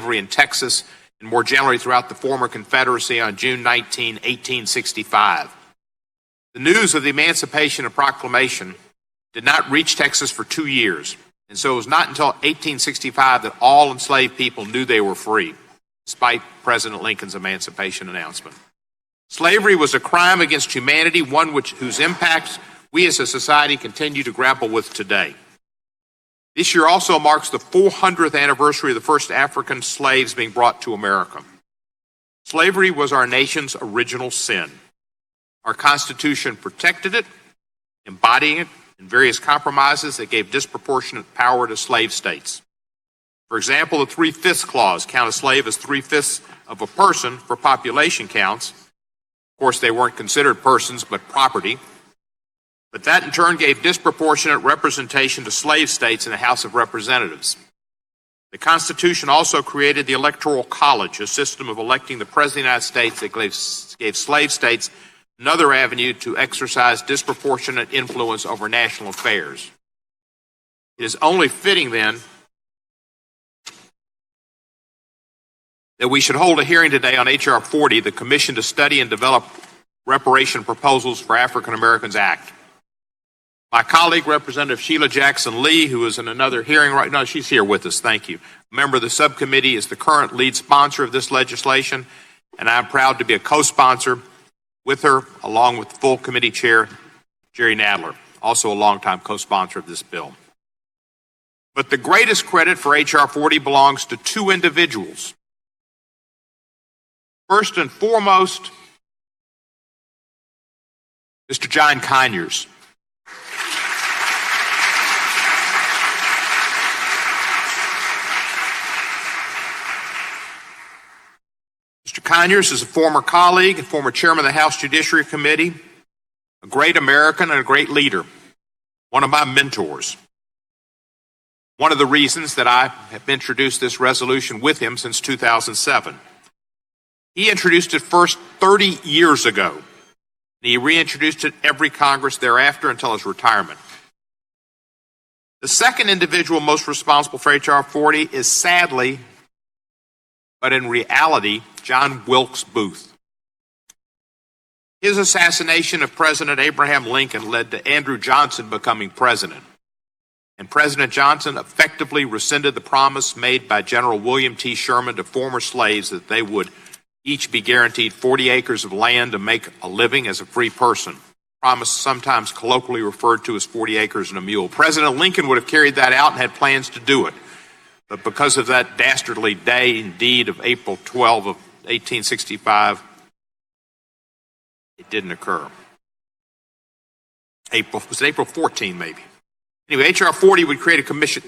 in Texas and more generally throughout the former Confederacy on June 19, 1865. The news of the Emancipation Proclamation did not reach Texas for 2 years, and so it was not until 1865 that all enslaved people knew they were free, despite President Lincoln's emancipation announcement. Slavery was a crime against humanity, one whose impacts we as a society continue to grapple with today. This year also marks the 400th anniversary of the first African slaves being brought to America. Slavery was our nation's original sin. Our Constitution protected it, embodying it in various compromises that gave disproportionate power to slave states. For example, the 3/5 clause count a slave as 3/5 of a person for population counts. Of course, they weren't considered persons but property. But that in turn gave disproportionate representation to slave states in the House of Representatives. The Constitution also created the Electoral College, a system of electing the President of the United States that gave slave states another avenue to exercise disproportionate influence over national affairs. It is only fitting, then, that we should hold a hearing today on H.R. 40, the Commission to Study and Develop Reparation Proposals for African Americans Act. My colleague, Representative Sheila Jackson Lee, who is in another hearing right now, she's here with us, thank you. A member of the subcommittee, is the current lead sponsor of this legislation, and I'm proud to be a co-sponsor with her, along with full committee chair Jerry Nadler, also a longtime co-sponsor of this bill. But the greatest credit for H.R. 40 belongs to two individuals. First and foremost, Mr. John Conyers. Mr. Conyers is a former colleague and former chairman of the House Judiciary Committee, a great American and a great leader, one of my mentors. One of the reasons that I have introduced this resolution with him since 2007. He introduced it first 30 years ago, and he reintroduced it every Congress thereafter until his retirement. The second individual most responsible for H.R. 40 is sadly, but in reality, John Wilkes Booth. His assassination of President Abraham Lincoln led to Andrew Johnson becoming president. And President Johnson effectively rescinded the promise made by General William T. Sherman to former slaves that they would each be guaranteed 40 acres of land to make a living as a free person. Promise sometimes colloquially referred to as 40 acres and a mule. President Lincoln would have carried that out and had plans to do it. But because of that dastardly day and deed of April 12 of 1865, it didn't occur. Was it April 14 maybe? Anyway, H.R. 40 would create a commission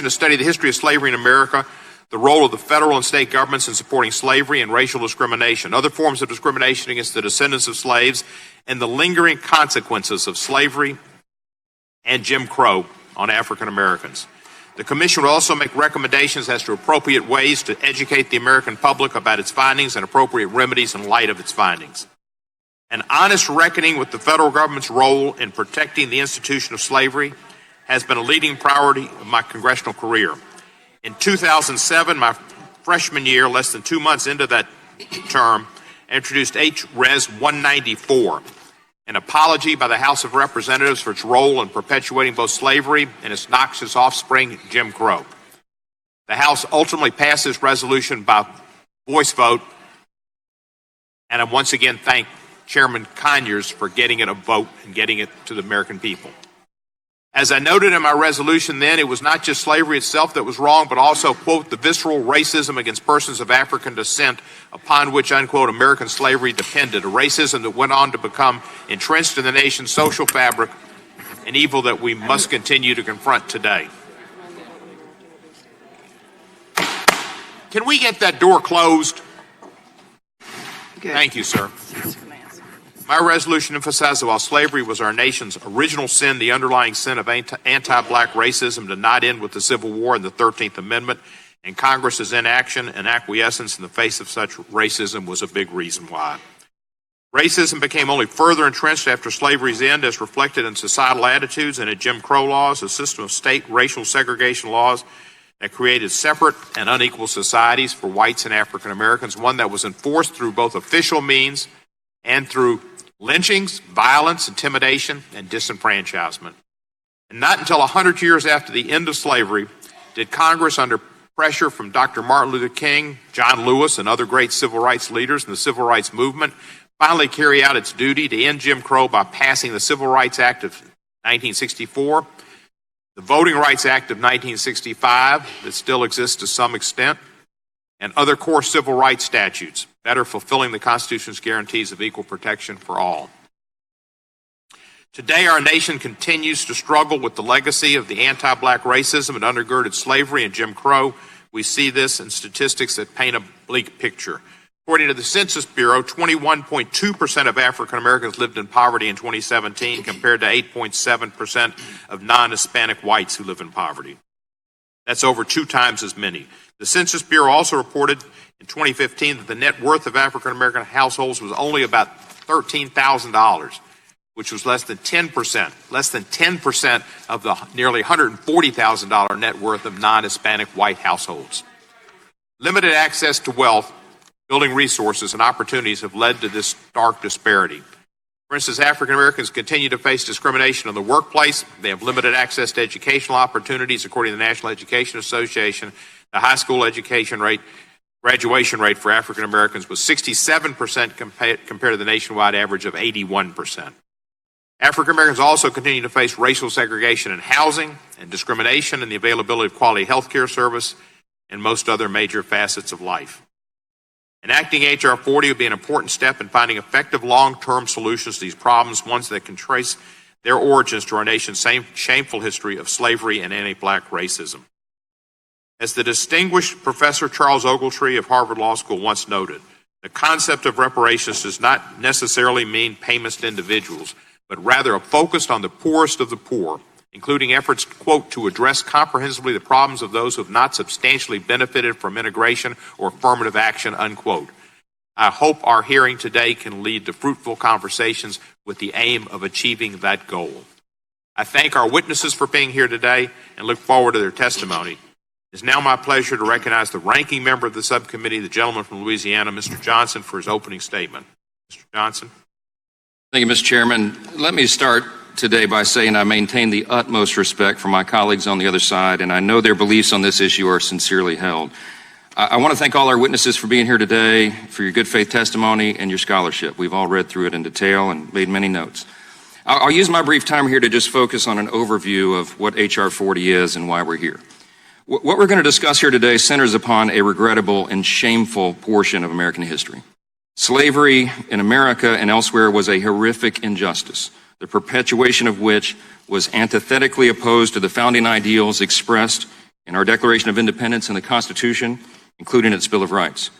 to study the history of slavery in America, the role of the federal and state governments in supporting slavery and racial discrimination, other forms of discrimination against the descendants of slaves, and the lingering consequences of slavery and Jim Crow on African Americans. The Commission will also make recommendations as to appropriate ways to educate the American public about its findings and appropriate remedies in light of its findings. An honest reckoning with the federal government's role in protecting the institution of slavery has been a leading priority of my congressional career. In 2007, my freshman year, less than 2 months into that term, I introduced H.Res. 194, an apology by the House of Representatives for its role in perpetuating both slavery and its noxious offspring, Jim Crow. The House ultimately passed this resolution by voice vote, and I once again thank Chairman Conyers for getting it a vote and getting it to the American people. As I noted in my resolution then, it was not just slavery itself that was wrong, but also, quote, the visceral racism against persons of African descent upon which, unquote, American slavery depended, a racism that went on to become entrenched in the nation's social fabric, an evil that we must continue to confront today. Can we get that door closed? Good. Thank you, sir. My resolution emphasizes that while slavery was our nation's original sin, the underlying sin of anti-black racism did not end with the Civil War and the 13th Amendment, and Congress's inaction and acquiescence in the face of such racism was a big reason why. Racism became only further entrenched after slavery's end, as reflected in societal attitudes and in Jim Crow laws, a system of state racial segregation laws that created separate and unequal societies for whites and African Americans, one that was enforced through both official means and through lynchings, violence, intimidation, and disenfranchisement. And not until 100 years after the end of slavery did Congress, under pressure from Dr. Martin Luther King, John Lewis, and other great civil rights leaders in the civil rights movement, finally carry out its duty to end Jim Crow by passing the Civil Rights Act of 1964, the Voting Rights Act of 1965 that still exists to some extent, and other core civil rights statutes, better fulfilling the Constitution's guarantees of equal protection for all. Today, our nation continues to struggle with the legacy of the anti-black racism that undergirded slavery and Jim Crow. We see this in statistics that paint a bleak picture. According to the Census Bureau, 21.2% of African Americans lived in poverty in 2017, compared to 8.7% of non-Hispanic whites who live in poverty. That's over 2 times as many. The Census Bureau also reported in 2015 that the net worth of African American households was only about $13,000, which was less than 10% of the nearly $140,000 net worth of non-Hispanic white households. Limited access to wealth, building resources, and opportunities have led to this stark disparity. For instance, African Americans continue to face discrimination in the workplace. They have limited access to educational opportunities. According to the National Education Association, the high school graduation rate for African Americans was 67% compared to the nationwide average of 81%. African Americans also continue to face racial segregation in housing and discrimination in the availability of quality health care service and most other major facets of life. Enacting H.R. 40 would be an important step in finding effective long-term solutions to these problems, ones that can trace their origins to our nation's shameful history of slavery and anti-black racism. As the distinguished Professor Charles Ogletree of Harvard Law School once noted, the concept of reparations does not necessarily mean payments to individuals, but rather a focus on the poorest of the poor, including efforts, quote, to address comprehensively the problems of those who have not substantially benefited from integration or affirmative action, unquote. I hope our hearing today can lead to fruitful conversations with the aim of achieving that goal. I thank our witnesses for being here today and look forward to their testimony. It is now my pleasure to recognize the ranking member of the subcommittee, the gentleman from Louisiana, Mr. Johnson, for his opening statement. Mr. Johnson. Thank you, Mr. Chairman. Let me start today by saying I maintain the utmost respect for my colleagues on the other side, and I know their beliefs on this issue are sincerely held. I want to thank all our witnesses for being here today, for your good faith testimony and your scholarship. We've all read through it in detail and made many notes. I'll use my brief time here to just focus on an overview of what H.R. 40 is and why we're here. What we're going to discuss here today centers upon a regrettable and shameful portion of American history. Slavery in America and elsewhere was a horrific injustice, the perpetuation of which was antithetically opposed to the founding ideals expressed in our Declaration of Independence and the Constitution, including its Bill of Rights.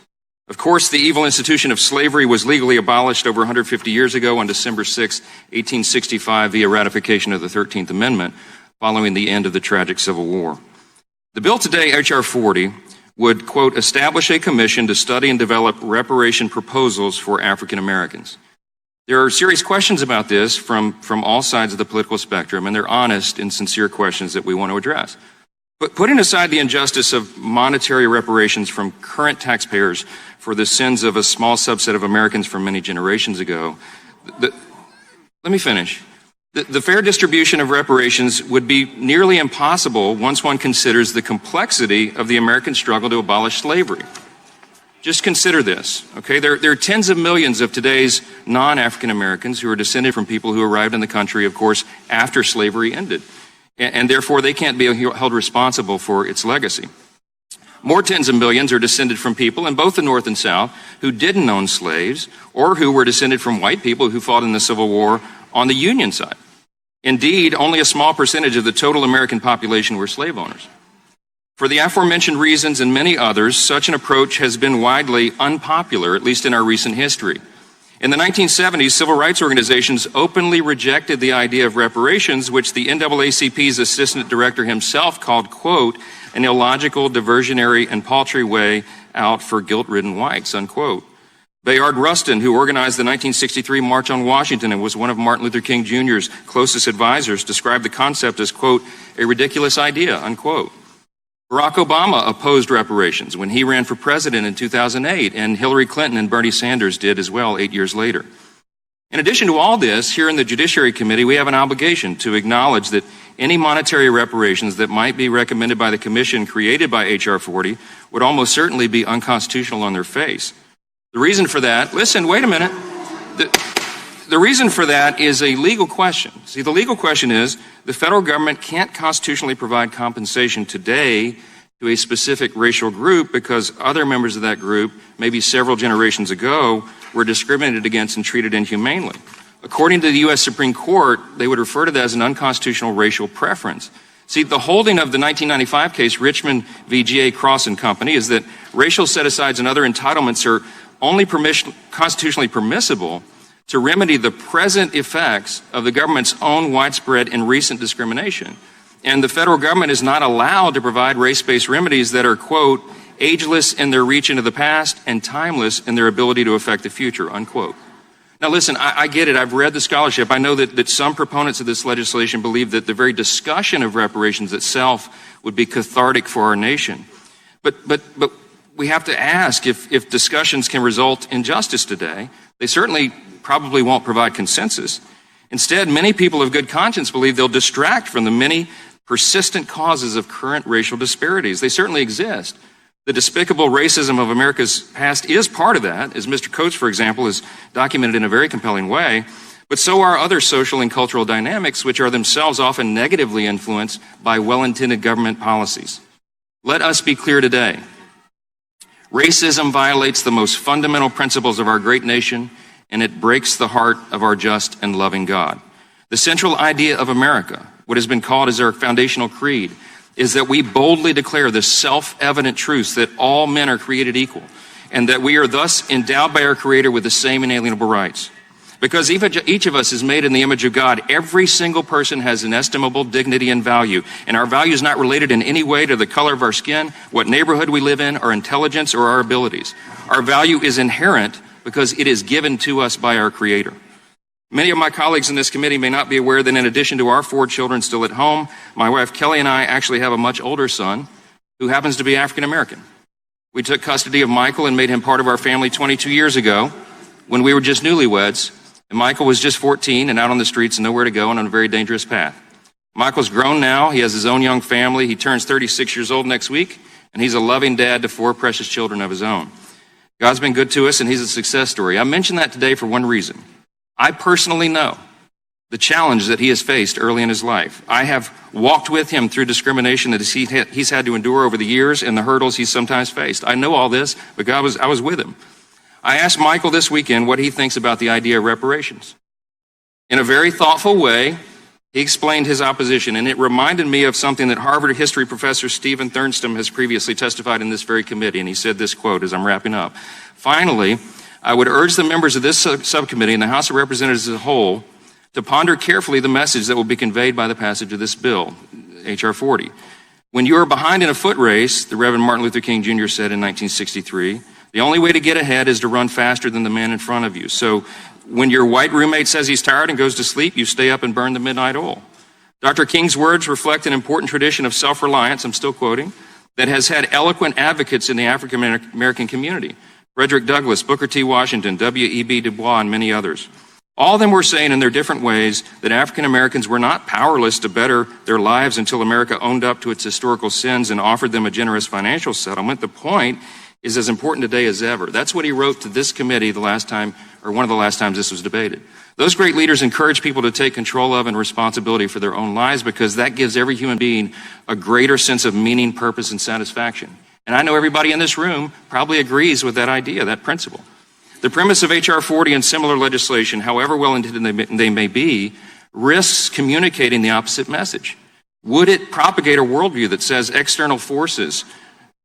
Of course, the evil institution of slavery was legally abolished over 150 years ago on December 6, 1865, via ratification of the 13th Amendment, following the end of the tragic Civil War. The bill today, H.R. 40, would, quote, establish a commission to study and develop reparation proposals for African Americans. There are serious questions about this from all sides of the political spectrum, and they're honest and sincere questions that we want to address. But putting aside the injustice of monetary reparations from current taxpayers for the sins of a small subset of Americans from many generations ago, let me finish. The fair distribution of reparations would be nearly impossible once one considers the complexity of the American struggle to abolish slavery. Just consider this, okay? There are tens of millions of today's non-African Americans who are descended from people who arrived in the country, of course, after slavery ended. And therefore, they can't be held responsible for its legacy. More tens of millions are descended from people in both the North and South who didn't own slaves, or who were descended from white people who fought in the Civil War on the Union side. Indeed, only a small percentage of the total American population were slave owners. For the aforementioned reasons and many others, such an approach has been widely unpopular, at least in our recent history. In the 1970s, civil rights organizations openly rejected the idea of reparations, which the NAACP's assistant director himself called, quote, an illogical, diversionary, and paltry way out for guilt-ridden whites, unquote. Bayard Rustin, who organized the 1963 March on Washington and was one of Martin Luther King Jr.'s closest advisors, described the concept as, quote, a ridiculous idea, unquote. Barack Obama opposed reparations when he ran for president in 2008, and Hillary Clinton and Bernie Sanders did as well 8 years later. In addition to all this, here in the Judiciary Committee, we have an obligation to acknowledge that any monetary reparations that might be recommended by the commission created by H.R. 40 would almost certainly be unconstitutional on their face. The reason for that, listen, wait a minute. The reason for that is a legal question. See, the legal question is the federal government can't constitutionally provide compensation today to a specific racial group because other members of that group, maybe several generations ago, were discriminated against and treated inhumanely. According to the U.S. Supreme Court, they would refer to that as an unconstitutional racial preference. See, the holding of the 1995 case, Richmond v. G.A. Cross and Company, is that racial set-asides and other entitlements are only constitutionally permissible to remedy the present effects of the government's own widespread and recent discrimination. And the federal government is not allowed to provide race-based remedies that are, quote, ageless in their reach into the past and timeless in their ability to affect the future, unquote. Now listen, I get it. I've read the scholarship. I know that some proponents of this legislation believe that the very discussion of reparations itself would be cathartic for our nation. But we have to ask if discussions can result in justice today. They certainly probably won't provide consensus. Instead, many people of good conscience believe they'll distract from the many persistent causes of current racial disparities. They certainly exist. The despicable racism of America's past is part of that, as Mr. Coates, for example, has documented in a very compelling way, but so are other social and cultural dynamics, which are themselves often negatively influenced by well-intended government policies. Let us be clear today. Racism violates the most fundamental principles of our great nation, and it breaks the heart of our just and loving God. The central idea of America, what has been called as our foundational creed, is that we boldly declare the self-evident truth that all men are created equal, and that we are thus endowed by our Creator with the same inalienable rights. Because each of us is made in the image of God, every single person has inestimable dignity and value, and our value is not related in any way to the color of our skin, what neighborhood we live in, our intelligence, or our abilities. Our value is inherent because it is given to us by our Creator. Many of my colleagues in this committee may not be aware that in addition to our 4 children still at home, my wife Kelly and I actually have a much older son who happens to be African American. We took custody of Michael and made him part of our family 22 years ago when we were just newlyweds, and Michael was just 14 and out on the streets and nowhere to go and on a very dangerous path. Michael's grown now. He has his own young family. He turns 36 years old next week, and he's a loving dad to 4 precious children of his own. God's been good to us, and he's a success story. I mention that today for one reason. I personally know the challenge that he has faced early in his life. I have walked with him through discrimination that he's had to endure over the years and the hurdles he's sometimes faced. I know all this because I was with him. I asked Michael this weekend what he thinks about the idea of reparations. In a very thoughtful way, he explained his opposition, and it reminded me of something that Harvard history professor Stephen Thurnston has previously testified in this very committee, and he said this quote as I'm wrapping up. Finally, I would urge the members of this subcommittee and the House of Representatives as a whole to ponder carefully the message that will be conveyed by the passage of this bill, H.R. 40. When you are behind in a foot race, the Reverend Martin Luther King Jr. said in 1963, the only way to get ahead is to run faster than the man in front of you. So when your white roommate says he's tired and goes to sleep, you stay up and burn the midnight oil. Dr. King's words reflect an important tradition of self-reliance, I'm still quoting, that has had eloquent advocates in the African American community. Frederick Douglass, Booker T. Washington, W.E.B. Du Bois, and many others. All of them were saying in their different ways that African Americans were not powerless to better their lives until America owned up to its historical sins and offered them a generous financial settlement. The point is as important today as ever. That's what he wrote to this committee the last time, or one of the last times this was debated. Those great leaders encourage people to take control of and responsibility for their own lives because that gives every human being a greater sense of meaning, purpose, and satisfaction. And I know everybody in this room probably agrees with that idea, that principle. The premise of H.R. 40 and similar legislation, however well-intended they may be, risks communicating the opposite message. Would it propagate a worldview that says external forces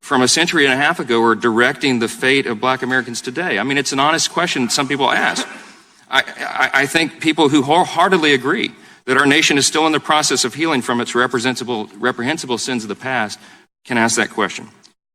from a century and a half ago are directing the fate of black Americans today? I mean, it's an honest question some people ask. I think people who wholeheartedly agree that our nation is still in the process of healing from its reprehensible sins of the past can ask that question.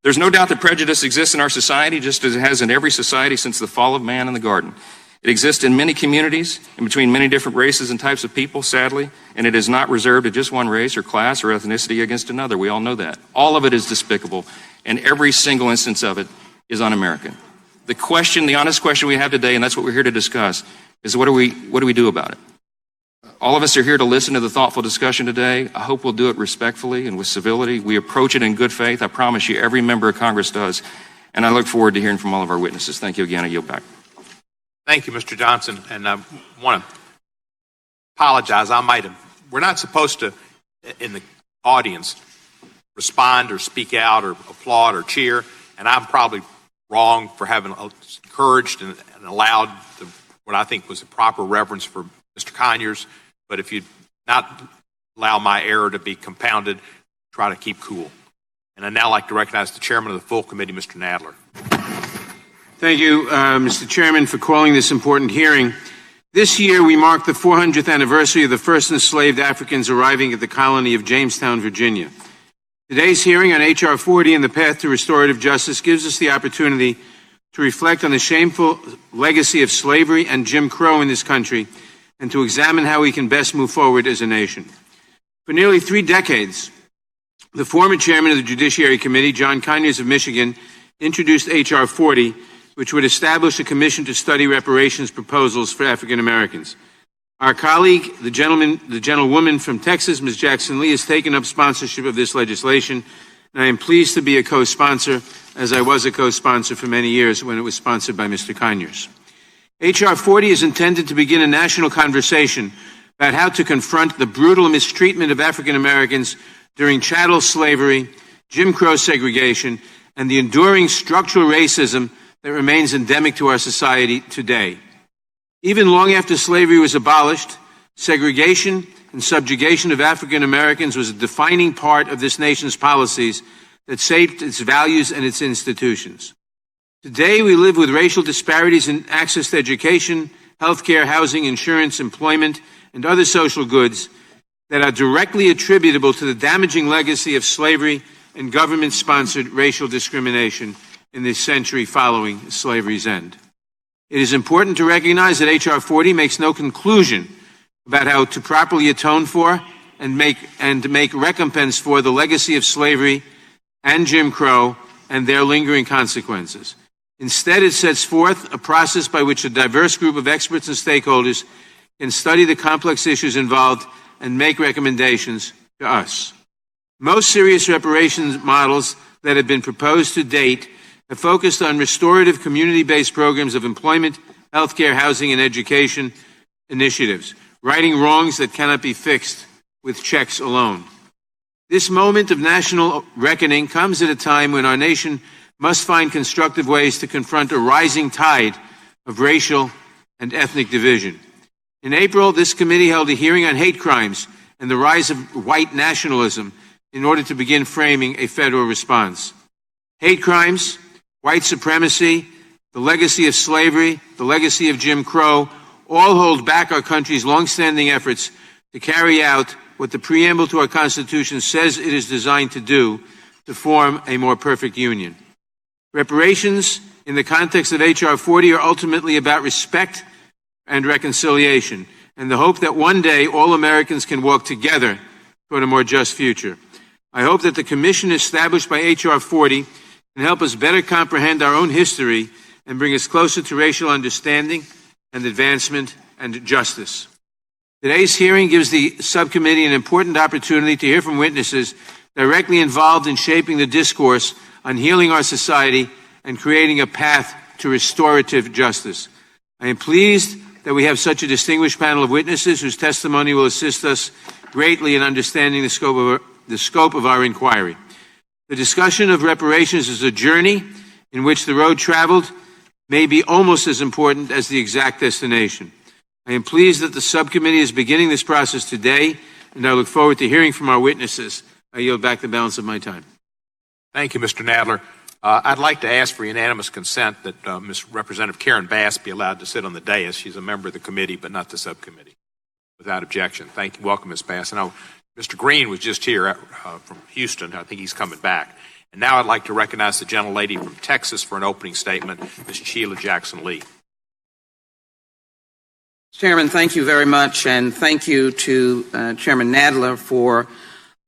There's no doubt that prejudice exists in our society just as it has in every society since the fall of man in the garden. It exists in many communities and between many different races and types of people, sadly, and it is not reserved to just one race or class or ethnicity against another. We all know that. All of it is despicable, and every single instance of it is un-American. The honest question we have today, and that's what we're here to discuss, is what do we do about it? All of us are here to listen to the thoughtful discussion today. I hope we'll do it respectfully and with civility. We approach it in good faith. I promise you every member of Congress does. And I look forward to hearing from all of our witnesses. Thank you again. I yield back. Thank you, Mr. Johnson. And I want to apologize. We're not supposed to, in the audience, respond or speak out or applaud or cheer. And I'm probably wrong for having encouraged and allowed what I think was a proper reverence for Mr. Conyers. But if you'd not allow my error to be compounded, try to keep cool. And I'd now like to recognize the chairman of the full committee, Mr. Nadler. Thank you, Mr. Chairman, for calling this important hearing. This year, we mark the 400th anniversary of the first enslaved Africans arriving at the colony of Jamestown, Virginia. Today's hearing on H.R. 40 and the path to restorative justice gives us the opportunity to reflect on the shameful legacy of slavery and Jim Crow in this country and to examine how we can best move forward as a nation. For nearly 3 decades, the former chairman of the Judiciary Committee, John Conyers of Michigan, introduced H.R. 40, which would establish a commission to study reparations proposals for African Americans. Our colleague, the gentlewoman from Texas, Ms. Jackson Lee, has taken up sponsorship of this legislation, and I am pleased to be a co-sponsor, as I was a co-sponsor for many years when it was sponsored by Mr. Conyers. H.R. 40 is intended to begin a national conversation about how to confront the brutal mistreatment of African Americans during chattel slavery, Jim Crow segregation, and the enduring structural racism that remains endemic to our society today. Even long after slavery was abolished, segregation and subjugation of African Americans was a defining part of this nation's policies that shaped its values and its institutions. Today, we live with racial disparities in access to education, healthcare, housing, insurance, employment, and other social goods that are directly attributable to the damaging legacy of slavery and government-sponsored racial discrimination in the century following slavery's end. It is important to recognize that H.R. 40 makes no conclusion about how to properly atone for and make recompense for the legacy of slavery and Jim Crow and their lingering consequences. Instead, it sets forth a process by which a diverse group of experts and stakeholders can study the complex issues involved and make recommendations to us. Most serious reparations models that have been proposed to date have focused on restorative community-based programs of employment, healthcare, housing, and education initiatives, righting wrongs that cannot be fixed with checks alone. This moment of national reckoning comes at a time when our nation must find constructive ways to confront a rising tide of racial and ethnic division. In April, this committee held a hearing on hate crimes and the rise of white nationalism in order to begin framing a federal response. Hate crimes, white supremacy, the legacy of slavery, the legacy of Jim Crow, all hold back our country's longstanding efforts to carry out what the preamble to our Constitution says it is designed to do, to form a more perfect union. Reparations, in the context of H.R. 40, are ultimately about respect and reconciliation, and the hope that one day all Americans can walk together toward a more just future. I hope that the commission established by H.R. 40 can help us better comprehend our own history and bring us closer to racial understanding and advancement and justice. Today's hearing gives the subcommittee an important opportunity to hear from witnesses directly involved in shaping the discourse on healing our society and creating a path to restorative justice. I am pleased that we have such a distinguished panel of witnesses whose testimony will assist us greatly in understanding the scope of our inquiry. The discussion of reparations is a journey in which the road traveled may be almost as important as the exact destination. I am pleased that the subcommittee is beginning this process today, and I look forward to hearing from our witnesses. I yield back the balance of my time. Thank you, Mr. Nadler. I'd like to ask for unanimous consent that Ms. Representative Karen Bass be allowed to sit on the dais. She's a member of the committee, but not the subcommittee. Without objection. Thank you. Welcome, Ms. Bass. And Mr. Green was just here from Houston. I think he's coming back. And now I'd like to recognize the gentlelady from Texas for an opening statement, Ms. Sheila Jackson Lee. Chairman, thank you very much, and thank you to Chairman Nadler for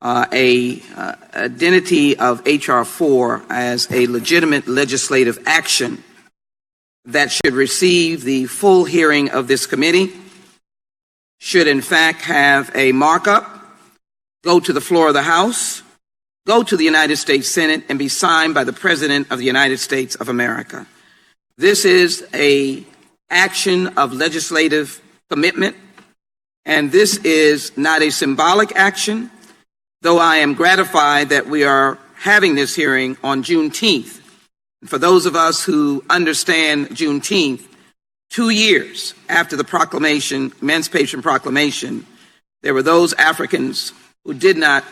identity of H.R. 4 as a legitimate legislative action that should receive the full hearing of this committee, should in fact have a markup, go to the floor of the House, go to the United States Senate, and be signed by the President of the United States of America. This is an action of legislative commitment, and this is not a symbolic action, though I am gratified that we are having this hearing on Juneteenth. For those of us who understand Juneteenth, 2 years after the Emancipation Proclamation, there were those Africans who did not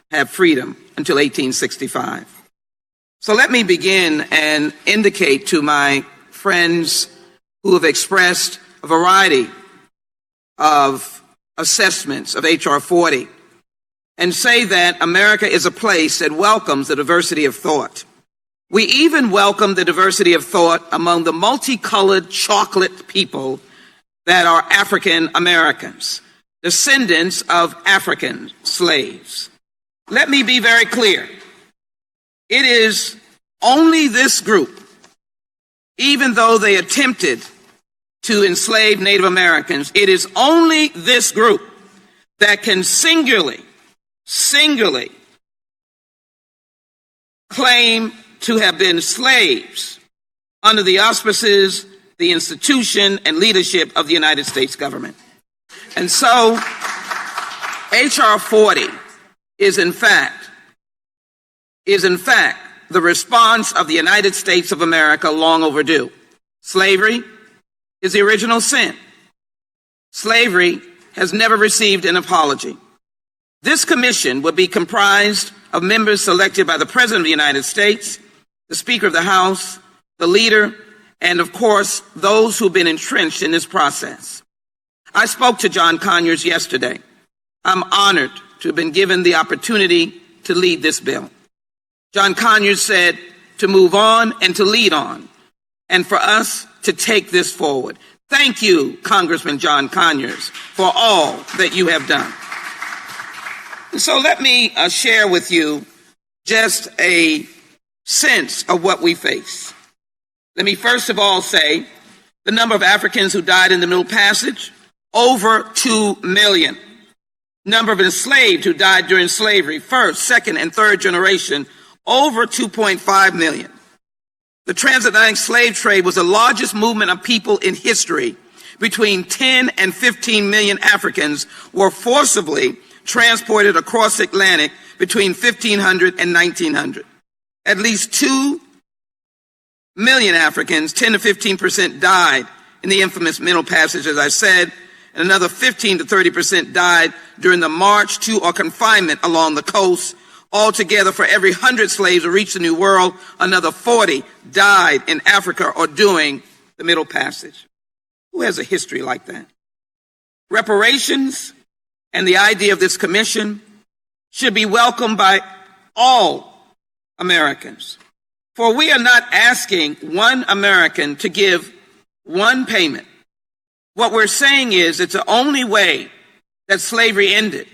have freedom until 1865. So let me begin and indicate to my friends who have expressed a variety of assessments of H.R. 40 and say that America is a place that welcomes the diversity of thought. We even welcome the diversity of thought among the multicolored chocolate people that are African Americans, descendants of African slaves. Let me be very clear. It is only this group, even though they attempted to enslave Native Americans, it is only this group that can singularly claim to have been slaves under the auspices, the institution, and leadership of the United States government. And so, H.R. 40 is in fact the response of the United States of America long overdue. Slavery is the original sin. Slavery has never received an apology. This commission would be comprised of members selected by the President of the United States, the Speaker of the House, the leader, and of course, those who've been entrenched in this process. I spoke to John Conyers yesterday. I'm honored to have been given the opportunity to lead this bill. John Conyers said to move on and to lead on, and for us to take this forward. Thank you, Congressman John Conyers, for all that you have done. So let me share with you just a sense of what we face. Let me first of all say the number of Africans who died in the Middle Passage, over 2 million. Number of enslaved who died during slavery, first, second, and third generation, over 2.5 million. The transatlantic slave trade was the largest movement of people in history. Between 10 and 15 million Africans were forcibly transported across the Atlantic between 1500 and 1900. At least 2 million Africans, 10 to 15%, died in the infamous Middle Passage, as I said, and another 15 to 30% died during the march to or confinement along the coast. Altogether, for every 100 slaves who reached the New World, another 40 died in Africa or during the Middle Passage. Who has a history like that? Reparations and the idea of this commission should be welcomed by all Americans. For we are not asking one American to give one payment. What we're saying is it's the only way that slavery ended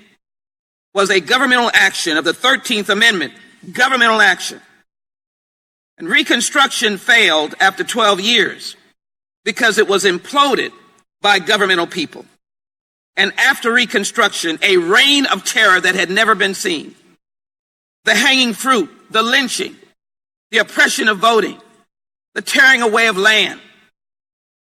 was a governmental action of the 13th Amendment, governmental action. And Reconstruction failed after 12 years because it was imploded by governmental people. And after Reconstruction, a reign of terror that had never been seen. The hanging fruit, the lynching, the oppression of voting, the tearing away of land,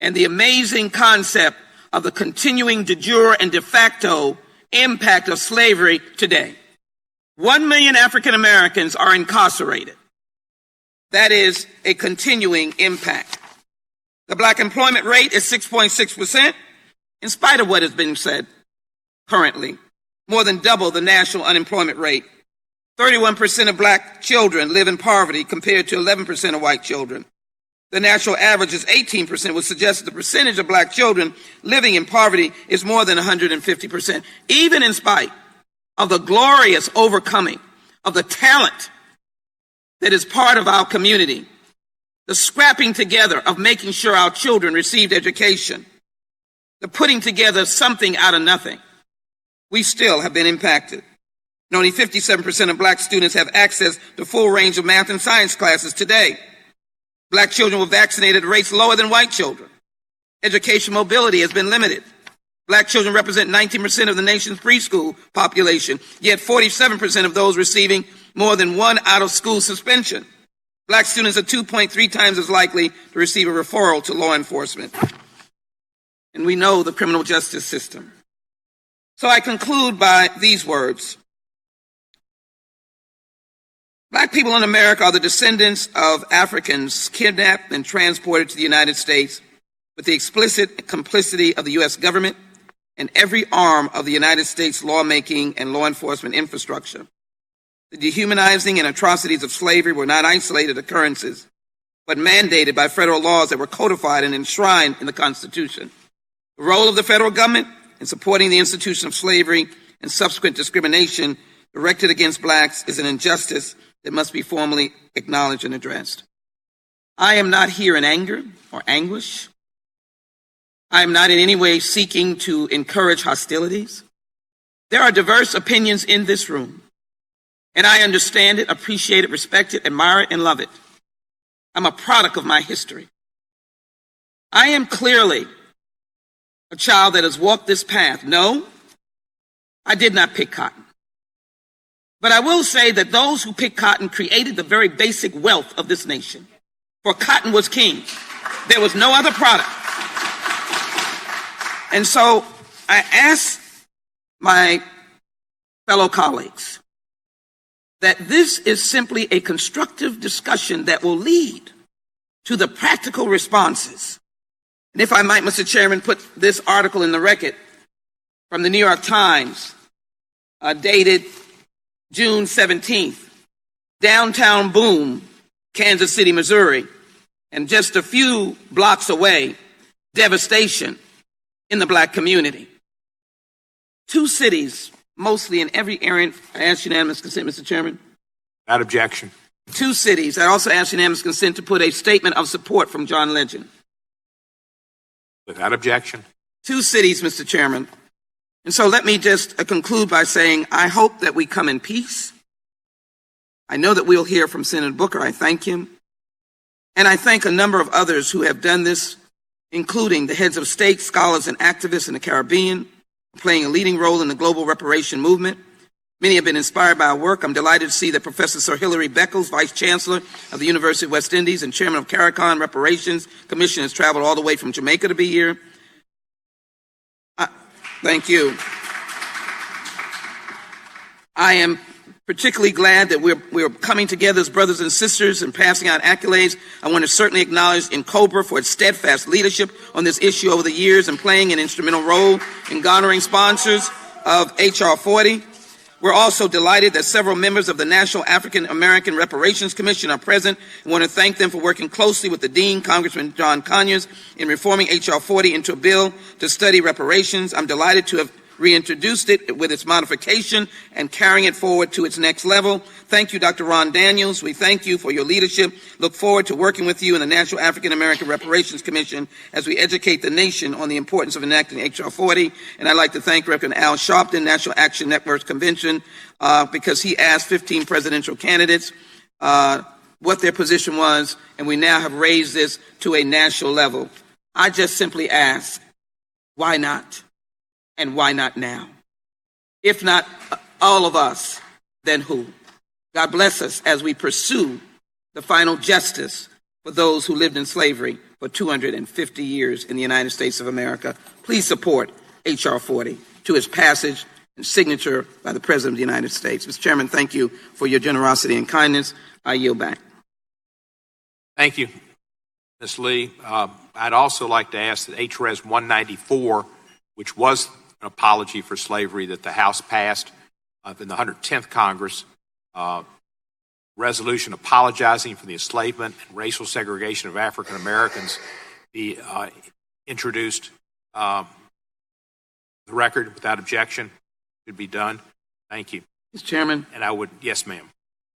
and the amazing concept of the continuing de jure and de facto impact of slavery today. 1 million African Americans are incarcerated. That is a continuing impact. The black employment rate is 6.6%, in spite of what has been said currently, more than double the national unemployment rate. 31% of black children live in poverty compared to 11% of white children. The national average is 18%, which suggests that the percentage of black children living in poverty is more than 150%. Even in spite of the glorious overcoming of the talent that is part of our community, the scrapping together of making sure our children received education, the putting together something out of nothing, we still have been impacted. And only 57% of black students have access to full range of math and science classes today. Black children were vaccinated at rates lower than white children. Education mobility has been limited. Black children represent 19% of the nation's preschool population, yet 47% of those receiving more than one out-of-school suspension. Black students are 2.3 times as likely to receive a referral to law enforcement. And we know the criminal justice system. So I conclude by these words. Black people in America are the descendants of Africans kidnapped and transported to the United States with the explicit complicity of the U.S. government and every arm of the United States lawmaking and law enforcement infrastructure. The dehumanizing and atrocities of slavery were not isolated occurrences, but mandated by federal laws that were codified and enshrined in the Constitution. The role of the federal government in supporting the institution of slavery and subsequent discrimination directed against blacks is an injustice that must be formally acknowledged and addressed. I am not here in anger or anguish. I am not in any way seeking to encourage hostilities. There are diverse opinions in this room, and I understand it, appreciate it, respect it, admire it, and love it. I'm a product of my history. I am clearly a child that has walked this path. No, I did not pick cotton. But I will say that those who picked cotton created the very basic wealth of this nation. For cotton was king. There was no other product. And so I ask my fellow colleagues that this is simply a constructive discussion that will lead to the practical responses. And if I might, Mr. Chairman, put this article in the record from the New York Times, dated June 17th, downtown boom, Kansas City, Missouri, and just a few blocks away, devastation in the black community. Two cities, mostly in every area. I ask unanimous consent, Mr. Chairman. Without objection. Two cities. I also ask unanimous consent to put a statement of support from John Legend. Without objection. Two cities, Mr. Chairman. And so let me just conclude by saying I hope that we come in peace. I know that we'll hear from Senator Booker. I thank him. And I thank a number of others who have done this, including the heads of state, scholars, and activists in the Caribbean, playing a leading role in the global reparation movement. Many have been inspired by our work. I'm delighted to see that Professor Sir Hilary Beckles, Vice Chancellor of the University of West Indies and Chairman of CARICON Reparations Commission, has traveled all the way from Jamaica to be here. Thank you. I am particularly glad that we're coming together as brothers and sisters and passing out accolades. I want to certainly acknowledge INCOBRA for its steadfast leadership on this issue over the years and playing an instrumental role in garnering sponsors of H.R. 40. We're also delighted that several members of the National African American Reparations Commission are present. I want to thank them for working closely with the Dean, Congressman John Conyers, in reforming H.R. 40 into a bill to study reparations. I'm delighted to have reintroduced it with its modification and carrying it forward to its next level. Thank you, Dr. Ron Daniels. We thank you for your leadership. Look forward to working with you in the National African American Reparations Commission as we educate the nation on the importance of enacting H.R. 40. And I'd like to thank Reverend Al Sharpton, National Action Network Convention, because he asked 15 presidential candidates what their position was, and we now have raised this to a national level. I just simply ask, why not? And why not now? If not all of us, then who? God bless us as we pursue the final justice for those who lived in slavery for 250 years in the United States of America. Please support H.R. 40 to its passage and signature by the President of the United States. Mr. Chairman, thank you for your generosity and kindness. I yield back. Thank you, Ms. Lee. I'd also like to ask that HRS 194, which was an apology for slavery that the House passed in the 110th Congress, resolution apologizing for the enslavement and racial segregation of African Americans, be introduced. The record, without objection, should be done. Thank you. Mr. Chairman. And I would, yes, ma'am.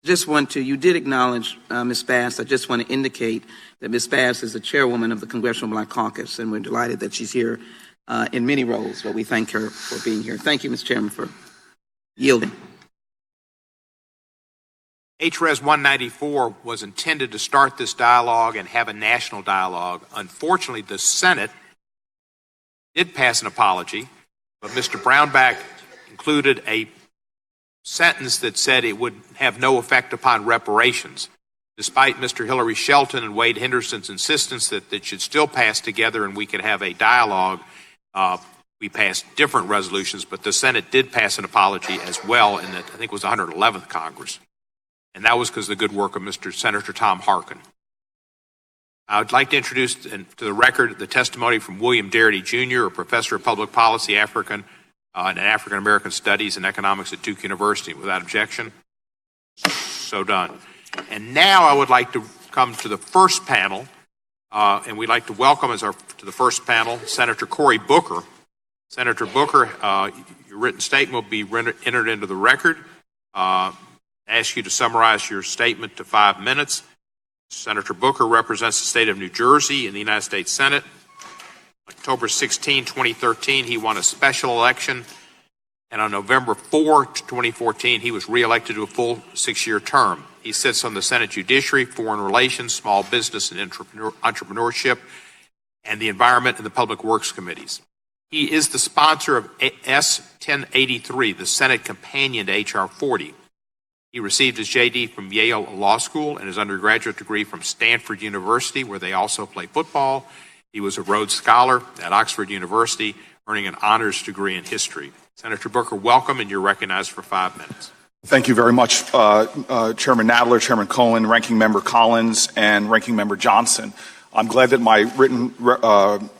You did acknowledge Ms. Bass. I just want to indicate that Ms. Bass is the chairwoman of the Congressional Black Caucus, and we're delighted that she's here in many roles, but we thank her for being here. Thank you, Mr. Chairman, for yielding. HRES 194 was intended to start this dialogue and have a national dialogue. Unfortunately, the Senate did pass an apology, but Mr. Brownback included a sentence that said it would have no effect upon reparations. Despite Mr. Hillary Shelton and Wade Henderson's insistence that it should still pass together and we could have a dialogue, we passed different resolutions, but the Senate did pass an apology as well in I think it was the 111th Congress. And that was because of the good work of Senator Tom Harkin. I would like to introduce to the record the testimony from William Darity Jr., a professor of public policy, and African-American studies and economics at Duke University. Without objection, so done. And now I would like to come to the first panel, and we'd like to welcome to the first panel Senator Cory Booker. Senator Booker, your written statement will be entered into the record. I ask you to summarize your statement to 5 minutes. Senator Booker represents the state of New Jersey in the United States Senate. October 16, 2013, he won a special election, and on November 4, 2014, he was reelected to a full 6-year term. He sits on the Senate Judiciary, Foreign Relations, Small Business and Entrepreneurship, and the Environment and the Public Works Committees. He is the sponsor of S 1083, the Senate companion to H.R. 40. He received his J.D. from Yale Law School and his undergraduate degree from Stanford University, where they also play football. He was a Rhodes Scholar at Oxford University, earning an honors degree in history. Senator Booker, welcome, and you're recognized for 5 minutes. Thank you very much, Chairman Nadler, Chairman Cohen, Ranking Member Collins, and Ranking Member Johnson. I'm glad that my written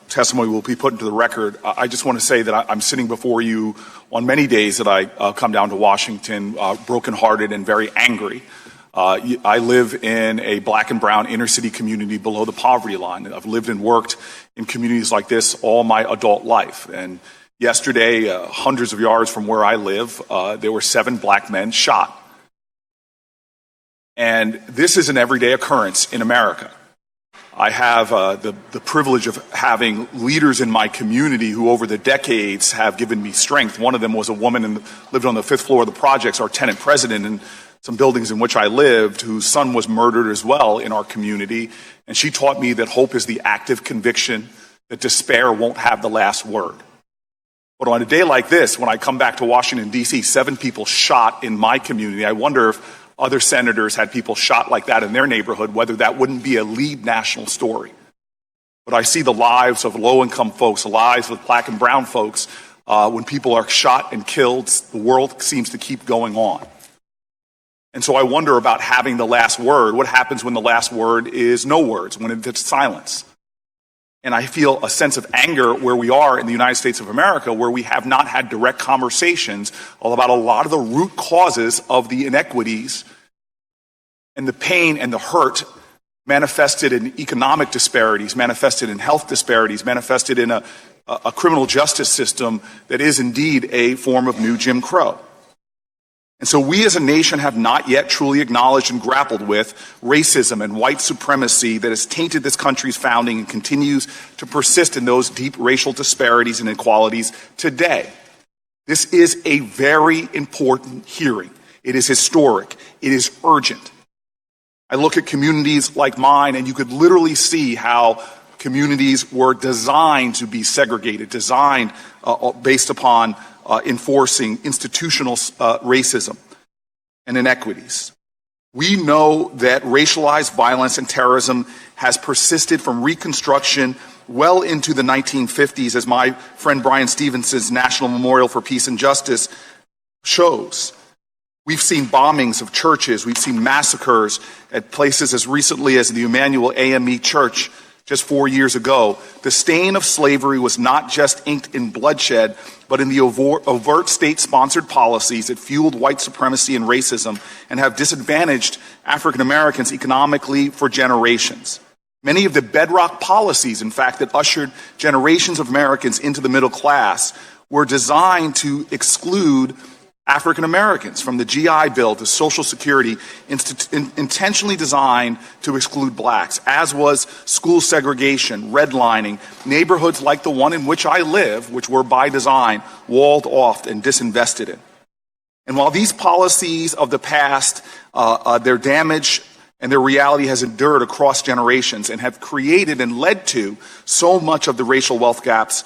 testimony will be put into the record. I just want to say that I'm sitting before you on many days that I come down to Washington brokenhearted and very angry. I live in a black and brown inner city community below the poverty line. I've lived and worked in communities like this all my adult life. And yesterday, hundreds of yards from where I live, there were 7 black men shot. And this is an everyday occurrence in America. I have the privilege of having leaders in my community who over the decades have given me strength. One of them was a woman and lived on the 5th floor of the projects, our tenant president in some buildings in which I lived, whose son was murdered as well in our community. And she taught me that hope is the active conviction that despair won't have the last word. But on a day like this, when I come back to Washington, D.C., 7 people shot in my community, I wonder if other senators had people shot like that in their neighborhood, whether that wouldn't be a lead national story. But I see the lives of low-income folks, the lives of black and brown folks. When people are shot and killed, the world seems to keep going on. And so I wonder about having the last word. What happens when the last word is no words, when it's silence? And I feel a sense of anger where we are in the United States of America, where we have not had direct conversations about a lot of the root causes of the inequities and the pain and the hurt manifested in economic disparities, manifested in health disparities, manifested in a criminal justice system that is indeed a form of new Jim Crow. And so we as a nation have not yet truly acknowledged and grappled with racism and white supremacy that has tainted this country's founding and continues to persist in those deep racial disparities and inequalities today. This is a very important hearing. It is historic. It is urgent. I look at communities like mine, and you could literally see how communities were designed to be segregated, designed based upon enforcing institutional racism and inequities. We know that racialized violence and terrorism has persisted from Reconstruction well into the 1950s, as my friend Brian Stevenson's National Memorial for Peace and Justice shows. We've seen bombings of churches. We've seen massacres at places as recently as the Emmanuel AME Church just 4 years ago. The stain of slavery was not just inked in bloodshed, but in the overt state-sponsored policies that fueled white supremacy and racism and have disadvantaged African Americans economically for generations. Many of the bedrock policies, in fact, that ushered generations of Americans into the middle class were designed to exclude African Americans, from the GI Bill to Social Security, intentionally designed to exclude blacks, as was school segregation, redlining, neighborhoods like the one in which I live, which were by design walled off and disinvested in. And while these policies of the past, their damage and their reality has endured across generations and have created and led to so much of the racial wealth gaps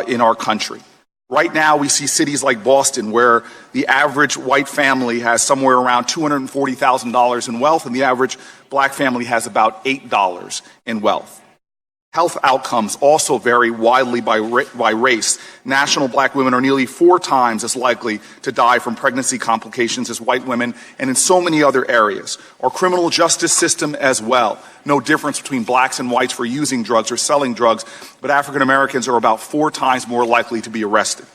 in our country. Right now, we see cities like Boston where the average white family has somewhere around $240,000 in wealth, and the average black family has about $8 in wealth. Health outcomes also vary widely by race. National black women are nearly 4 times as likely to die from pregnancy complications as white women, and in so many other areas. Our criminal justice system as well. No difference between blacks and whites for using drugs or selling drugs, but African Americans are about 4 times more likely to be arrested.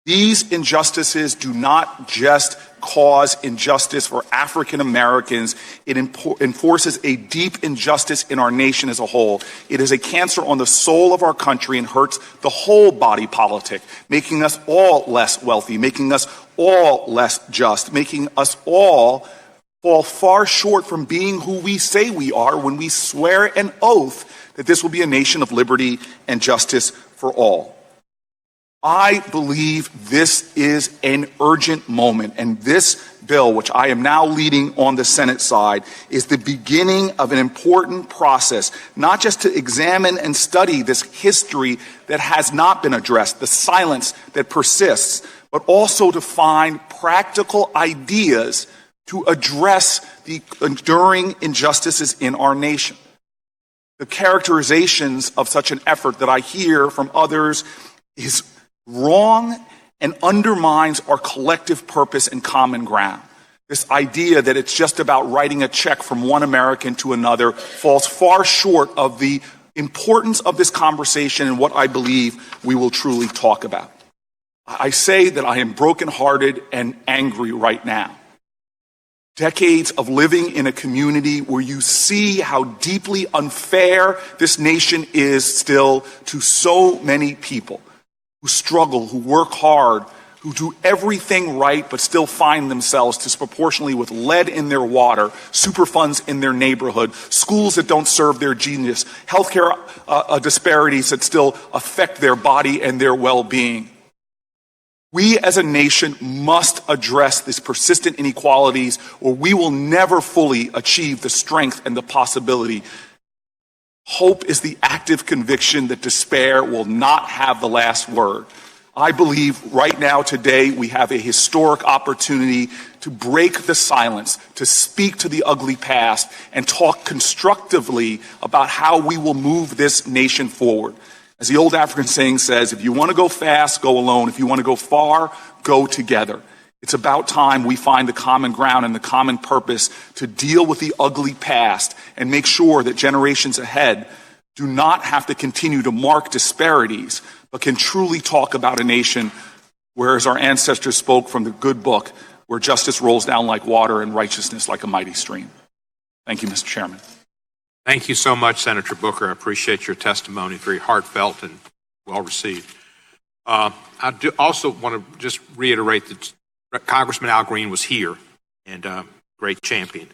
These injustices do not just cause injustice for African Americans. It enforces a deep injustice in our nation as a whole. It is a cancer on the soul of our country and hurts the whole body politic, making us all less wealthy, making us all less just, making us all fall far short from being who we say we are when we swear an oath that this will be a nation of liberty and justice for all. I believe this is an urgent moment, and this bill, which I am now leading on the Senate side, is the beginning of an important process, not just to examine and study this history that has not been addressed, the silence that persists, but also to find practical ideas to address the enduring injustices in our nation. The characterizations of such an effort that I hear from others is wrong and undermines our collective purpose and common ground. This idea that it's just about writing a check from one American to another falls far short of the importance of this conversation and what I believe we will truly talk about. I say that I am brokenhearted and angry right now. Decades of living in a community where you see how deeply unfair this nation is still to so many people who struggle, who work hard, who do everything right but still find themselves disproportionately with lead in their water, Superfunds in their neighborhood, schools that don't serve their genius, healthcare disparities that still affect their body and their well-being. We as a nation must address these persistent inequalities or we will never fully achieve the strength and the possibility. Hope is the active conviction that despair will not have the last word. I believe right now, today, we have a historic opportunity to break the silence, to speak to the ugly past, and talk constructively about how we will move this nation forward. As the old African saying says, if you want to go fast, go alone. If you want to go far, go together. It's about time we find the common ground and the common purpose to deal with the ugly past and make sure that generations ahead do not have to continue to mark disparities, but can truly talk about a nation where, as our ancestors spoke from the good book, where justice rolls down like water and righteousness like a mighty stream. Thank you, Mr. Chairman. Thank you so much, Senator Booker. I appreciate your testimony. Very heartfelt and well received. I do also want to just reiterate that Congressman Al Green was here and great champion.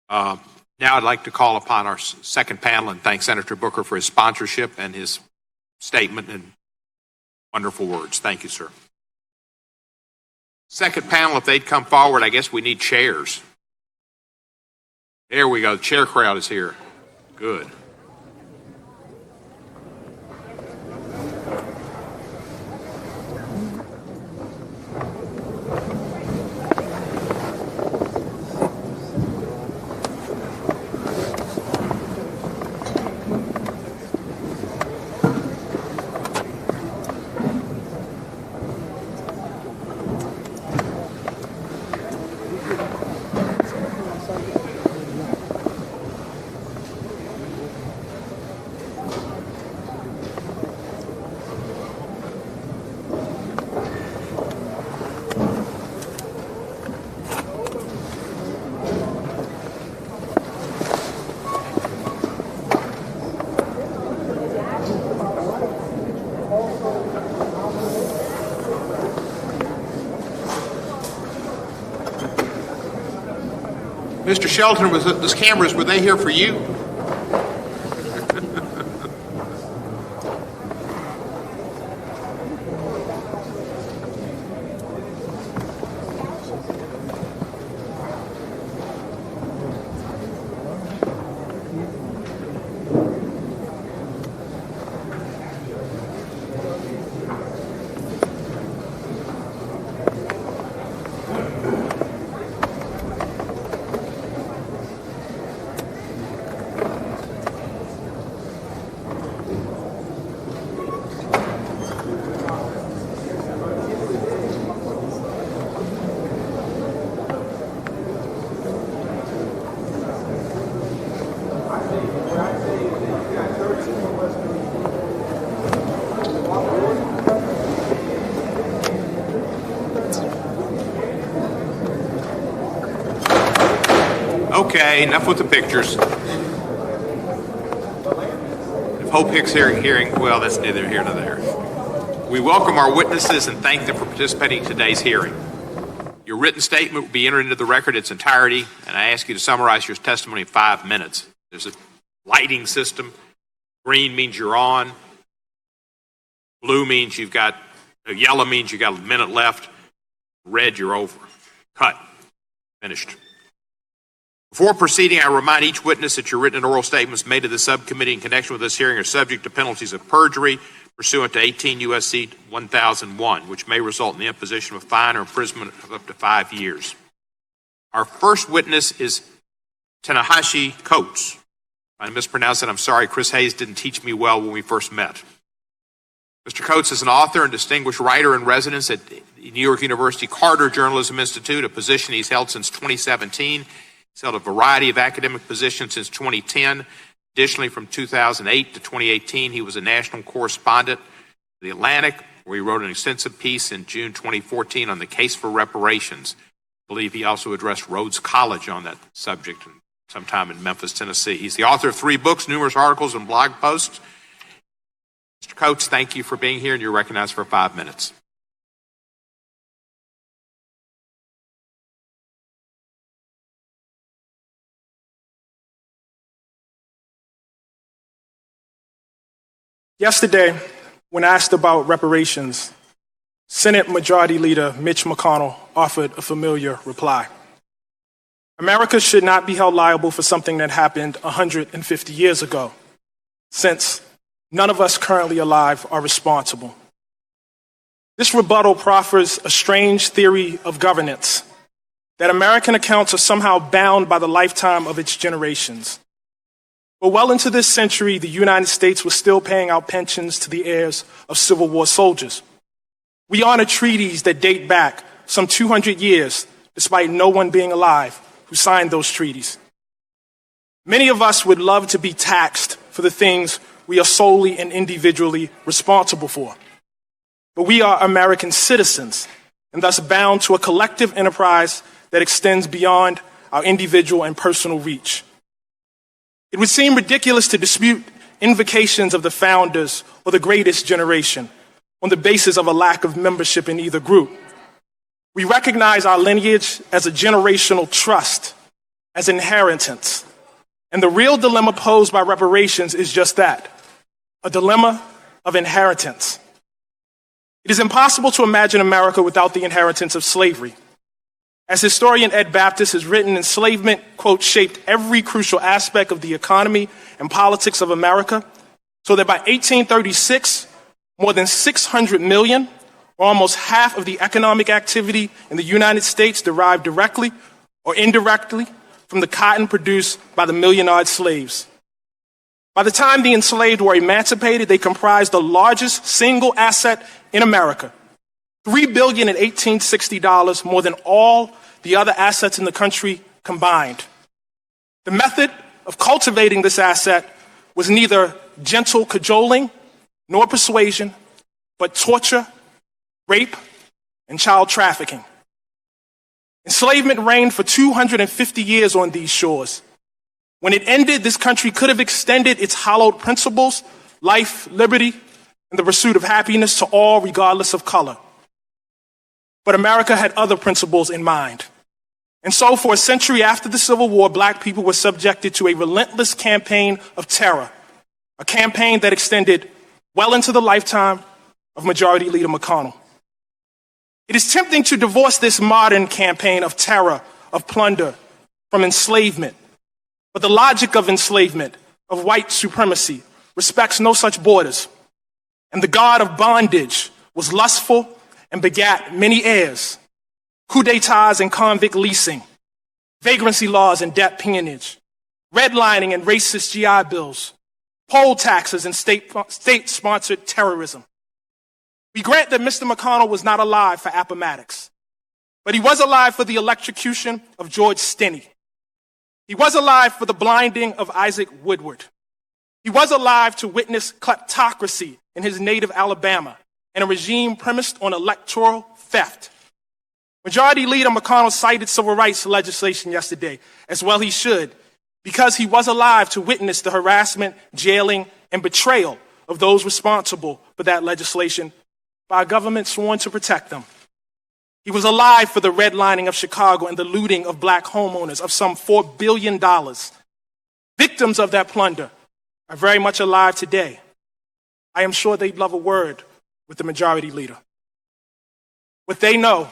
Now I'd like to call upon our second panel and thank Senator Booker for his sponsorship and his statement and wonderful words. Thank you, sir. Second panel, if they'd come forward, I guess we need chairs. There we go. The chair crowd is here. Good. Mr. Shelton, was those cameras, were they here for you? Okay, enough with the pictures. If Hope Hicks hearing, well, that's neither here nor there. We welcome our witnesses and thank them for participating in today's hearing. Your written statement will be entered into the record in its entirety, and I ask you to summarize your testimony in 5 minutes. There's a lighting system. Green means you're on. Blue means yellow means you've got a minute left. Red, you're over. Cut. Finished. Before proceeding, I remind each witness that your written and oral statements made to the subcommittee in connection with this hearing are subject to penalties of perjury pursuant to 18 U.S.C. 1001, which may result in the imposition of a fine or imprisonment of up to 5 years. Our first witness is Tanahashi Coates. If I mispronounce it, I'm sorry. Chris Hayes didn't teach me well when we first met. Mr. Coates is an author and distinguished writer in residence at the New York University Carter Journalism Institute, a position he's held since 2017. He's held a variety of academic positions since 2010. Additionally, from 2008 to 2018, he was a national correspondent for The Atlantic, where he wrote an extensive piece in June 2014 on the case for reparations. I believe he also addressed Rhodes College on that subject sometime in Memphis, Tennessee. He's the author of 3 books, numerous articles, and blog posts. Mr. Coates, thank you for being here, and you're recognized for 5 minutes. Yesterday, when asked about reparations, Senate Majority Leader Mitch McConnell offered a familiar reply. America should not be held liable for something that happened 150 years ago, since none of us currently alive are responsible. This rebuttal proffers a strange theory of governance, that American accounts are somehow bound by the lifetime of its generations. But well into this century, the United States was still paying out pensions to the heirs of Civil War soldiers. We honor treaties that date back some 200 years, despite no one being alive who signed those treaties. Many of us would love to be taxed for the things we are solely and individually responsible for. But we are American citizens, and thus bound to a collective enterprise that extends beyond our individual and personal reach. It would seem ridiculous to dispute invocations of the founders or the greatest generation on the basis of a lack of membership in either group. We recognize our lineage as a generational trust, as inheritance. And the real dilemma posed by reparations is just that, a dilemma of inheritance. It is impossible to imagine America without the inheritance of slavery. As historian Ed Baptist has written, enslavement, quote, shaped every crucial aspect of the economy and politics of America, so that by 1836, more than 600 million, or almost half of the economic activity in the United States, derived directly or indirectly from the cotton produced by the million-odd slaves. By the time the enslaved were emancipated, they comprised the largest single asset in America, $3 billion in $1860, more than all the other assets in the country combined. The method of cultivating this asset was neither gentle cajoling nor persuasion, but torture, rape, and child trafficking. Enslavement reigned for 250 years on these shores. When it ended, this country could have extended its hallowed principles, life, liberty, and the pursuit of happiness to all regardless of color. But America had other principles in mind. And so for a century after the Civil War, black people were subjected to a relentless campaign of terror, a campaign that extended well into the lifetime of Majority Leader McConnell. It is tempting to divorce this modern campaign of terror, of plunder, from enslavement. But the logic of enslavement, of white supremacy, respects no such borders. And the god of bondage was lustful and begat many heirs, coup d'etats and convict leasing, vagrancy laws and debt peonage, redlining and racist GI bills, poll taxes and state-sponsored terrorism. We grant that Mr. McConnell was not alive for Appomattox, but he was alive for the electrocution of George Stinney. He was alive for the blinding of Isaac Woodward. He was alive to witness kleptocracy in his native Alabama and a regime premised on electoral theft. Majority Leader McConnell cited civil rights legislation yesterday, as well he should, because he was alive to witness the harassment, jailing, and betrayal of those responsible for that legislation by a government sworn to protect them. He was alive for the redlining of Chicago and the looting of black homeowners of some $4 billion. Victims of that plunder are very much alive today. I am sure they'd love a word with the Majority Leader. What they know,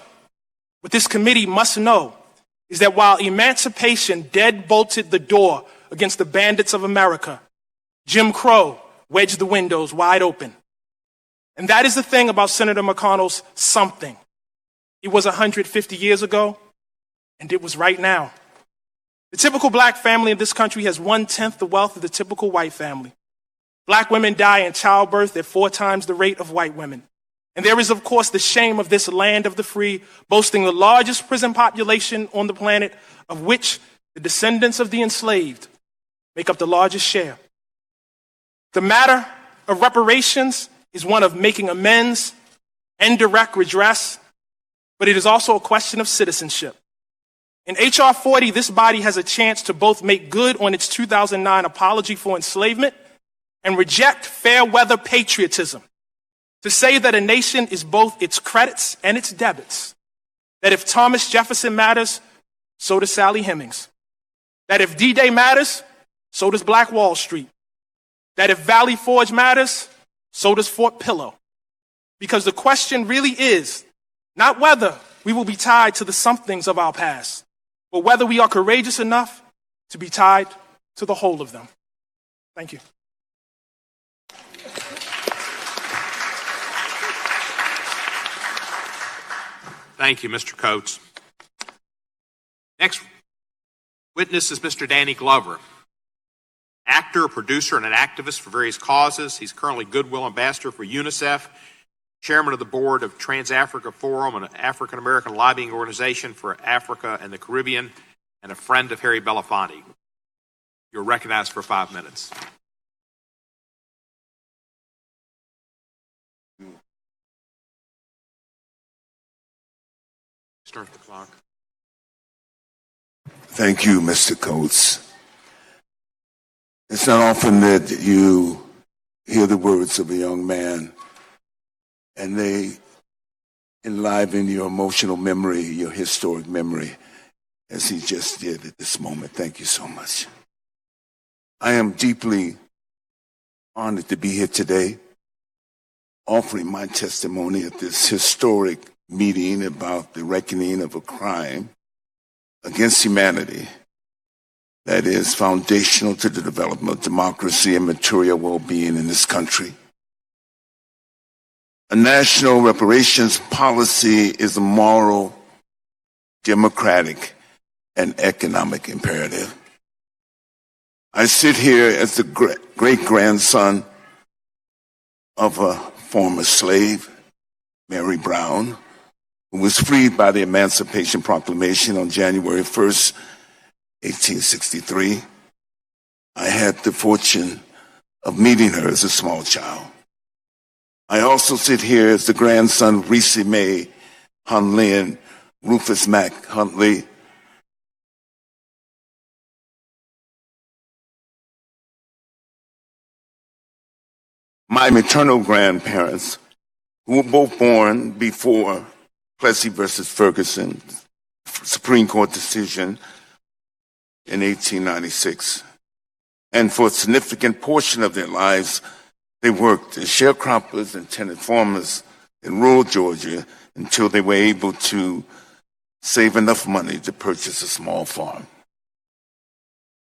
what this committee must know, is that while emancipation deadbolted the door against the bandits of America, Jim Crow wedged the windows wide open. And that is the thing about Senator McConnell's something. It was 150 years ago, and it was right now. The typical black family in this country has 1/10 the wealth of the typical white family. Black women die in childbirth at 4 times the rate of white women. And there is, of course, the shame of this land of the free, boasting the largest prison population on the planet, of which the descendants of the enslaved make up the largest share. The matter of reparations is one of making amends and direct redress, but it is also a question of citizenship. In H.R. 40, this body has a chance to both make good on its 2009 apology for enslavement and reject fair weather patriotism, to say that a nation is both its credits and its debits, that if Thomas Jefferson matters, so does Sally Hemings, that if D-Day matters, so does Black Wall Street, that if Valley Forge matters, so does Fort Pillow. Because the question really is not whether we will be tied to the somethings of our past, but whether we are courageous enough to be tied to the whole of them. Thank you. Thank you, Mr. Coates. Next witness is Mr. Danny Glover, actor, producer, and an activist for various causes. He's currently Goodwill Ambassador for UNICEF, chairman of the board of Trans-Africa Forum, an African-American lobbying organization for Africa and the Caribbean, and a friend of Harry Belafonte. You're recognized for 5 minutes. Start the clock. Thank you, Mr. Coates. It's not often that you hear the words of a young man and they enliven your emotional memory, your historic memory, as he just did at this moment. Thank you so much. I am deeply honored to be here today, offering my testimony at this historic meeting about the reckoning of a crime against humanity that is foundational to the development of democracy and material well-being in this country. A national reparations policy is a moral, democratic, and economic imperative. I sit here as the great-grandson of a former slave, Mary Brown, who was freed by the Emancipation Proclamation on January 1st, 1863. I had the fortune of meeting her as a small child. I also sit here as the grandson of Reese May Huntley and Rufus Mack Huntley. My maternal grandparents, who were both born before Plessy versus Ferguson, Supreme Court decision in 1896. And for a significant portion of their lives, they worked as sharecroppers and tenant farmers in rural Georgia until they were able to save enough money to purchase a small farm.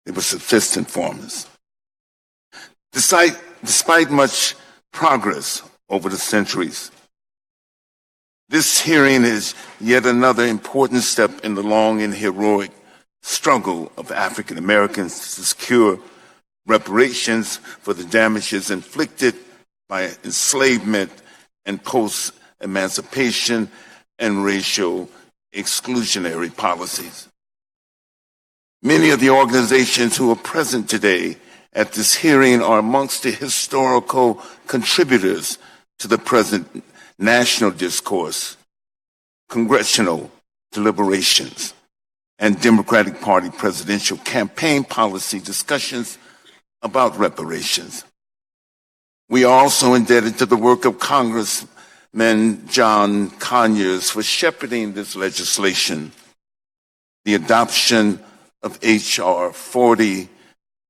They were subsistence farmers. Despite much progress over the centuries, this hearing is yet another important step in the long and heroic struggle of African Americans to secure reparations for the damages inflicted by enslavement and post-emancipation and racial exclusionary policies. Many of the organizations who are present today at this hearing are amongst the historical contributors to the present national discourse, congressional deliberations, and Democratic Party presidential campaign policy discussions about reparations. We are also indebted to the work of Congressman John Conyers for shepherding this legislation. The adoption of H.R. 40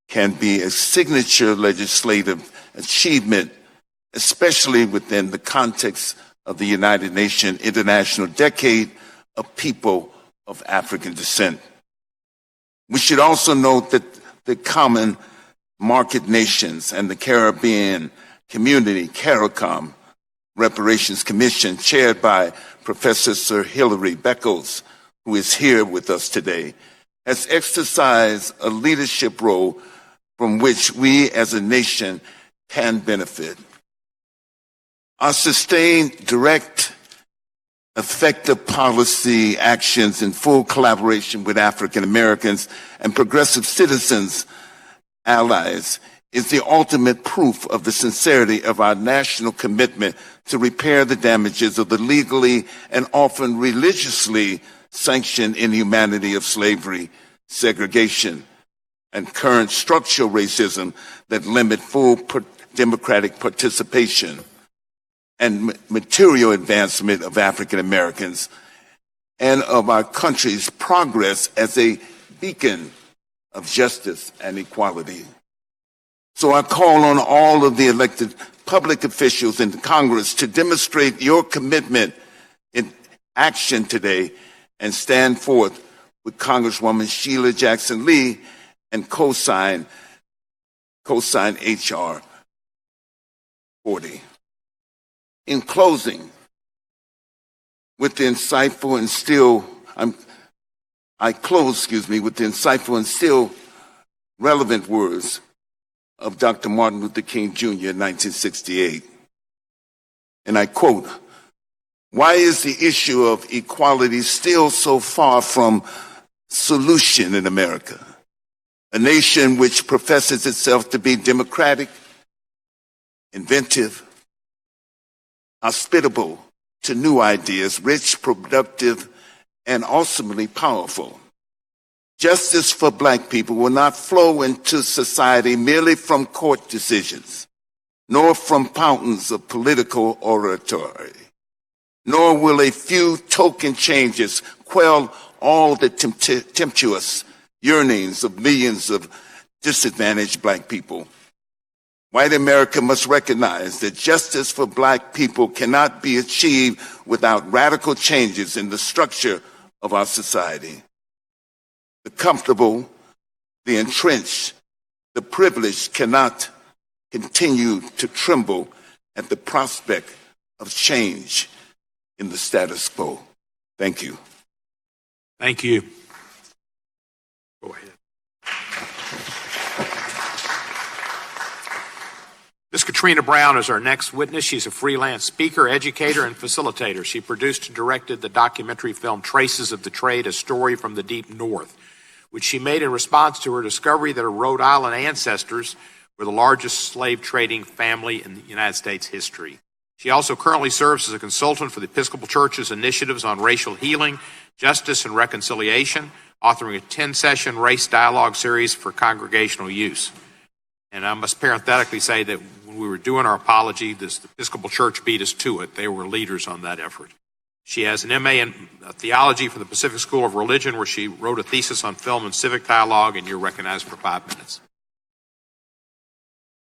can be a signature legislative achievement, especially within the context of the United Nations International Decade of People of African Descent. We should also note that the Common Market Nations and the Caribbean Community, CARICOM, Reparations Commission, chaired by Professor Sir Hilary Beckles, who is here with us today, has exercised a leadership role from which we as a nation can benefit. Our sustained, direct, effective policy actions in full collaboration with African Americans and progressive citizens, allies, is the ultimate proof of the sincerity of our national commitment to repair the damages of the legally and often religiously sanctioned inhumanity of slavery, segregation, and current structural racism that limit full democratic participation and material advancement of African Americans and of our country's progress as a beacon of justice and equality. So I call on all of the elected public officials in the Congress to demonstrate your commitment in action today and stand forth with Congresswoman Sheila Jackson Lee and co-sign H.R. 40. In closing, with the insightful and still, I close, with the insightful and still relevant words of Dr. Martin Luther King Jr. in 1968. And I quote, "Why is the issue of equality still so far from solution in America? A nation which professes itself to be democratic, inventive, hospitable to new ideas, rich, productive, and ultimately powerful. Justice for Black people will not flow into society merely from court decisions, nor from fountains of political oratory, nor will a few token changes quell all the tempestuous yearnings of millions of disadvantaged Black people. White America must recognize that justice for Black people cannot be achieved without radical changes in the structure of our society. The comfortable, the entrenched, the privileged cannot continue to tremble at the prospect of change in the status quo." Thank you. Thank you. Go ahead. Ms. Katrina Brown is our next witness. She's a freelance speaker, educator, and facilitator. She produced and directed the documentary film Traces of the Trade, A Story from the Deep North, which she made in response to her discovery that her Rhode Island ancestors were the largest slave trading family in the United States history. She also currently serves as a consultant for the Episcopal Church's initiatives on racial healing, justice, and reconciliation, authoring a 10-session race dialogue series for congregational use. And I must parenthetically say that when we were doing our apology, the Episcopal Church beat us to it. They were leaders on that effort. She has an MA in theology from the Pacific School of Religion, where she wrote a thesis on film and civic dialogue, and you're recognized for 5 minutes.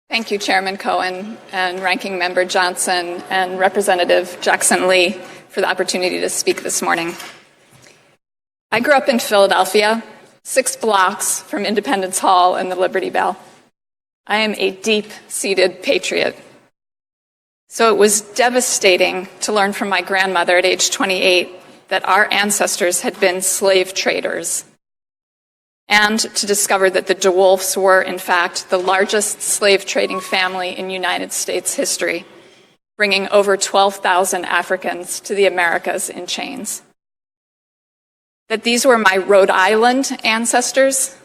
Thank you, Chairman Cohen and Ranking Member Johnson and Representative Jackson Lee for the opportunity to speak this morning. I grew up in Philadelphia, 6 blocks from Independence Hall and the Liberty Bell. I am a deep-seated patriot. So it was devastating to learn from my grandmother at age 28 that our ancestors had been slave traders, and to discover that the DeWolfs were, in fact, the largest slave trading family in United States history, bringing over 12,000 Africans to the Americas in chains. That these were my Rhode Island ancestors,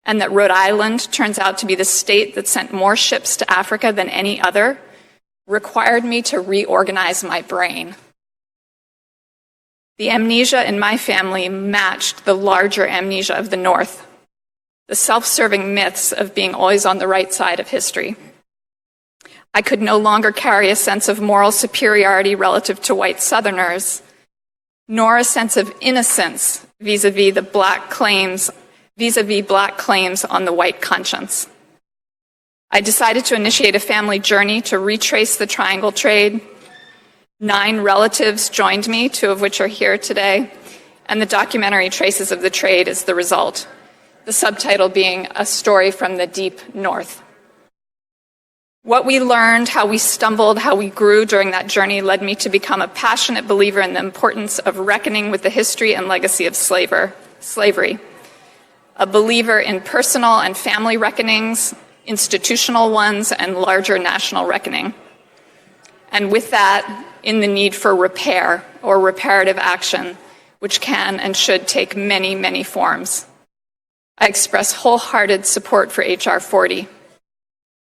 and that Rhode Island turns out to be the state that sent more ships to Africa than any other, required me to reorganize my brain. The amnesia in my family matched the larger amnesia of the North, the self-serving myths of being always on the right side of history. I could no longer carry a sense of moral superiority relative to white Southerners, nor a sense of innocence vis-a-vis black claims on the white conscience. I decided to initiate a family journey to retrace the triangle trade. 9 relatives joined me, 2 of which are here today, and the documentary Traces of the Trade is the result, the subtitle being A Story from the Deep North. What we learned, how we stumbled, how we grew during that journey led me to become a passionate believer in the importance of reckoning with the history and legacy of slavery, a believer in personal and family reckonings, institutional ones, and larger national reckoning. And with that, in the need for repair or reparative action, which can and should take many, many forms. I express wholehearted support for H.R. 40,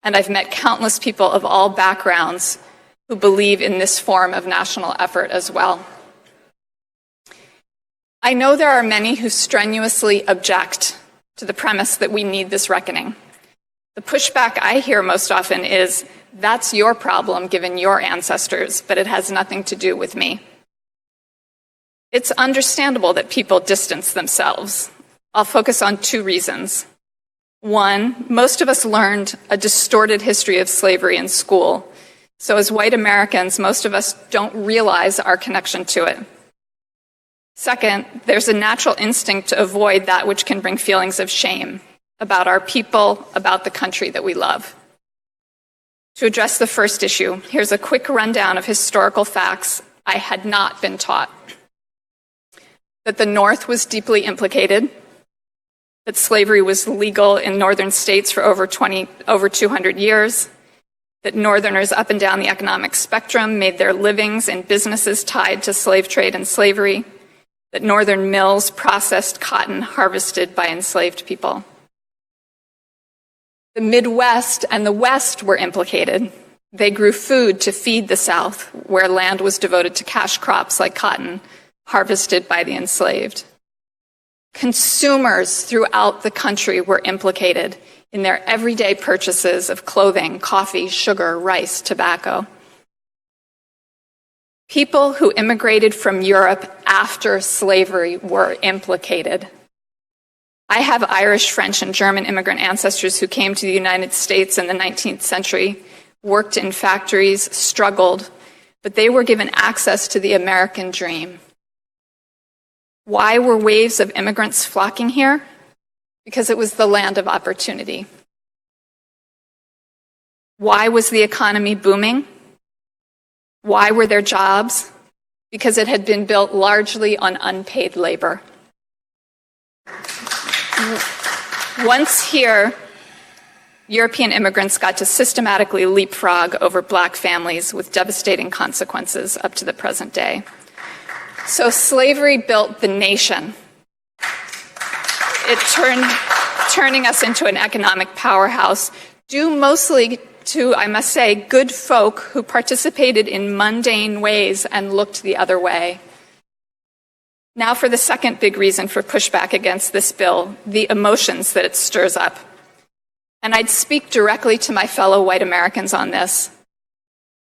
and I've met countless people of all backgrounds who believe in this form of national effort as well. I know there are many who strenuously object to the premise that we need this reckoning. The pushback I hear most often is, that's your problem given your ancestors, but it has nothing to do with me. It's understandable that people distance themselves. I'll focus on 2 reasons. 1, most of us learned a distorted history of slavery in school. So as white Americans, most of us don't realize our connection to it. Second, there's a natural instinct to avoid that which can bring feelings of shame about our people, about the country that we love. To address the first issue, here's a quick rundown of historical facts I had not been taught. That the North was deeply implicated, that slavery was legal in northern states for over 200 years, that Northerners up and down the economic spectrum made their livings in businesses tied to slave trade and slavery, that Northern mills processed cotton harvested by enslaved people. The Midwest and the West were implicated. They grew food to feed the South, where land was devoted to cash crops like cotton, harvested by the enslaved. Consumers throughout the country were implicated in their everyday purchases of clothing, coffee, sugar, rice, tobacco. People who immigrated from Europe after slavery were implicated. I have Irish, French, and German immigrant ancestors who came to the United States in the 19th century, worked in factories, struggled, but they were given access to the American dream. Why were waves of immigrants flocking here? Because it was the land of opportunity. Why was the economy booming? Why were there jobs? Because it had been built largely on unpaid labor. Once here, European immigrants got to systematically leapfrog over black families with devastating consequences up to the present day. So slavery built the nation. It turning us into an economic powerhouse, due mostly to, I must say, good folk who participated in mundane ways and looked the other way. Now for the second big reason for pushback against this bill, the emotions that it stirs up. And I'd speak directly to my fellow white Americans on this.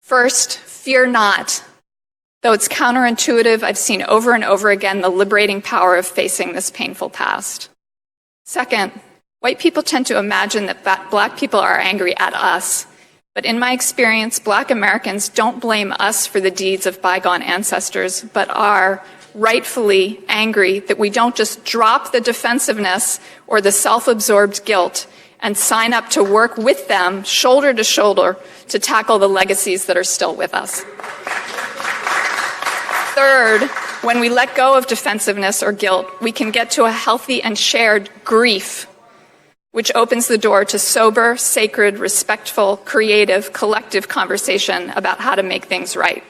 First, fear not. Though it's counterintuitive, I've seen over and over again the liberating power of facing this painful past. Second, white people tend to imagine that black people are angry at us. But in my experience, black Americans don't blame us for the deeds of bygone ancestors, but are rightfully angry that we don't just drop the defensiveness or the self-absorbed guilt and sign up to work with them, shoulder to shoulder, to tackle the legacies that are still with us. Third, when we let go of defensiveness or guilt, we can get to a healthy and shared grief, which opens the door to sober, sacred, respectful, creative, collective conversation about how to make things right.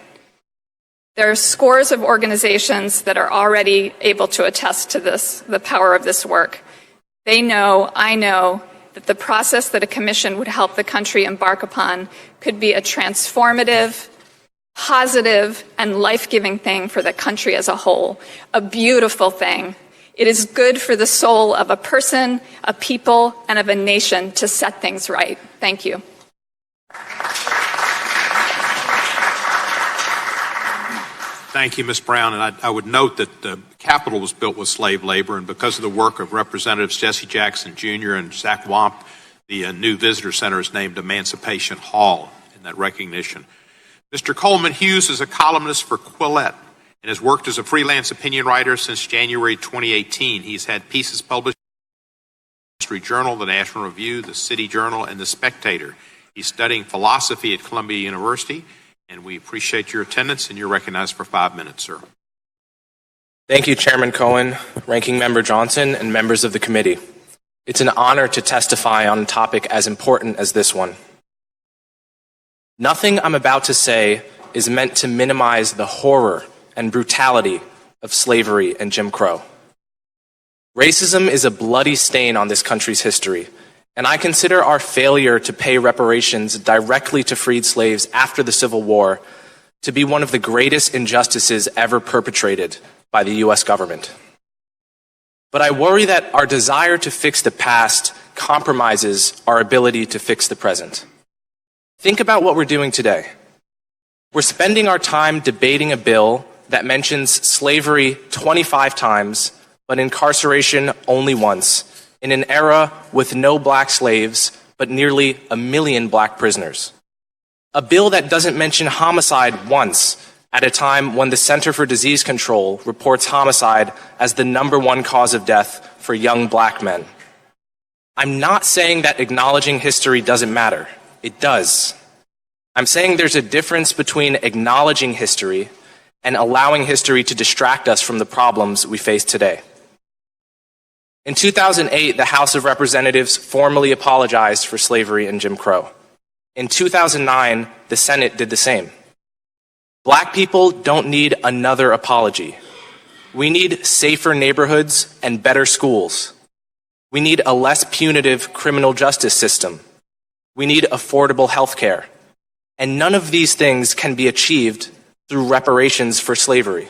There are scores of organizations that are already able to attest to this, the power of this work. They know, I know, that the process that a commission would help the country embark upon could be a transformative, positive, and life-giving thing for the country as a whole, a beautiful thing. It is good for the soul of a person, a people, and of a nation to set things right. Thank you. Thank you, Ms. Brown. And I would note that the Capitol was built with slave labor, and because of the work of Representatives Jesse Jackson Jr. and Zach Wamp, the new visitor center is named Emancipation Hall in that recognition. Mr. Coleman Hughes is a columnist for Quillette and has worked as a freelance opinion writer since January 2018. He's had pieces published in the Wall Street Journal, the National Review, the City Journal, and the Spectator. He's studying philosophy at Columbia University, and we appreciate your attendance, and you're recognized for 5 minutes, sir. Thank you, Chairman Cohen, Ranking Member Johnson, and members of the committee. It's an honor to testify on a topic as important as this one. Nothing I'm about to say is meant to minimize the horror and brutality of slavery and Jim Crow. Racism is a bloody stain on this country's history, and I consider our failure to pay reparations directly to freed slaves after the Civil War to be one of the greatest injustices ever perpetrated by the U.S. government. But I worry that our desire to fix the past compromises our ability to fix the present. Think about what we're doing today. We're spending our time debating a bill that mentions slavery 25 times, but incarceration only once, in an era with no black slaves, but nearly 1 million black prisoners. A bill that doesn't mention homicide once, at a time when the Center for Disease Control reports homicide as the #1 cause of death for young black men. I'm not saying that acknowledging history doesn't matter. It does. I'm saying there's a difference between acknowledging history and allowing history to distract us from the problems we face today. In 2008, the House of Representatives formally apologized for slavery and Jim Crow. In 2009, the Senate did the same. Black people don't need another apology. We need safer neighborhoods and better schools. We need a less punitive criminal justice system. We need affordable health care. And none of these things can be achieved through reparations for slavery.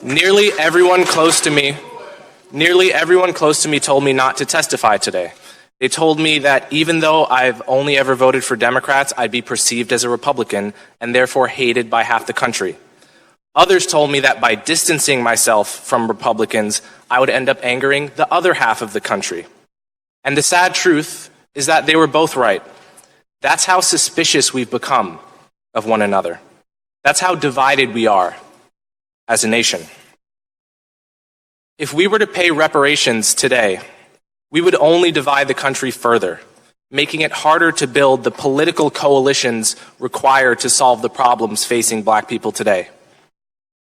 Nearly everyone close to me told me not to testify today. They told me that even though I've only ever voted for Democrats, I'd be perceived as a Republican and therefore hated by half the country. Others told me that by distancing myself from Republicans, I would end up angering the other half of the country. And the sad truth is that they were both right. That's how suspicious we've become of one another. That's how divided we are as a nation. If we were to pay reparations today, we would only divide the country further, making it harder to build the political coalitions required to solve the problems facing black people today.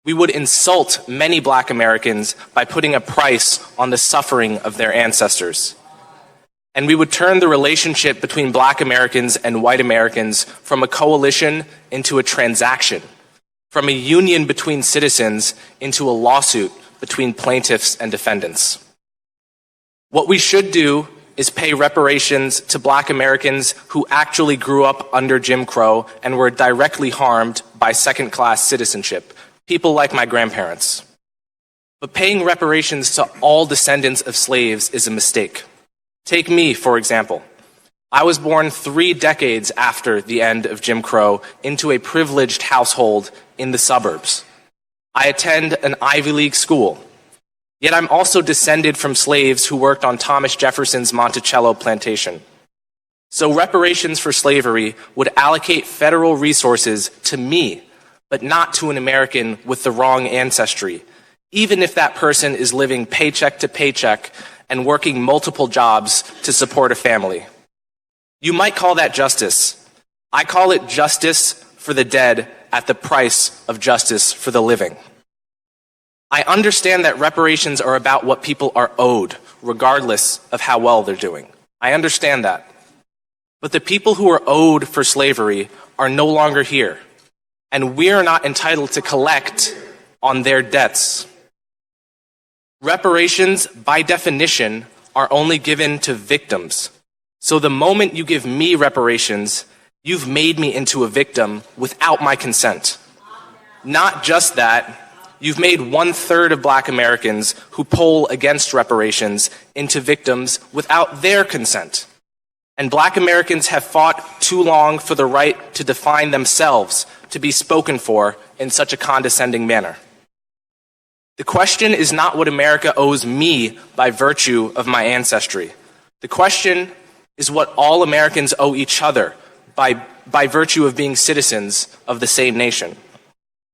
We would insult many black Americans by putting a price on the suffering of their ancestors. And we would turn the relationship between black Americans and white Americans from a coalition into a transaction, from a union between citizens into a lawsuit between plaintiffs and defendants. What we should do is pay reparations to black Americans who actually grew up under Jim Crow and were directly harmed by second-class citizenship, people like my grandparents. But paying reparations to all descendants of slaves is a mistake. Take me, for example. I was born 3 decades after the end of Jim Crow into a privileged household in the suburbs. I attend an Ivy League school. Yet I'm also descended from slaves who worked on Thomas Jefferson's Monticello plantation. So reparations for slavery would allocate federal resources to me, but not to an American with the wrong ancestry, even if that person is living paycheck to paycheck and working multiple jobs to support a family. You might call that justice. I call it justice for the dead at the price of justice for the living. I understand that reparations are about what people are owed, regardless of how well they're doing. I understand that. But the people who are owed for slavery are no longer here, and we are not entitled to collect on their debts. Reparations, by definition, are only given to victims. So the moment you give me reparations, you've made me into a victim without my consent. Not just that, you've made 1/3 of Black Americans who poll against reparations into victims without their consent. And Black Americans have fought too long for the right to define themselves to be spoken for in such a condescending manner. The question is not what America owes me by virtue of my ancestry. The question is what all Americans owe each other by virtue of being citizens of the same nation.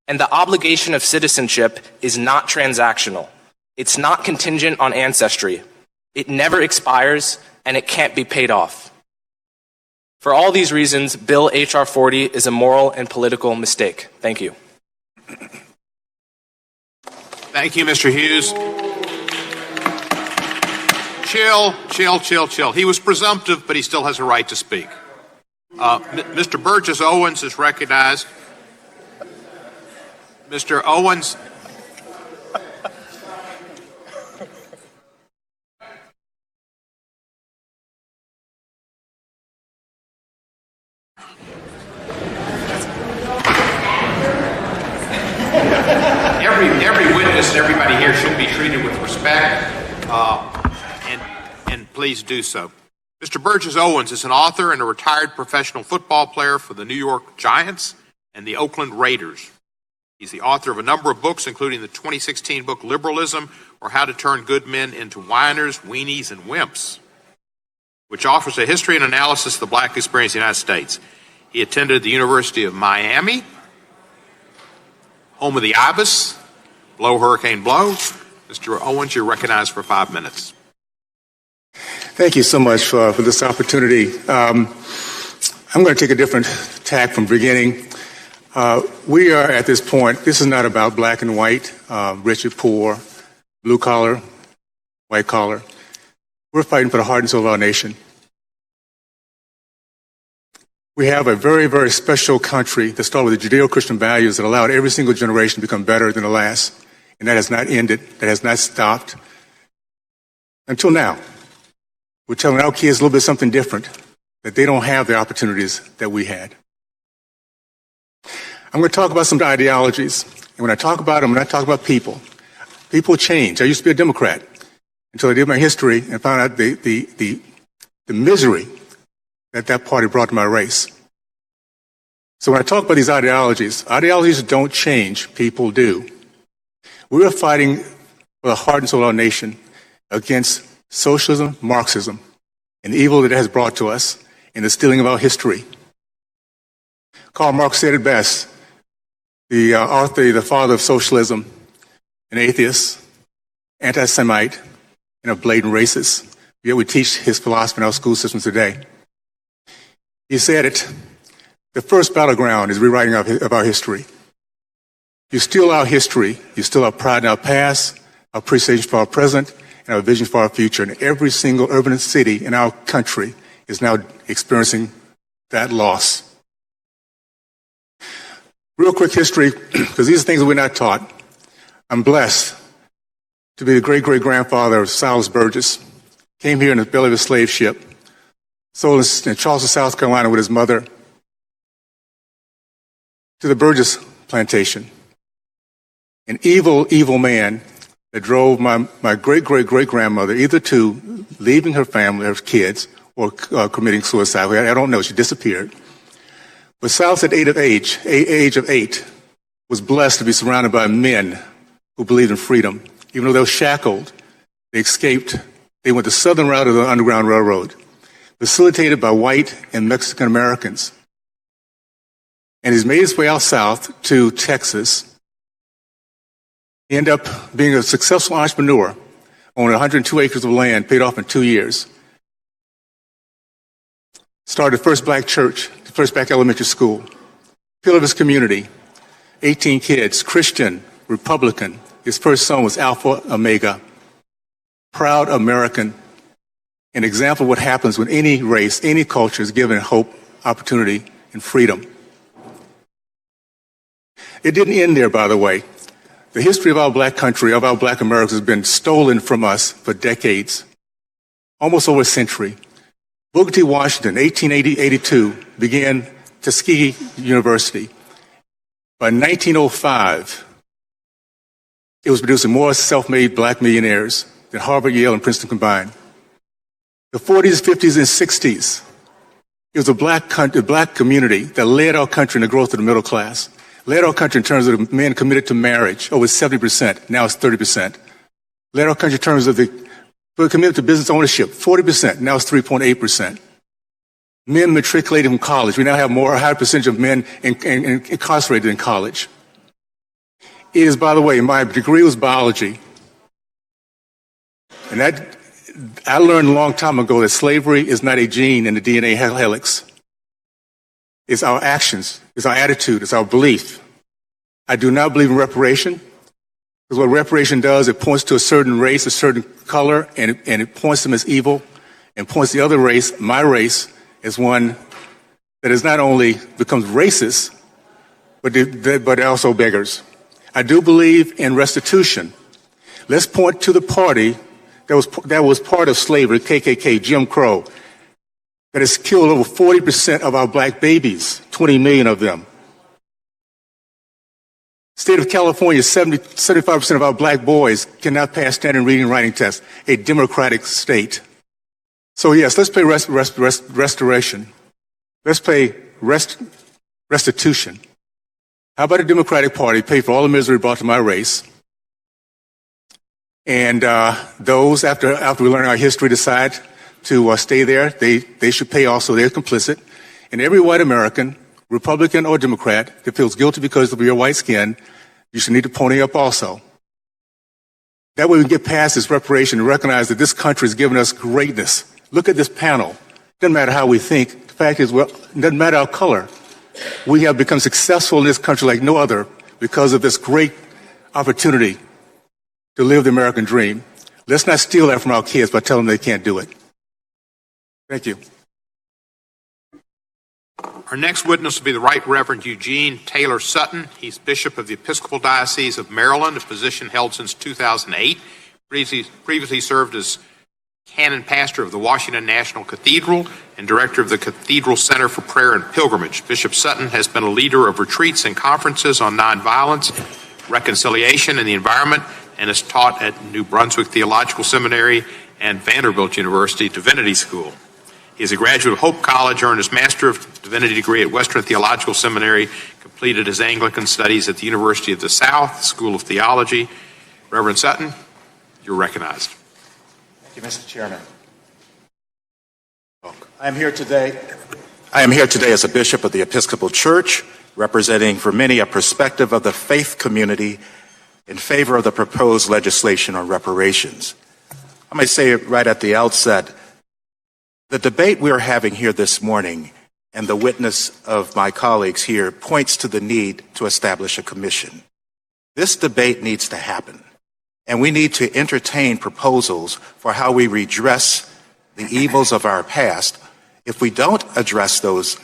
And the obligation of citizenship is not transactional. It's not contingent on ancestry. It never expires, and it can't be paid off. For all these reasons, Bill H.R. 40 is a moral and political mistake. Thank you. Thank you, Mr. Hughes. Chill. He was presumptive, but he still has a right to speak. Mr. Burgess Owens is recognized. Mr. Owens. Every witness and everybody here should be treated with respect, and please do so. Mr. Burgess Owens is an author and a retired professional football player for the New York Giants and the Oakland Raiders. He's the author of a number of books, including the 2016 book Liberalism, or How to Turn Good Men into Whiners, Weenies, and Wimps, which offers a history and analysis of the Black experience in the United States. He attended the University of Miami, home of the Ibis, blow hurricane blow. Mr. Owens, you're recognized for 5 minutes. Thank you so much for this opportunity. I'm going to take a different tack from beginning. We are at this point, this is not about black and white, rich or poor, blue collar, white collar. We're fighting for the heart and soul of our nation. We have a very, very special country that started with the Judeo-Christian values that allowed every single generation to become better than the last. And that has not ended, that has not stopped until now. We're telling our kids a little bit something different, that they don't have the opportunities that we had. I'm going to talk about some ideologies. And when I talk about them, I'm not talking about people. People change. I used to be a Democrat until I did my history and found out the misery that party brought to my race. So when I talk about these ideologies don't change, people do. We are fighting for the heart and soul of our nation against socialism, Marxism, and the evil that it has brought to us in the stealing of our history. Karl Marx said it best, the father of socialism, an atheist, anti-Semite, and a blatant racist. Yet we teach his philosophy in our school systems today. He said it, the first battleground is rewriting of our history. You steal our history, you steal our pride in our past, our appreciation for our present, and our vision for our future. And every single urban city in our country is now experiencing that loss. Real quick history, because these are things that we're not taught. I'm blessed to be the great-great-grandfather of Silas Burgess. Came here in the belly of a slave ship, sold in Charleston, South Carolina with his mother to the Burgess plantation. An evil, evil man that drove my great-great-great-grandmother either to leaving her family, her kids, or committing suicide. I don't know. She disappeared. But Silas, at age of 8, was blessed to be surrounded by men who believed in freedom. Even though they were shackled, they escaped. They went the southern route of the Underground Railroad, facilitated by white and Mexican Americans. And he's made his way out south to Texas. He ended up being a successful entrepreneur, owned 102 acres of land, paid off in 2 years. Started the first black church, the first black elementary school. Pillar of his community, 18 kids, Christian, Republican. His first son was Alpha Omega. Proud American, an example of what happens when any race, any culture is given hope, opportunity, and freedom. It didn't end there, by the way. The history of our black country, of our black Americans, has been stolen from us for decades, almost over a century. Booker T. Washington, 1882, began Tuskegee University. By 1905, it was producing more self-made black millionaires than Harvard, Yale, and Princeton combined. The 40s, 50s, and 60s, it was a black community that led our country in the growth of the middle class, led our country in terms of the men committed to marriage, over 70%, now it's 30%. Led our country in terms of the committed to business ownership, 40%, now it's 3.8%. Men matriculated from college. We now have a higher percentage of men incarcerated in college. It is, by the way, my degree was biology. And that I learned a long time ago that slavery is not a gene in the DNA helix. It's our actions, it's our attitude, it's our belief. I do not believe in reparation, because what reparation does, it points to a certain race, a certain color, and it points them as evil, and points the other race, my race, as one that is not only becomes racist, but also beggars. I do believe in restitution. Let's point to the party that was part of slavery, KKK, Jim Crow, that has killed over 40% of our black babies, 20 million of them. State of California, 75% of our black boys cannot pass standard reading and writing tests, a democratic state. So yes, let's play restoration. Let's play restitution. How about a Democratic Party pay for all the misery brought to my race? And those, after we learn our history, decide to stay there, they should pay also. They're complicit. And every white American, Republican or Democrat, that feels guilty because of your white skin, you should need to pony up also. That way we can get past this reparation and recognize that this country has given us greatness. Look at this panel. Doesn't matter how we think. The fact is, well, it doesn't matter our color. We have become successful in this country like no other because of this great opportunity to live the American dream. Let's not steal that from our kids by telling them they can't do it. Thank you. Our next witness will be the Right Reverend Eugene Taylor Sutton. He's Bishop of the Episcopal Diocese of Maryland, a position held since 2008. Previously served as Canon Pastor of the Washington National Cathedral and Director of the Cathedral Center for Prayer and Pilgrimage. Bishop Sutton has been a leader of retreats and conferences on nonviolence, reconciliation, and the environment, and has taught at New Brunswick Theological Seminary and Vanderbilt University Divinity School. He is a graduate of Hope College, earned his Master of Divinity degree at Western Theological Seminary, completed his Anglican studies at the University of the South School of Theology. Reverend Sutton, you're recognized. Thank you, Mr. Chairman. I am here today as a bishop of the Episcopal Church, representing for many a perspective of the faith community in favor of the proposed legislation on reparations. I may say right at the outset, the debate we are having here this morning and the witness of my colleagues here points to the need to establish a commission. This debate needs to happen, and we need to entertain proposals for how we redress the evils of our past. If we don't address those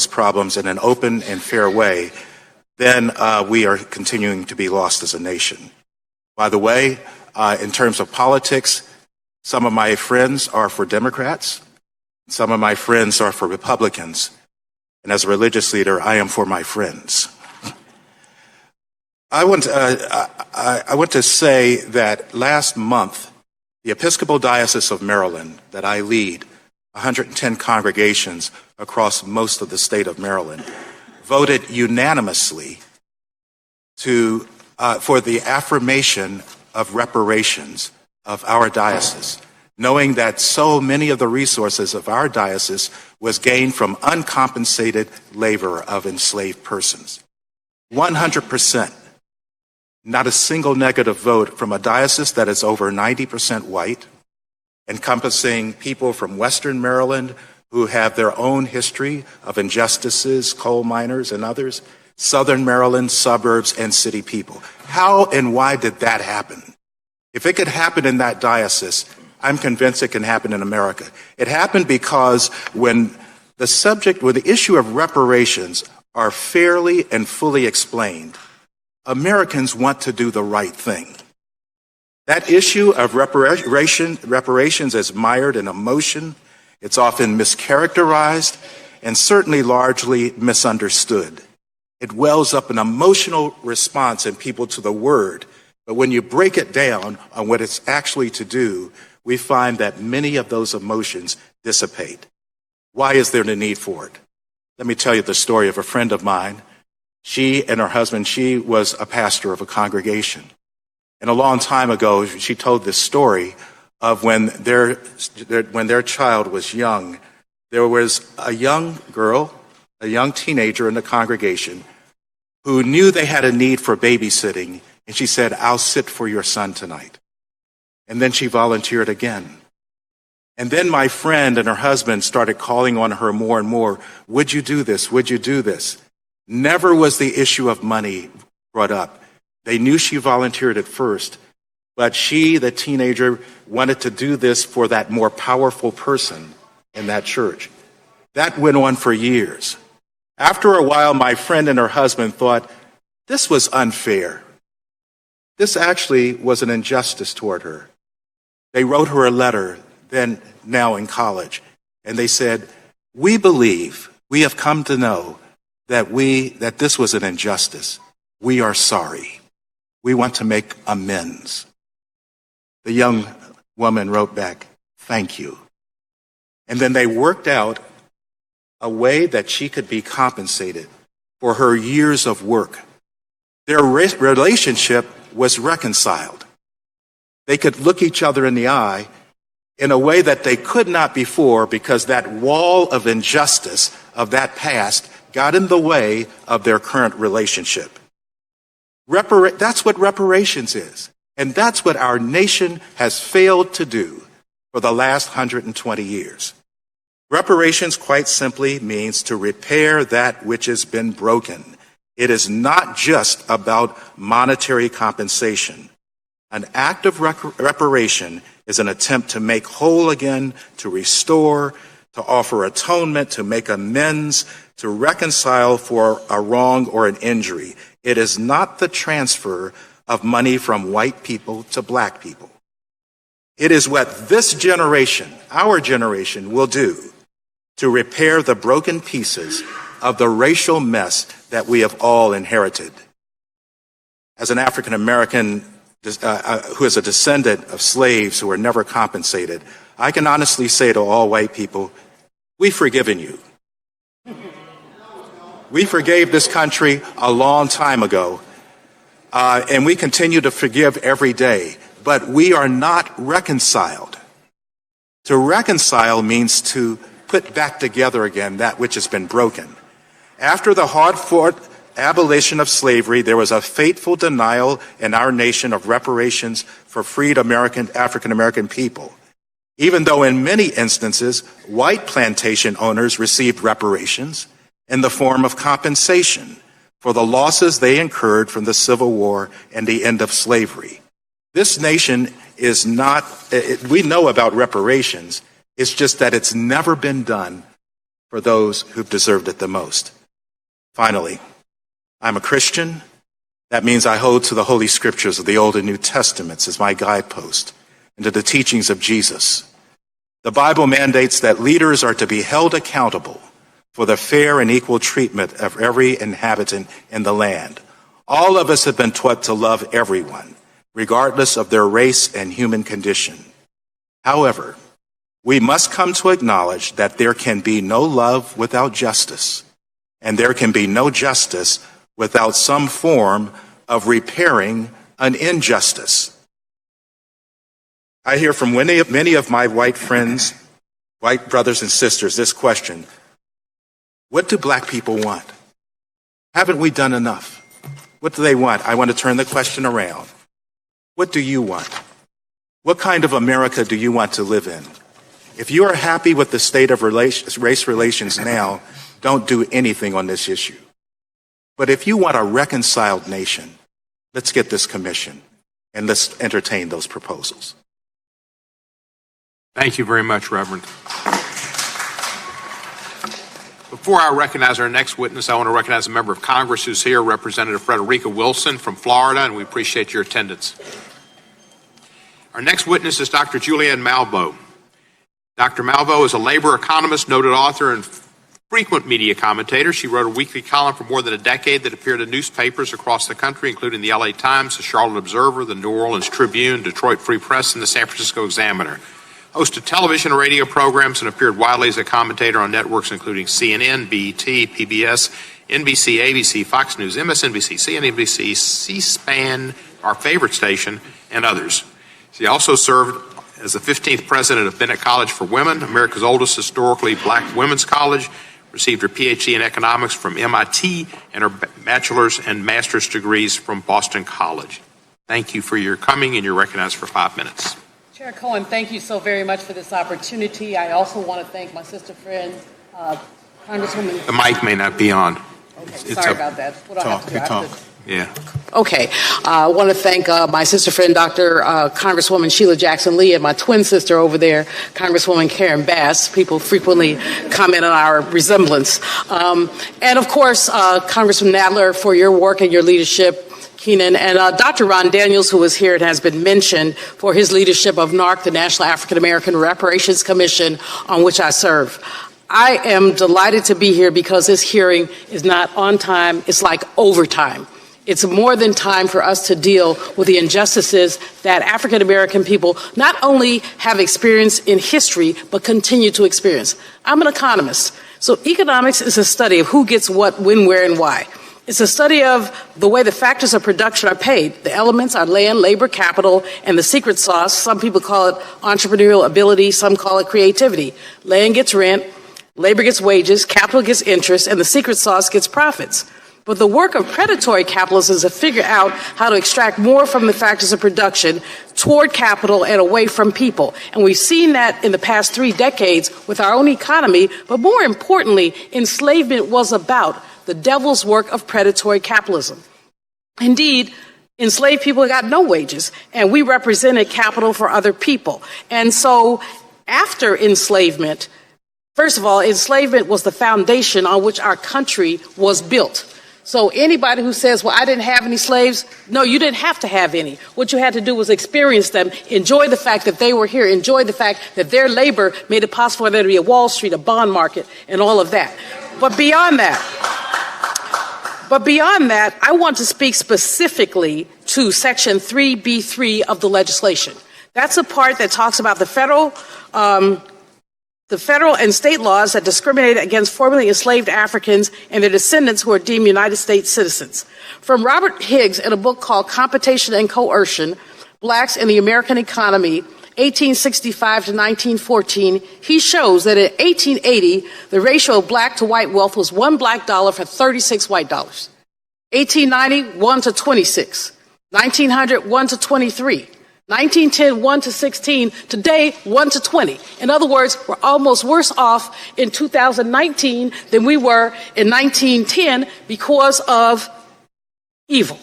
problems in an open and fair way, then we are continuing to be lost as a nation. By the way, in terms of politics, some of my friends are for Democrats, some of my friends are for Republicans, and as a religious leader, I am for my friends. I want to say that last month, the Episcopal Diocese of Maryland that I lead 110 congregations across most of the state of Maryland, voted unanimously for the affirmation of reparations of our diocese, knowing that so many of the resources of our diocese was gained from uncompensated labor of enslaved persons. 100%. Not a single negative vote from a diocese that is over 90% white, encompassing people from Western Maryland who have their own history of injustices, coal miners and others, Southern Maryland, suburbs, and city people. How and why did that happen? If it could happen in that diocese, I'm convinced it can happen in America. It happened because when the issue of reparations are fairly and fully explained, Americans want to do the right thing. That issue of reparations is mired in emotion. It's often mischaracterized and certainly largely misunderstood. It wells up an emotional response in people to the word, but when you break it down on what it's actually to do, we find that many of those emotions dissipate. Why is there the need for it? Let me tell you the story of a friend of mine. She and her husband, she was a pastor of a congregation. And a long time ago, she told this story of when their child was young. There was a young girl, a young teenager in the congregation who knew they had a need for babysitting. And she said, "I'll sit for your son tonight." And then she volunteered again. And then my friend and her husband started calling on her more and more. "Would you do this? Would you do this?" Never was the issue of money brought up. They knew she volunteered at first, but she, the teenager, wanted to do this for that more powerful person in that church. That went on for years. After a while, my friend and her husband thought, this was unfair. This actually was an injustice toward her. They wrote her a letter, now in college, and they said, we have come to know that this was an injustice. We are sorry. We want to make amends. The young woman wrote back, "Thank you." And then they worked out a way that she could be compensated for her years of work. Their relationship was reconciled. They could look each other in the eye in a way that they could not before because that wall of injustice of that past got in the way of their current relationship. That's what reparations is. And that's what our nation has failed to do for the last 120 years. Reparations, quite simply, means to repair that which has been broken. It is not just about monetary compensation. An act of reparation is an attempt to make whole again, to restore, to offer atonement, to make amends, to reconcile for a wrong or an injury. It is not the transfer of money from white people to black people. It is what this generation, our generation, will do to repair the broken pieces of the racial mess that we have all inherited. As an African American who is a descendant of slaves who were never compensated, I can honestly say to all white people, we've forgiven you. We forgave this country a long time ago, and we continue to forgive every day, but we are not reconciled. To reconcile means to put back together again that which has been broken. After the hard-fought abolition of slavery, there was a fateful denial in our nation of reparations for freed African American people, even though in many instances, white plantation owners received reparations in the form of compensation for the losses they incurred from the Civil War and the end of slavery. This nation is not, we know about reparations, it's just that it's never been done for those who've deserved it the most. Finally, I'm a Christian. That means I hold to the Holy Scriptures of the Old and New Testaments as my guidepost and to the teachings of Jesus. The Bible mandates that leaders are to be held accountable for the fair and equal treatment of every inhabitant in the land. All of us have been taught to love everyone, regardless of their race and human condition. However, We must come to acknowledge that there can be no love without justice, and there can be no justice without some form of repairing an injustice. I hear from many of my white friends, white brothers and sisters, this question: what do black people want? Haven't we done enough? What do they want? I want to turn the question around. What do you want? What kind of America do you want to live in? If you are happy with the state of race relations now, don't do anything on this issue. But if you want a reconciled nation, let's get this commission and let's entertain those proposals. Thank you very much, Reverend. Before I recognize our next witness, I want to recognize a member of Congress who's here, Representative Frederica Wilson from Florida, and we appreciate your attendance. Our next witness is Dr. Julianne Malveaux. Dr. Malveaux is a labor economist, noted author, and frequent media commentator. She wrote a weekly column for more than a decade that appeared in newspapers across the country, including the LA Times, the Charlotte Observer, the New Orleans Tribune, Detroit Free Press, and the San Francisco Examiner. Hosted television and radio programs and appeared widely as a commentator on networks including CNN, BET, PBS, NBC, ABC, Fox News, MSNBC, CNBC, C-SPAN, our favorite station, and others. She also served as the 15th president of Bennett College for Women, America's oldest historically black women's college, received her PhD in economics from MIT and her bachelor's and master's degrees from Boston College. Thank you for your coming, and you're recognized for 5 minutes. Chair Cohen, thank you so very much for this opportunity. I also want to thank my sister friend, Congresswoman. The mic may not be on. Okay, sorry about that. What do I have to do? I have to... Yeah. Okay. I want to thank my sister friend, Dr. Congresswoman Sheila Jackson-Lee, and my twin sister over there, Congresswoman Karen Bass. People frequently comment on our resemblance. And, of course, Congressman Nadler, for your work and your leadership, Keenan, and Dr. Ron Daniels, who is here and has been mentioned for his leadership of NARC, the National African American Reparations Commission, on which I serve. I am delighted to be here because this hearing is not on time, it's like overtime. It's more than time for us to deal with the injustices that African American people not only have experienced in history, but continue to experience. I'm an economist, so economics is a study of who gets what, when, where, and why. It's a study of the way the factors of production are paid. The elements are land, labor, capital, and the secret sauce. Some people call it entrepreneurial ability, some call it creativity. Land gets rent, labor gets wages, capital gets interest, and the secret sauce gets profits. But the work of predatory capitalism is to figure out how to extract more from the factors of production toward capital and away from people. And we've seen that in the past 3 decades with our own economy, but more importantly, enslavement was about the devil's work of predatory capitalism. Indeed, enslaved people got no wages, and we represented capital for other people. And so after enslavement, first of all, enslavement was the foundation on which our country was built. So anybody who says, well, I didn't have any slaves, no, you didn't have to have any. What you had to do was experience them, enjoy the fact that they were here, enjoy the fact that their labor made it possible for there to be a Wall Street, a bond market, and all of that. But beyond that, I want to speak specifically to Section 3B3 of the legislation. That's a part that talks about the federal and state laws that discriminate against formerly enslaved Africans and their descendants who are deemed United States citizens. From Robert Higgs in a book called Competition and Coercion, Blacks in the American Economy, 1865 to 1914, he shows that in 1880, the ratio of black to white wealth was $1 black dollar for 36 white dollars. 1890, 1 to 26. 1900, 1 to 23. 1910, 1 to 16. Today, 1 to 20. In other words, we're almost worse off in 2019 than we were in 1910 because of evil.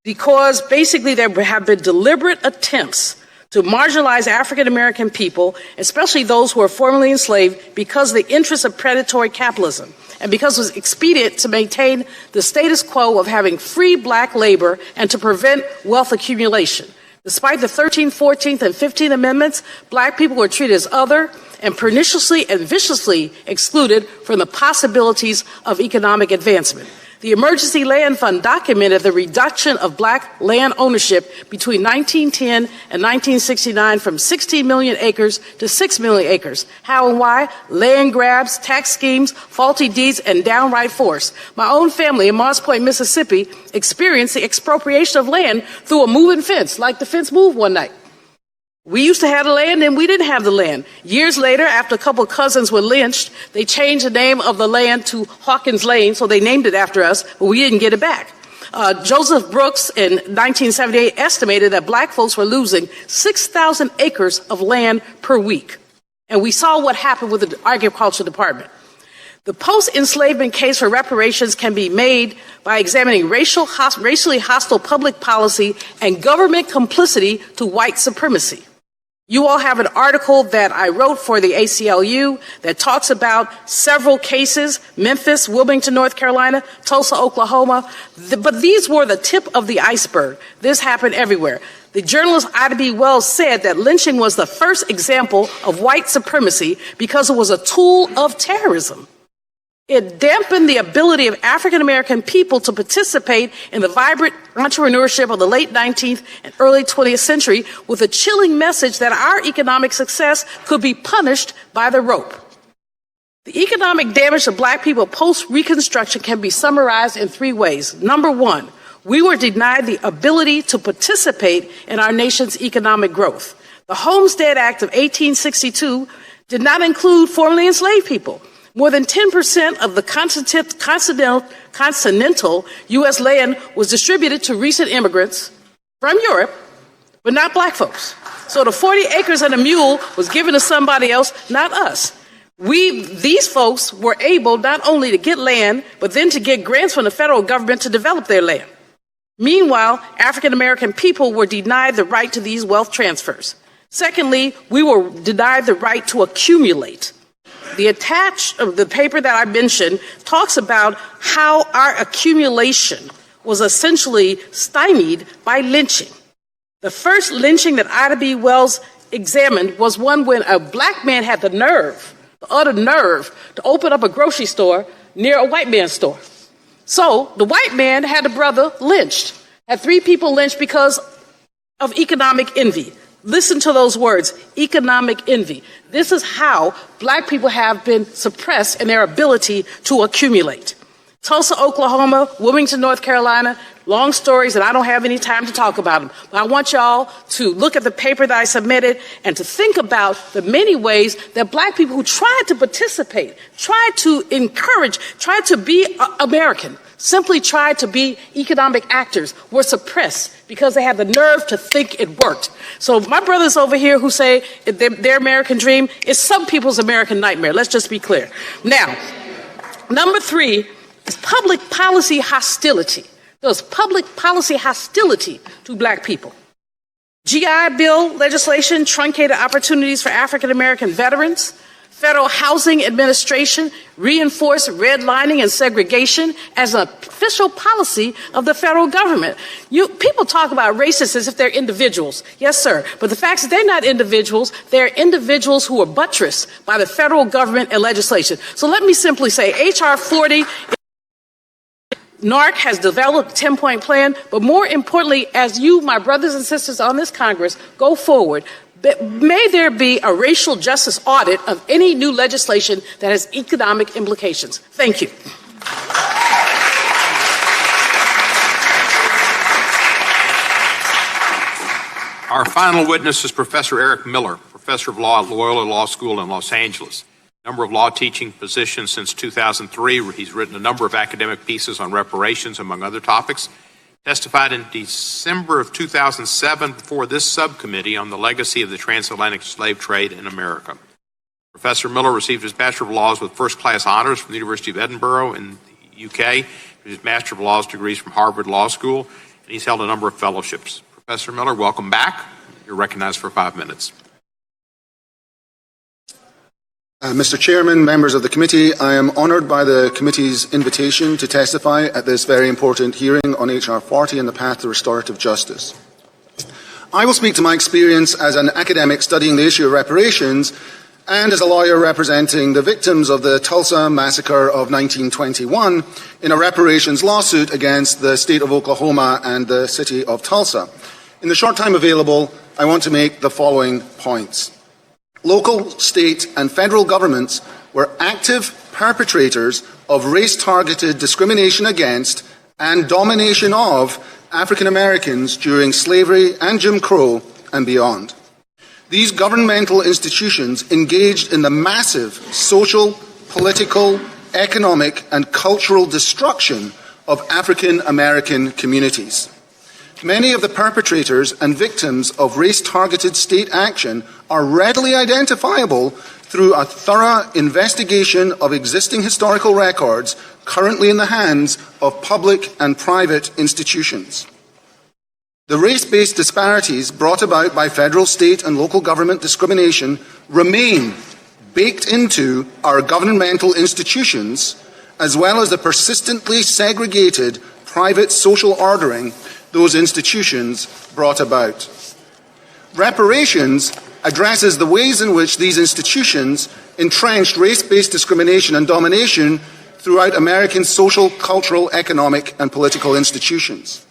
Because basically there have been deliberate attempts to marginalize African American people, especially those who are formerly enslaved, because of the interests of predatory capitalism and because it was expedient to maintain the status quo of having free black labor and to prevent wealth accumulation. Despite the 13th, 14th, and 15th Amendments, black people were treated as other and perniciously and viciously excluded from the possibilities of economic advancement. The Emergency Land Fund documented the reduction of black land ownership between 1910 and 1969 from 16 million acres to 6 million acres. How and why? Land grabs, tax schemes, faulty deeds, and downright force. My own family in Moss Point, Mississippi, experienced the expropriation of land through a moving fence, like the fence moved one night. We used to have the land and we didn't have the land. Years later, after a couple of cousins were lynched, they changed the name of the land to Hawkins Lane, so they named it after us, but we didn't get it back. Joseph Brooks in 1978 estimated that black folks were losing 6,000 acres of land per week. And we saw what happened with the Agriculture Department. The post-enslavement case for reparations can be made by examining racially hostile public policy and government complicity to white supremacy. You all have an article that I wrote for the ACLU that talks about several cases, Memphis, Wilmington, North Carolina, Tulsa, Oklahoma. But these were the tip of the iceberg. This happened everywhere. The journalist Ida B. Wells said that lynching was the first example of white supremacy because it was a tool of terrorism. It dampened the ability of African American people to participate in the vibrant entrepreneurship of the late 19th and early 20th century with a chilling message that our economic success could be punished by the rope. The economic damage to black people post-Reconstruction can be summarized in three ways. Number one, we were denied the ability to participate in our nation's economic growth. The Homestead Act of 1862 did not include formerly enslaved people. More than 10% of the continental U.S. land was distributed to recent immigrants from Europe, but not black folks. So the 40 acres and a mule was given to somebody else, not us. These folks were able not only to get land, but then to get grants from the federal government to develop their land. Meanwhile, African American people were denied the right to these wealth transfers. Secondly, we were denied the right to accumulate. The paper that I mentioned talks about how our accumulation was essentially stymied by lynching. The first lynching that Ida B. Wells examined was one when a black man had the utter nerve to open up a grocery store near a white man's store. So the white man had a brother lynched, had 3 people lynched because of economic envy. Listen to those words, economic envy. This is how black people have been suppressed in their ability to accumulate. Tulsa, Oklahoma, Wilmington, North Carolina, long stories, and I don't have any time to talk about them. But I want y'all to look at the paper that I submitted and to think about the many ways that black people who tried to participate, tried to encourage, tried to be American, simply tried to be economic actors, were suppressed because they had the nerve to think it worked. So my brothers over here who say their American dream is some people's American nightmare. Let's just be clear. Now, number 3 is public policy hostility. There's public policy hostility to black people. GI Bill legislation truncated opportunities for African American veterans. Federal Housing Administration reinforced redlining and segregation as an official policy of the federal government. People talk about racists as if they're individuals. Yes, sir. But the fact is they're not individuals. They're individuals who are buttressed by the federal government and legislation. So let me simply say, H.R. 40, NARC has developed a 10-point plan, but more importantly, as you, my brothers and sisters on this Congress, go forward, may there be a racial justice audit of any new legislation that has economic implications. Thank you. Our final witness is Professor Eric Miller, professor of law at Loyola Law School in Los Angeles. Number of law teaching positions since 2003. He's written a number of academic pieces on reparations, among other topics. Testified in December of 2007 before this subcommittee on the legacy of the transatlantic slave trade in America. Professor Miller received his Bachelor of Laws with first-class honors from the University of Edinburgh in the UK, his Master of Laws degrees from Harvard Law School, and he's held a number of fellowships. Professor Miller, welcome back. You're recognized for 5 minutes. Mr. Chairman, members of the committee, I am honoured by the committee's invitation to testify at this very important hearing on H.R. 40 and the path to restorative justice. I will speak to my experience as an academic studying the issue of reparations and as a lawyer representing the victims of the Tulsa Massacre of 1921 in a reparations lawsuit against the state of Oklahoma and the city of Tulsa. In the short time available, I want to make the following points. Local, state, and federal governments were active perpetrators of race-targeted discrimination against and domination of African Americans during slavery and Jim Crow and beyond. These governmental institutions engaged in the massive social, political, economic, and cultural destruction of African American communities. Many of the perpetrators and victims of race-targeted state action are readily identifiable through a thorough investigation of existing historical records currently in the hands of public and private institutions. The race-based disparities brought about by federal, state, and local government discrimination remain baked into our governmental institutions, as well as the persistently segregated private social ordering those institutions brought about. Reparations addresses the ways in which these institutions entrenched race-based discrimination and domination throughout American social, cultural, economic, and political institutions.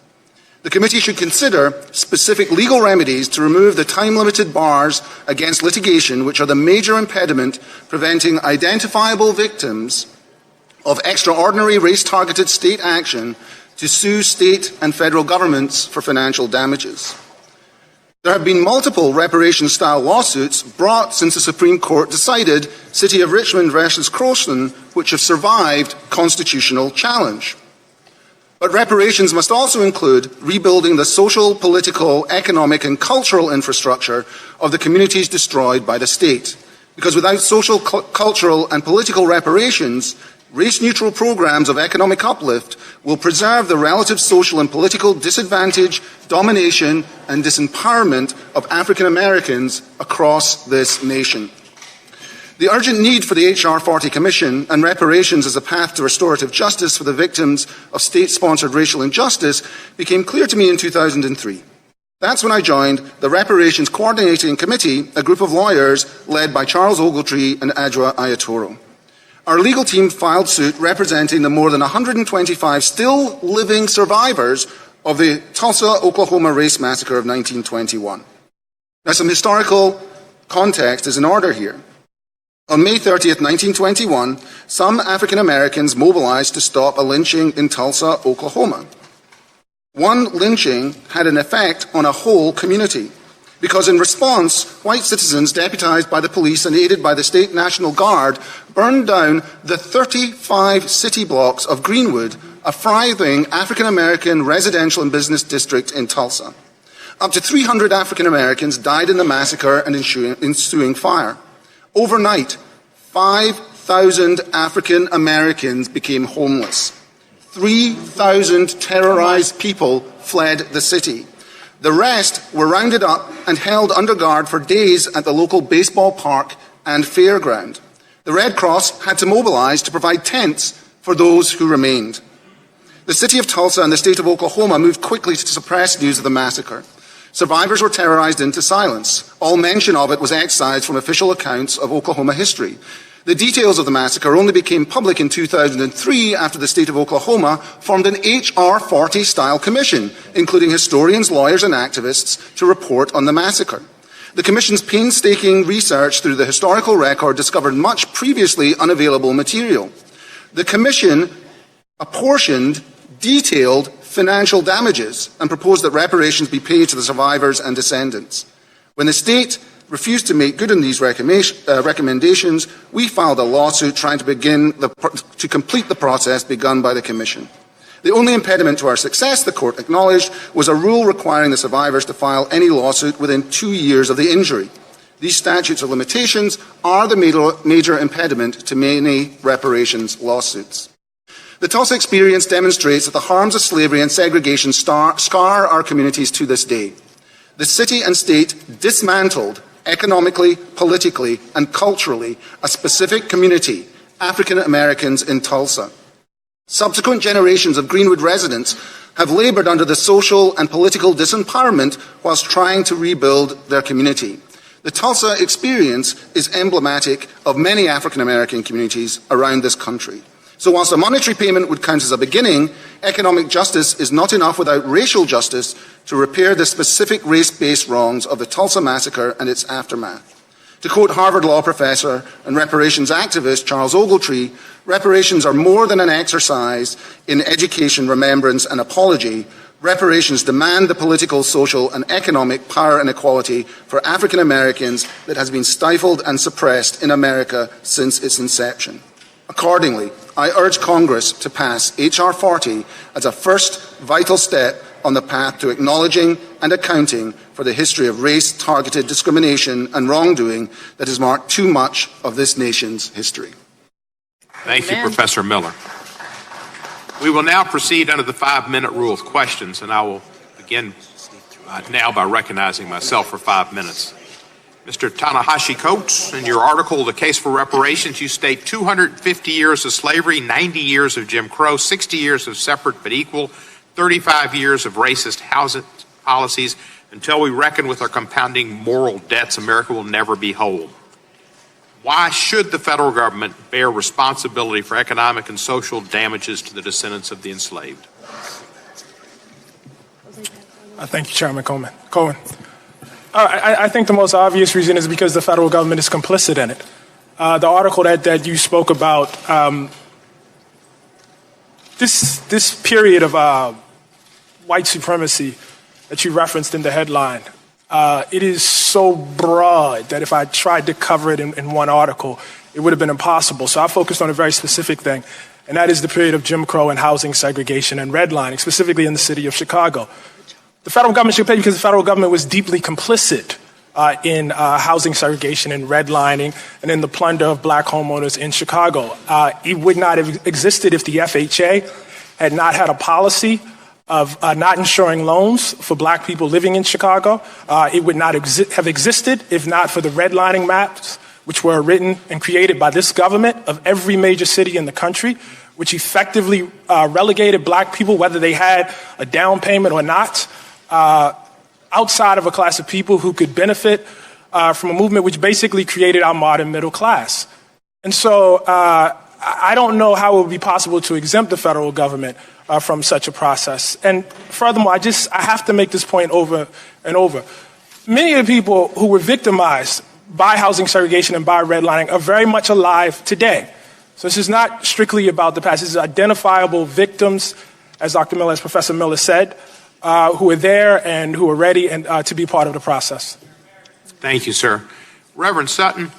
The committee should consider specific legal remedies to remove the time-limited bars against litigation, which are the major impediment preventing identifiable victims of extraordinary race-targeted state action to sue state and federal governments for financial damages. There have been multiple reparation-style lawsuits brought since the Supreme Court decided City of Richmond versus Croston, which have survived constitutional challenge. But reparations must also include rebuilding the social, political, economic, and cultural infrastructure of the communities destroyed by the state. Because without social, cultural, and political reparations, race-neutral programs of economic uplift will preserve the relative social and political disadvantage, domination, and disempowerment of African Americans across this nation. The urgent need for the H.R. 40 Commission and reparations as a path to restorative justice for the victims of state-sponsored racial injustice became clear to me in 2003. That's when I joined the Reparations Coordinating Committee, a group of lawyers led by Charles Ogletree and Adjoa Ayatoro. Our legal team filed suit representing the more than 125 still living survivors of the Tulsa, Oklahoma race massacre of 1921. Now, some historical context is in order here. On May 30th, 1921, some African Americans mobilized to stop a lynching in Tulsa, Oklahoma. One lynching had an effect on a whole community, because in response, white citizens deputized by the police and aided by the State National Guard burned down the 35 city blocks of Greenwood, a thriving African American residential and business district in Tulsa. Up to 300 African Americans died in the massacre and ensuing fire. Overnight, 5,000 African Americans became homeless. 3,000 terrorized people fled the city. The rest were rounded up and held under guard for days at the local baseball park and fairground. The Red Cross had to mobilize to provide tents for those who remained. The city of Tulsa and the state of Oklahoma moved quickly to suppress news of the massacre. Survivors were terrorized into silence. All mention of it was excised from official accounts of Oklahoma history. The details of the massacre only became public in 2003 after the state of Oklahoma formed an H.R. 40-style commission, including historians, lawyers, and activists, to report on the massacre. The commission's painstaking research through the historical record discovered much previously unavailable material. The commission apportioned detailed financial damages and proposed that reparations be paid to the survivors and descendants. When the state refused to make good on these recommendations, we filed a lawsuit trying to complete the process begun by the Commission. The only impediment to our success, the court acknowledged, was a rule requiring the survivors to file any lawsuit within 2 years of the injury. These statutes of limitations are the major impediment to many reparations lawsuits. The Tulsa experience demonstrates that the harms of slavery and segregation scar our communities to this day. The city and state dismantled economically, politically, and culturally a specific community, African Americans in Tulsa. Subsequent generations of Greenwood residents have labored under the social and political disempowerment whilst trying to rebuild their community. The Tulsa experience is emblematic of many African American communities around this country. So whilst a monetary payment would count as a beginning, economic justice is not enough without racial justice to repair the specific race-based wrongs of the Tulsa massacre and its aftermath. To quote Harvard Law professor and reparations activist Charles Ogletree, reparations are more than an exercise in education, remembrance and apology. Reparations demand the political, social and economic power and equality for African Americans that has been stifled and suppressed in America since its inception. Accordingly, I urge Congress to pass H.R. 40 as a first vital step on the path to acknowledging and accounting for the history of race-targeted discrimination and wrongdoing that has marked too much of this nation's history. Thank you, Professor Miller. We will now proceed under the 5-minute rule of questions, and I will begin now by recognizing myself for 5 minutes. Mr. Tanahashi Coates, in your article, The Case for Reparations, you state 250 years of slavery, 90 years of Jim Crow, 60 years of separate but equal, 35 years of racist housing policies. Until we reckon with our compounding moral debts, America will never be whole. Why should the federal government bear responsibility for economic and social damages to the descendants of the enslaved? Thank you, Chairman Cohen. I think the most obvious reason is because the federal government is complicit in it. The article that you spoke about, this period of white supremacy that you referenced in the headline, it is so broad that if I tried to cover it in one article, it would have been impossible. So I focused on a very specific thing, and that is the period of Jim Crow and housing segregation and redlining, specifically in the city of Chicago. The federal government should pay because the federal government was deeply complicit in housing segregation and redlining and in the plunder of black homeowners in Chicago. It would not have existed if the FHA had not had a policy of not insuring loans for black people living in Chicago. It would not have existed if not for the redlining maps, which were written and created by this government of every major city in the country, which effectively relegated black people, whether they had a down payment or not, outside of a class of people who could benefit from a movement which basically created our modern middle class. And so I don't know how it would be possible to exempt the federal government from such a process. And furthermore, I have to make this point over and over. Many of the people who were victimized by housing segregation and by redlining are very much alive today. So this is not strictly about the past. This is identifiable victims, as Professor Miller said, who are there and who are ready to be part of the process. Thank you, sir. Reverend Sutton,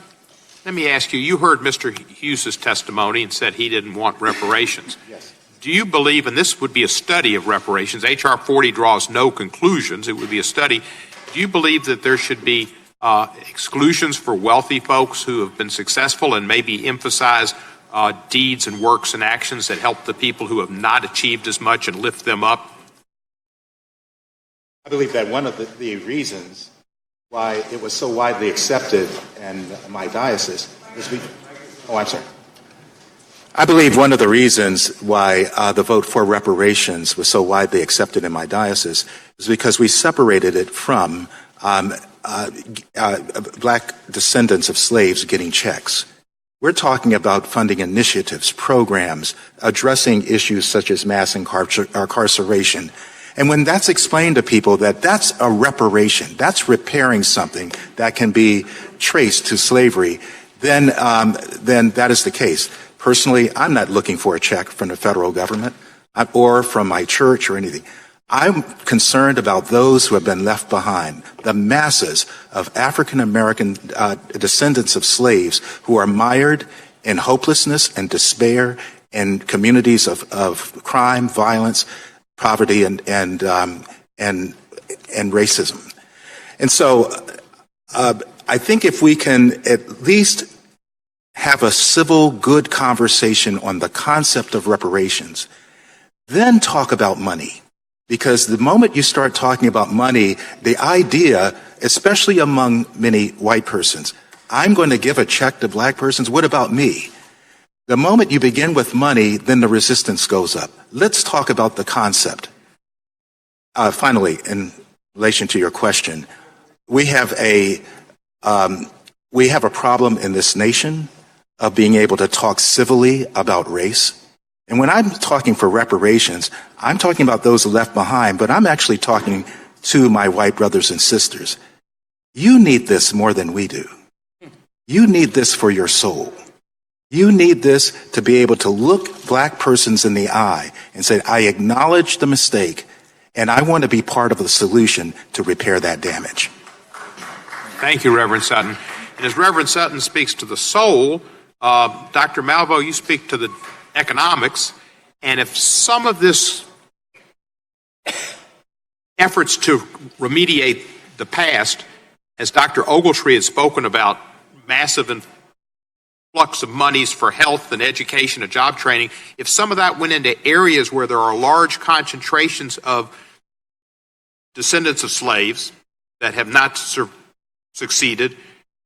let me ask you, you heard Mr. Hughes' testimony and said he didn't want reparations. Yes. Do you believe, and this would be a study of reparations, H.R. 40 draws no conclusions, it would be a study, do you believe that there should be exclusions for wealthy folks who have been successful and maybe emphasize deeds and works and actions that help the people who have not achieved as much and lift them up? I believe that one of the reasons why it was so widely accepted in my diocese is I believe one of the reasons why the vote for reparations was so widely accepted in my diocese is because we separated it from black descendants of slaves getting checks. We're talking about funding initiatives, programs, addressing issues such as mass incarceration. And when that's explained to people that that's a reparation, that's repairing something that can be traced to slavery, then that is the case. Personally, I'm not looking for a check from the federal government or from my church or anything. I'm concerned about those who have been left behind, the masses of African American descendants of slaves who are mired in hopelessness and despair in communities of crime, violence, poverty, and racism. And so I think if we can at least have a civil, good conversation on the concept of reparations, then talk about money. Because the moment you start talking about money, the idea, especially among many white persons, I'm going to give a check to black persons, what about me? The moment you begin with money, then the resistance goes up. Let's talk about the concept. Finally, in relation to your question, we have a We have a problem in this nation of being able to talk civilly about race. And when I'm talking for reparations, I'm talking about those left behind, but I'm actually talking to my white brothers and sisters. You need this more than we do. You need this for your soul. You need this to be able to look black persons in the eye and say, I acknowledge the mistake, and I want to be part of the solution to repair that damage. Thank you, Reverend Sutton. And as Reverend Sutton speaks to the soul, Dr. Malvo, you speak to the economics. And if some of this efforts to remediate the past, as Dr. Ogletree had spoken about, massive influx of monies for health and education and job training, if some of that went into areas where there are large concentrations of descendants of slaves that have not succeeded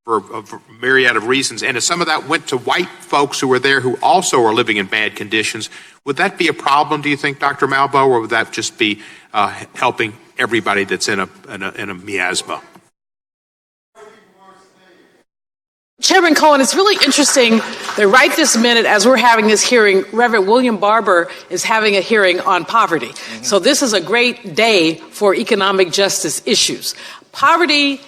for a myriad of reasons, and if some of that went to white folks who were there who also are living in bad conditions, would that be a problem, do you think, Dr. Malvo, or would that just be helping everybody that's in a miasma? Chairman Cohen, it's really interesting that right this minute, as we're having this hearing, Reverend William Barber is having a hearing on poverty. Mm-hmm. So this is a great day for economic justice issues. Poverty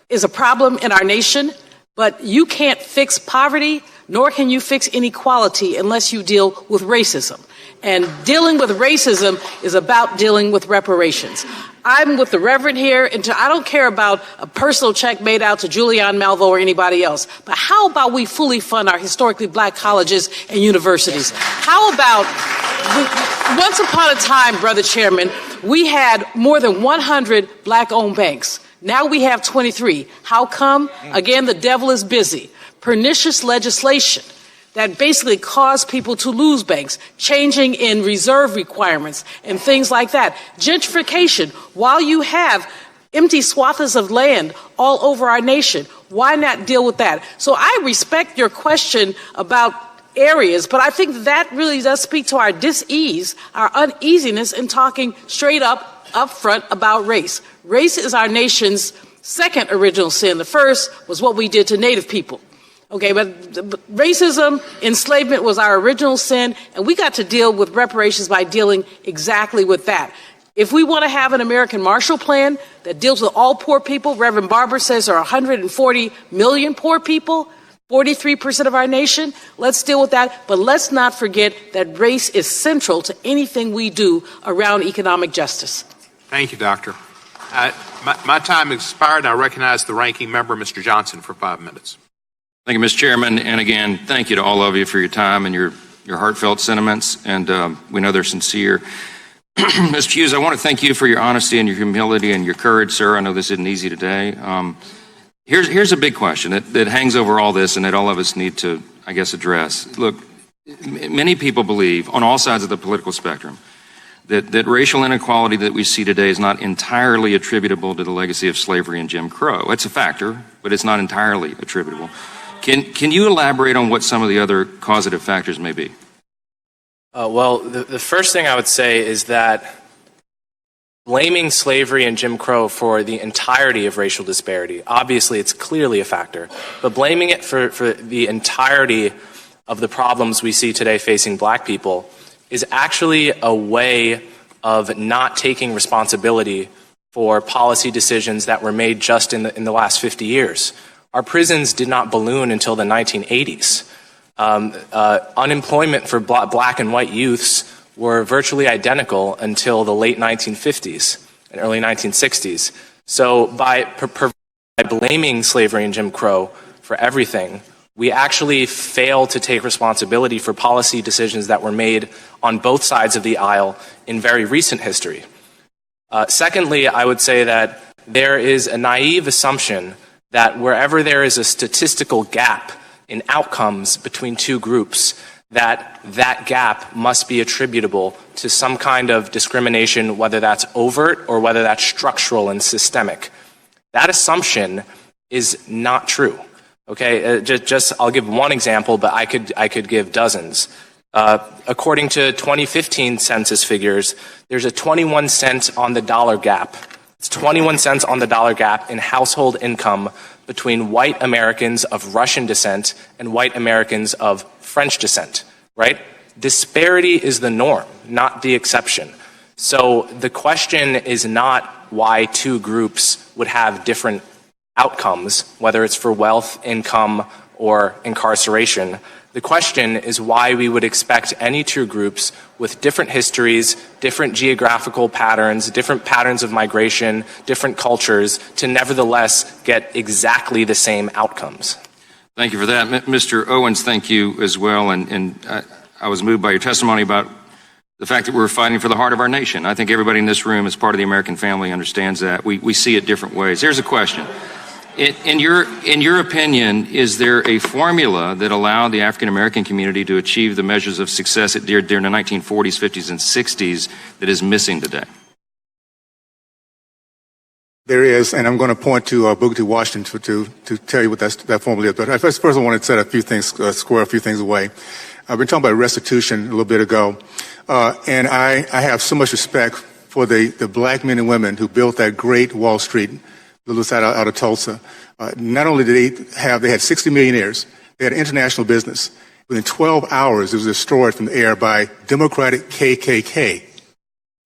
is a problem in our nation, but you can't fix poverty, nor can you fix inequality unless you deal with racism. And dealing with racism is about dealing with reparations. I'm with the Reverend here, and I don't care about a personal check made out to Julianne Malvo or anybody else, but how about we fully fund our historically black colleges and universities? How about, once upon a time, Brother Chairman, we had more than 100 black-owned banks. Now we have 23. How come? Again, the devil is busy. Pernicious legislation that basically caused people to lose banks, changing in reserve requirements and things like that. Gentrification, while you have empty swaths of land all over our nation, why not deal with that? So I respect your question about areas, but I think that really does speak to our dis-ease, our uneasiness in talking straight up front about race. Race is our nation's second original sin. The first was what we did to Native people. Okay, but racism, enslavement was our original sin, and we got to deal with reparations by dealing exactly with that. If we want to have an American Marshall Plan that deals with all poor people, Reverend Barber says there are 140 million poor people, 43% of our nation, let's deal with that. But let's not forget that race is central to anything we do around economic justice. Thank you, Doctor. My time has expired, and I recognize the ranking member, Mr. Johnson, for 5 minutes. Thank you, Mr. Chairman. And again, thank you to all of you for your time and your heartfelt sentiments. And we know they're sincere. Mr. Hughes, I want to thank you for your honesty and your humility and your courage, sir. I know this isn't easy today. Here's a big question that hangs over all this and that all of us need to, I guess, address. Look, many people believe on all sides of the political spectrum that racial inequality that we see today is not entirely attributable to the legacy of slavery and Jim Crow. It's a factor, but it's not entirely attributable. Can you elaborate on what some of the other causative factors may be? Well, the first thing I would say is that blaming slavery and Jim Crow for the entirety of racial disparity, obviously it's clearly a factor, but blaming it for the entirety of the problems we see today facing black people is actually a way of not taking responsibility for policy decisions that were made just in the last 50 years. Our prisons did not balloon until the 1980s. Unemployment for black and white youths were virtually identical until the late 1950s and early 1960s. So by blaming slavery and Jim Crow for everything, we actually fail to take responsibility for policy decisions that were made on both sides of the aisle in very recent history. Secondly, I would say that there is a naive assumption that wherever there is a statistical gap in outcomes between two groups, that gap must be attributable to some kind of discrimination, whether that's overt or whether that's structural and systemic. That assumption is not true. Okay, I'll give one example, but I could give dozens. According to 2015 census figures, there's a 21 cent on the dollar gap. It's It's 21 cents on the dollar gap in household income between white Americans of Russian descent and white Americans of French descent, right? Disparity is the norm, not the exception. So the question is not why two groups would have different outcomes, whether it's for wealth, income, or incarceration. The question is why we would expect any two groups with different histories, different geographical patterns, different patterns of migration, different cultures, to nevertheless get exactly the same outcomes. Thank you for that. Mr. Owens, thank you as well. And I was moved by your testimony about the fact that we're fighting for the heart of our nation. I think everybody in this room, as part of the American family, understands that. We see it different ways. Here's a question. In your opinion, is there a formula that allowed the African American community to achieve the measures of success during the 1940s, 50s, and 60s that is missing today? There is, and I'm going to point to Booker T. Washington to tell you what that formula is. But first I want to set a few things, square a few things away. I've been talking about restitution a little bit ago, and I have so much respect for the black men and women who built that great Wall Street, little side out of Tulsa. Not only did they had 60 millionaires, they had international business. Within 12 hours, it was destroyed from the air by Democratic KKK.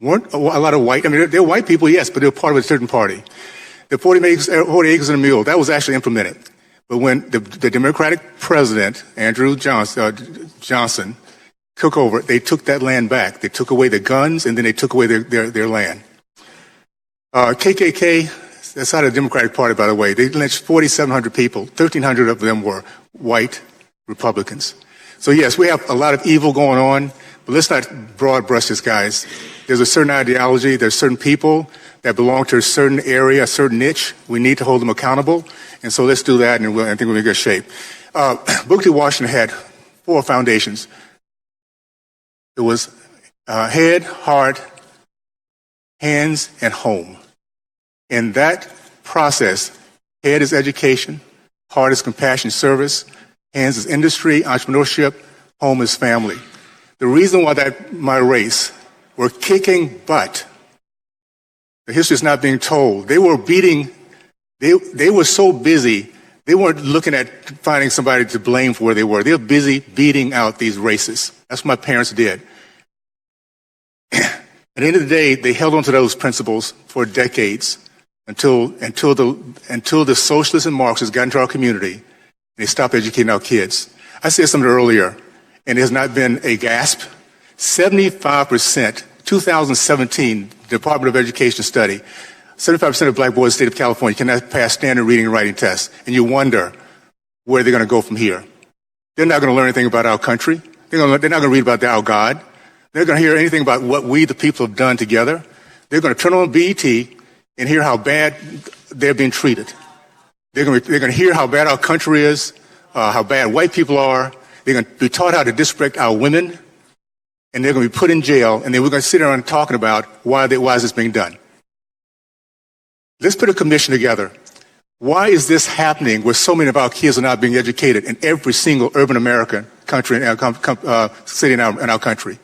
Weren't a lot of white, I mean, they're white people, yes, but they're part of a certain party. The 40 acres and a mule, that was actually implemented. But when the Democratic president, Andrew Johnson, took over, they took that land back. They took away the guns, and then they took away their land. KKK, that's not a Democratic Party, by the way. They lynched 4,700 people. 1,300 of them were white Republicans. So, yes, we have a lot of evil going on, but let's not broad brush this, guys. There's a certain ideology. There's certain people that belong to a certain area, a certain niche. We need to hold them accountable. And so let's do that, and I think we'll be in good shape. Booker T. Washington had 4 foundations. It was head, heart, hands, and home. In that process, head is education, heart is compassion service, hands is industry, entrepreneurship, home is family. The reason why my race were kicking butt, the history is not being told. They were they were so busy, they weren't looking at finding somebody to blame for where they were. They were busy beating out these racists. That's what my parents did. At the end of the day, they held on to those principles for decades until the socialists and Marxists got into our community and they stopped educating our kids. I said something earlier, and it has not been a gasp. 75%, 2017, Department of Education study, 75% of black boys in the state of California cannot pass standard reading and writing tests. And you wonder where they're going to go from here. They're not going to learn anything about our country. They're not going to read about our God. They're going to hear anything about what we, the people, have done together. They're going to turn on BET and hear how bad they're being treated. They're going to hear how bad our country is, how bad white people are. They're going to be taught how to disrespect our women, and they're going to be put in jail, and then we're going to sit around talking about why is this being done. Let's put a commission together. Why is this happening where so many of our kids are not being educated in every single urban American country city in our country?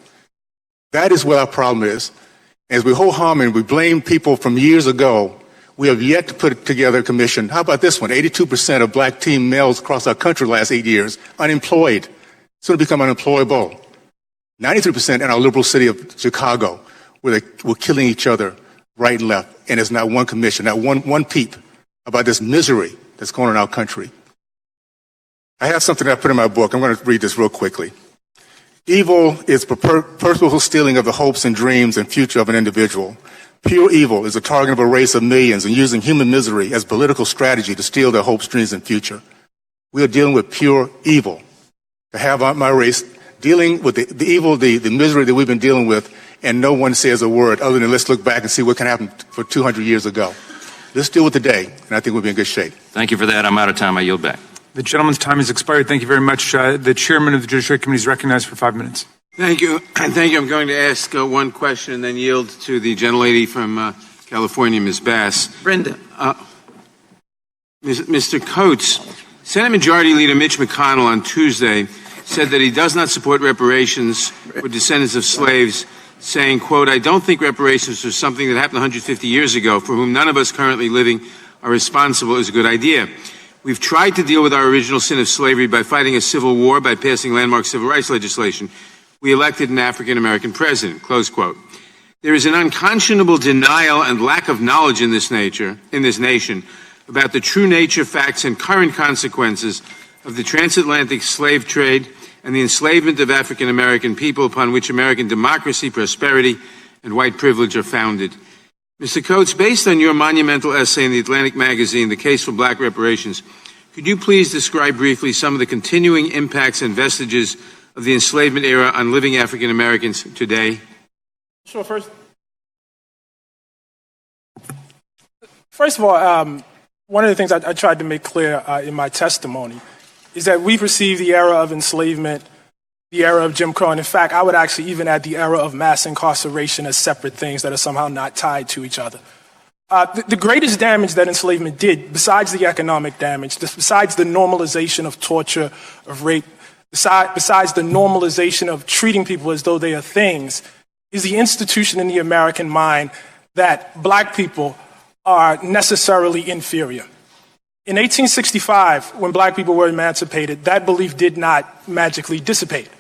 That is what our problem is. As we hold harm and we blame people from years ago, we have yet to put together a commission. How about this one? 82% of black teen males across our country the last 8 years, unemployed, soon to become unemployable. 93% in our liberal city of Chicago, where they were killing each other right and left. And there's not one commission, not one peep about this misery that's going on in our country. I have something that I put in my book. I'm going to read this real quickly. Evil is purposeful stealing of the hopes and dreams and future of an individual. Pure evil is the target of a race of millions and using human misery as political strategy to steal their hopes, dreams, and future. We are dealing with pure evil. To have my race dealing with the evil, the misery that we've been dealing with, and no one says a word other than let's look back and see what can happen for 200 years ago. Let's deal with today, and I think we'll be in good shape. Thank you for that. I'm out of time. I yield back. The gentleman's time has expired. Thank you very much. The chairman of the Judiciary Committee is recognized for 5 minutes. Thank you. Thank you. I'm going to ask one question and then yield to the gentlelady from California, Ms. Bass. Brenda. Mr. Coates, Senate Majority Leader Mitch McConnell on Tuesday said that he does not support reparations for descendants of slaves saying, quote, "I don't think reparations for something that happened 150 years ago, for whom none of us currently living are responsible, is a good idea. We've tried to deal with our original sin of slavery by fighting a civil war, by passing landmark civil rights legislation. We elected an African-American president," close quote. There is an unconscionable denial and lack of knowledge in this nation about the true nature, facts, and current consequences of the transatlantic slave trade and the enslavement of African American people upon which American democracy, prosperity, and white privilege are founded. Mr. Coates, based on your monumental essay in the Atlantic magazine, The Case for Black Reparations, could you please describe briefly some of the continuing impacts and vestiges of the enslavement era on living African Americans today? Sure. First of all, one of the things I tried to make clear in my testimony is that we perceive the era of enslavement, the era of Jim Crow, and in fact, I would actually even add the era of mass incarceration as separate things that are somehow not tied to each other. The greatest damage that enslavement did, besides the economic damage, besides the normalization of torture, of rape, besides the normalization of treating people as though they are things, is the institution in the American mind that black people are necessarily inferior. In 1865, when black people were emancipated, that belief did not magically dissipate.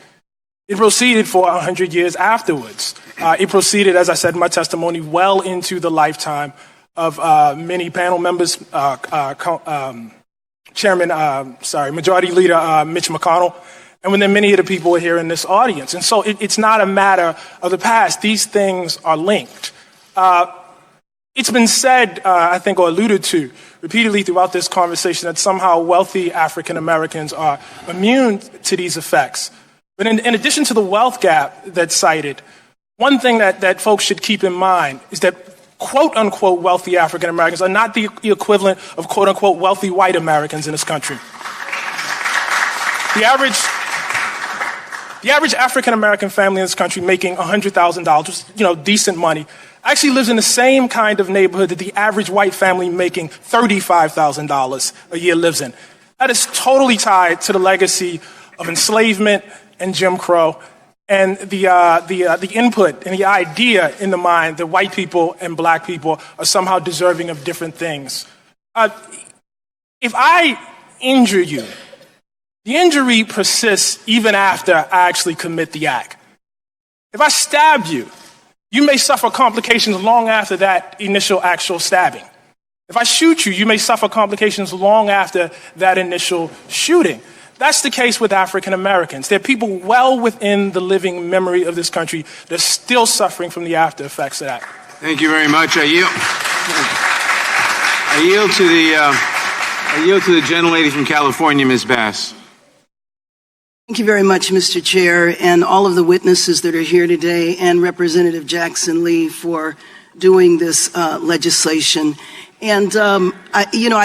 It proceeded for 100 years afterwards. It proceeded, as I said in my testimony, well into the lifetime of many panel members, Majority Leader Mitch McConnell, and then many of the people here in this audience. And so it's not a matter of the past. These things are linked. It's been said, I think, or alluded to repeatedly throughout this conversation that somehow wealthy African Americans are immune to these effects. But in addition to the wealth gap that's cited, one thing that folks should keep in mind is that quote-unquote wealthy African Americans are not the equivalent of quote-unquote wealthy white Americans in this country. The average African American family in this country making $100,000, decent money, actually lives in the same kind of neighborhood that the average white family making $35,000 a year lives in. That is totally tied to the legacy of enslavement and Jim Crow and the input and the idea in the mind that white people and black people are somehow deserving of different things. If I injure you, the injury persists even after I actually commit the act. If I stab you, you may suffer complications long after that initial actual stabbing. If I shoot you, you may suffer complications long after that initial shooting. That's the case with African Americans. There are people well within the living memory of this country that are still suffering from the after effects of that. Thank you very much. I yield to the gentlelady from California, Ms. Bass. Thank you very much, Mr. Chair, and all of the witnesses that are here today, and Representative Jackson Lee for doing this legislation. And,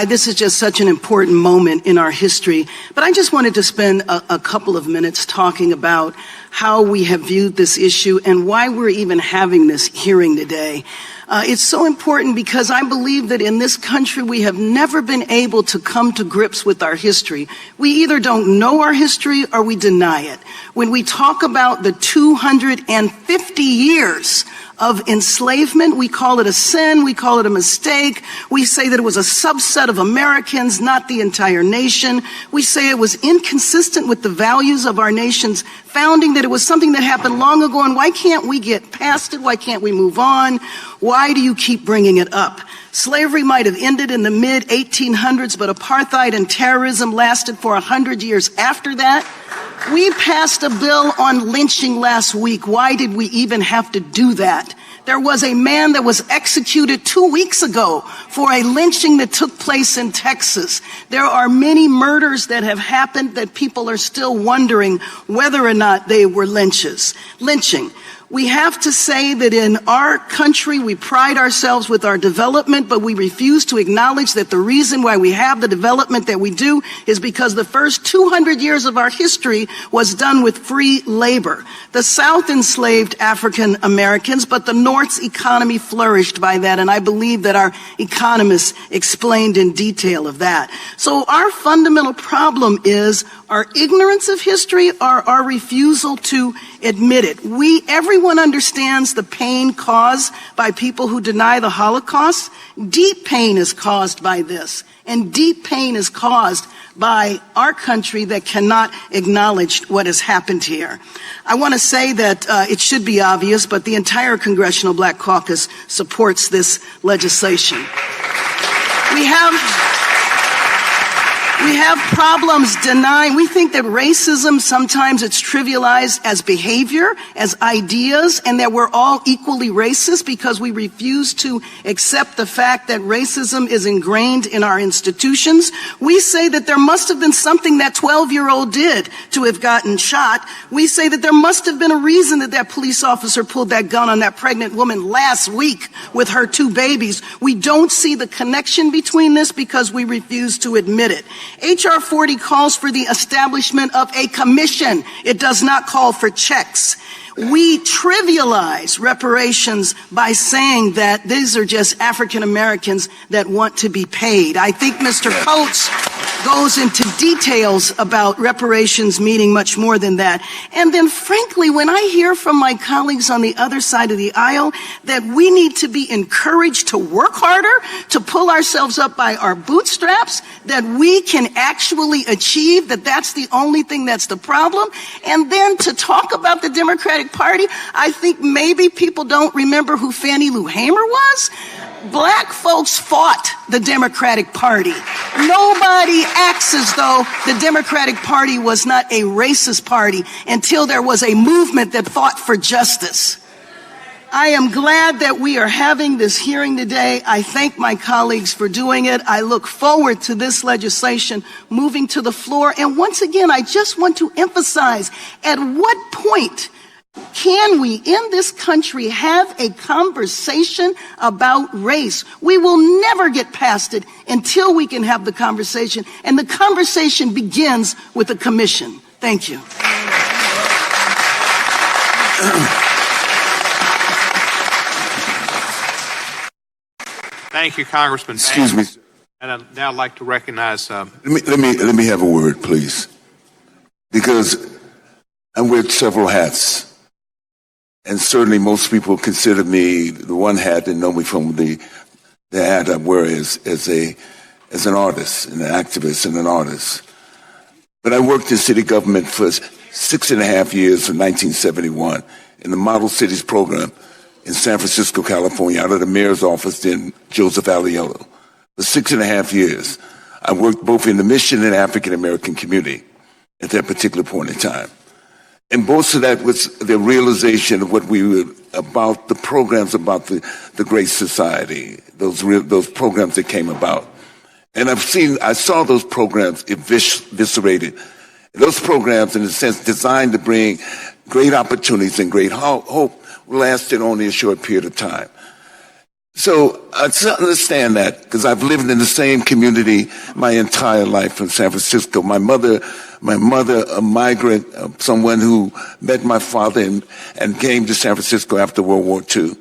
this is just such an important moment in our history. But I just wanted to spend a couple of minutes talking about how we have viewed this issue and why we're even having this hearing today. It's so important because I believe that in this country we have never been able to come to grips with our history. We either don't know our history or we deny it. When we talk about the 250 years of enslavement, we call it a sin, we call it a mistake. We say that it was a subset of Americans, not the entire nation. We say it was inconsistent with the values of our nation's founding, that it was something that happened long ago, and why can't we get past it? Why can't we move on? Why do you keep bringing it up? Slavery might have ended in the mid-1800s, but apartheid and terrorism lasted for 100 years after that. We passed a bill on lynching last week. Why did we even have to do that? There was a man that was executed 2 weeks ago for a lynching that took place in Texas. There are many murders that have happened that people are still wondering whether or not they were lynching. We have to say that in our country, we pride ourselves with our development, but we refuse to acknowledge that the reason why we have the development that we do is because the first 200 years of our history was done with free labor. The South enslaved African Americans, but the North's economy flourished by that, and I believe that our economists explained in detail of that. So our fundamental problem is, our ignorance of history or our refusal to admit it. Everyone understands the pain caused by people who deny the Holocaust. Deep pain is caused by this, and deep pain is caused by our country that cannot acknowledge what has happened here. I want to say that it should be obvious, but the entire Congressional Black Caucus supports this legislation. We have problems denying. We think that racism, sometimes it's trivialized as behavior, as ideas, and that we're all equally racist because we refuse to accept the fact that racism is ingrained in our institutions. We say that there must have been something that 12-year-old did to have gotten shot. We say that there must have been a reason that that police officer pulled that gun on that pregnant woman last week with her 2 babies. We don't see the connection between this because we refuse to admit it. H.R. 40 calls for the establishment of a commission. It does not call for checks. We trivialize reparations by saying that these are just African Americans that want to be paid. I think Mr. Coates goes into details about reparations meaning much more than that. And then frankly, when I hear from my colleagues on the other side of the aisle that we need to be encouraged to work harder, to pull ourselves up by our bootstraps, that we can actually achieve, that that's the only thing that's the problem, and then to talk about the Democratic Party, I think maybe people don't remember who Fannie Lou Hamer was. Black folks fought the Democratic Party. Nobody acts as though the Democratic Party was not a racist party until there was a movement that fought for justice. I am glad that we are having this hearing today. I thank my colleagues for doing it. I look forward to this legislation moving to the floor. And once again, I just want to emphasize, at what point can we in this country have a conversation about race? We will never get past it until we can have the conversation. And the conversation begins with a commission. Thank you. Thank you, Congressman. Excuse me. And I'd now like to recognize. Let me have a word, please, because I wear several hats. And certainly most people consider me the one hat and know me from the hat I wear as an artist, and an activist and an artist. But I worked in city government for 6.5 years from 1971 in the Model Cities program in San Francisco, California, out of the mayor's office in Joseph Aliello. For 6.5 years, I worked both in the mission and African American community at that particular point in time. And most of that was the realization of what we were about, the programs about the Great Society, those programs that came about. And I saw those programs eviscerated. Those programs, in a sense, designed to bring great opportunities and great hope, lasted only a short period of time. So I understand that because I've lived in the same community my entire life in San Francisco. My mother, a migrant, someone who met my father and came to San Francisco after World War II.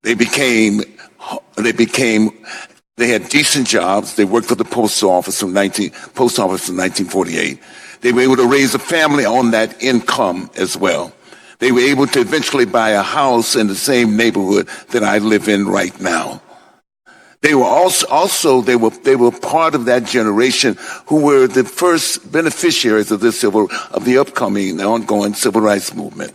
They had decent jobs. They worked for the post office from 1948. They were able to raise a family on that income as well. They were able to eventually buy a house in the same neighborhood that I live in right now. They were also part of that generation who were the first beneficiaries of the upcoming, ongoing civil rights movement.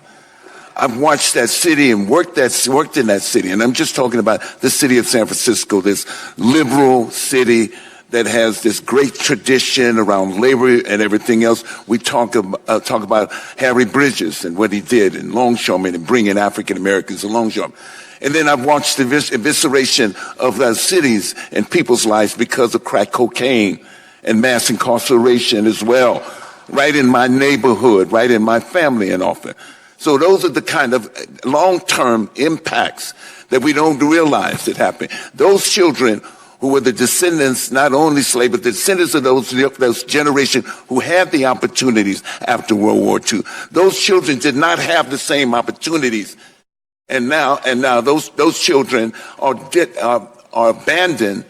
I've watched that city and worked in that city, and I'm just talking about the city of San Francisco, this liberal city that has this great tradition around labor and everything else. We talk about Harry Bridges and what he did in longshoremen and bringing African Americans to longshoremen. And then I've watched the evisceration of those cities and people's lives because of crack cocaine and mass incarceration as well, right in my neighborhood, right in my family and often. So those are the kind of long-term impacts that we don't realize that happen. Those children who were the descendants, not only slaves, but the descendants of those generation who had the opportunities after World War II. Those children did not have the same opportunities. And now those children are abandoned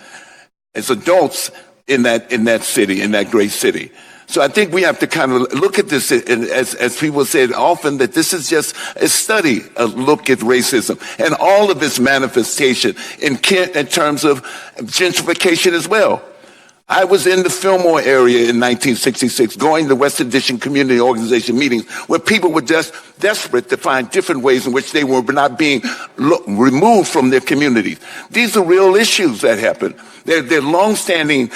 as adults in that city, in that great city. So I think we have to kind of look at this, and as people said often, that this is just a study, a look at racism and all of its manifestation in terms of gentrification as well. I was in the Fillmore area in 1966, going to West Addition Community Organization meetings where people were just desperate to find different ways in which they were not being removed from their communities. These are real issues that happen. They're long-standing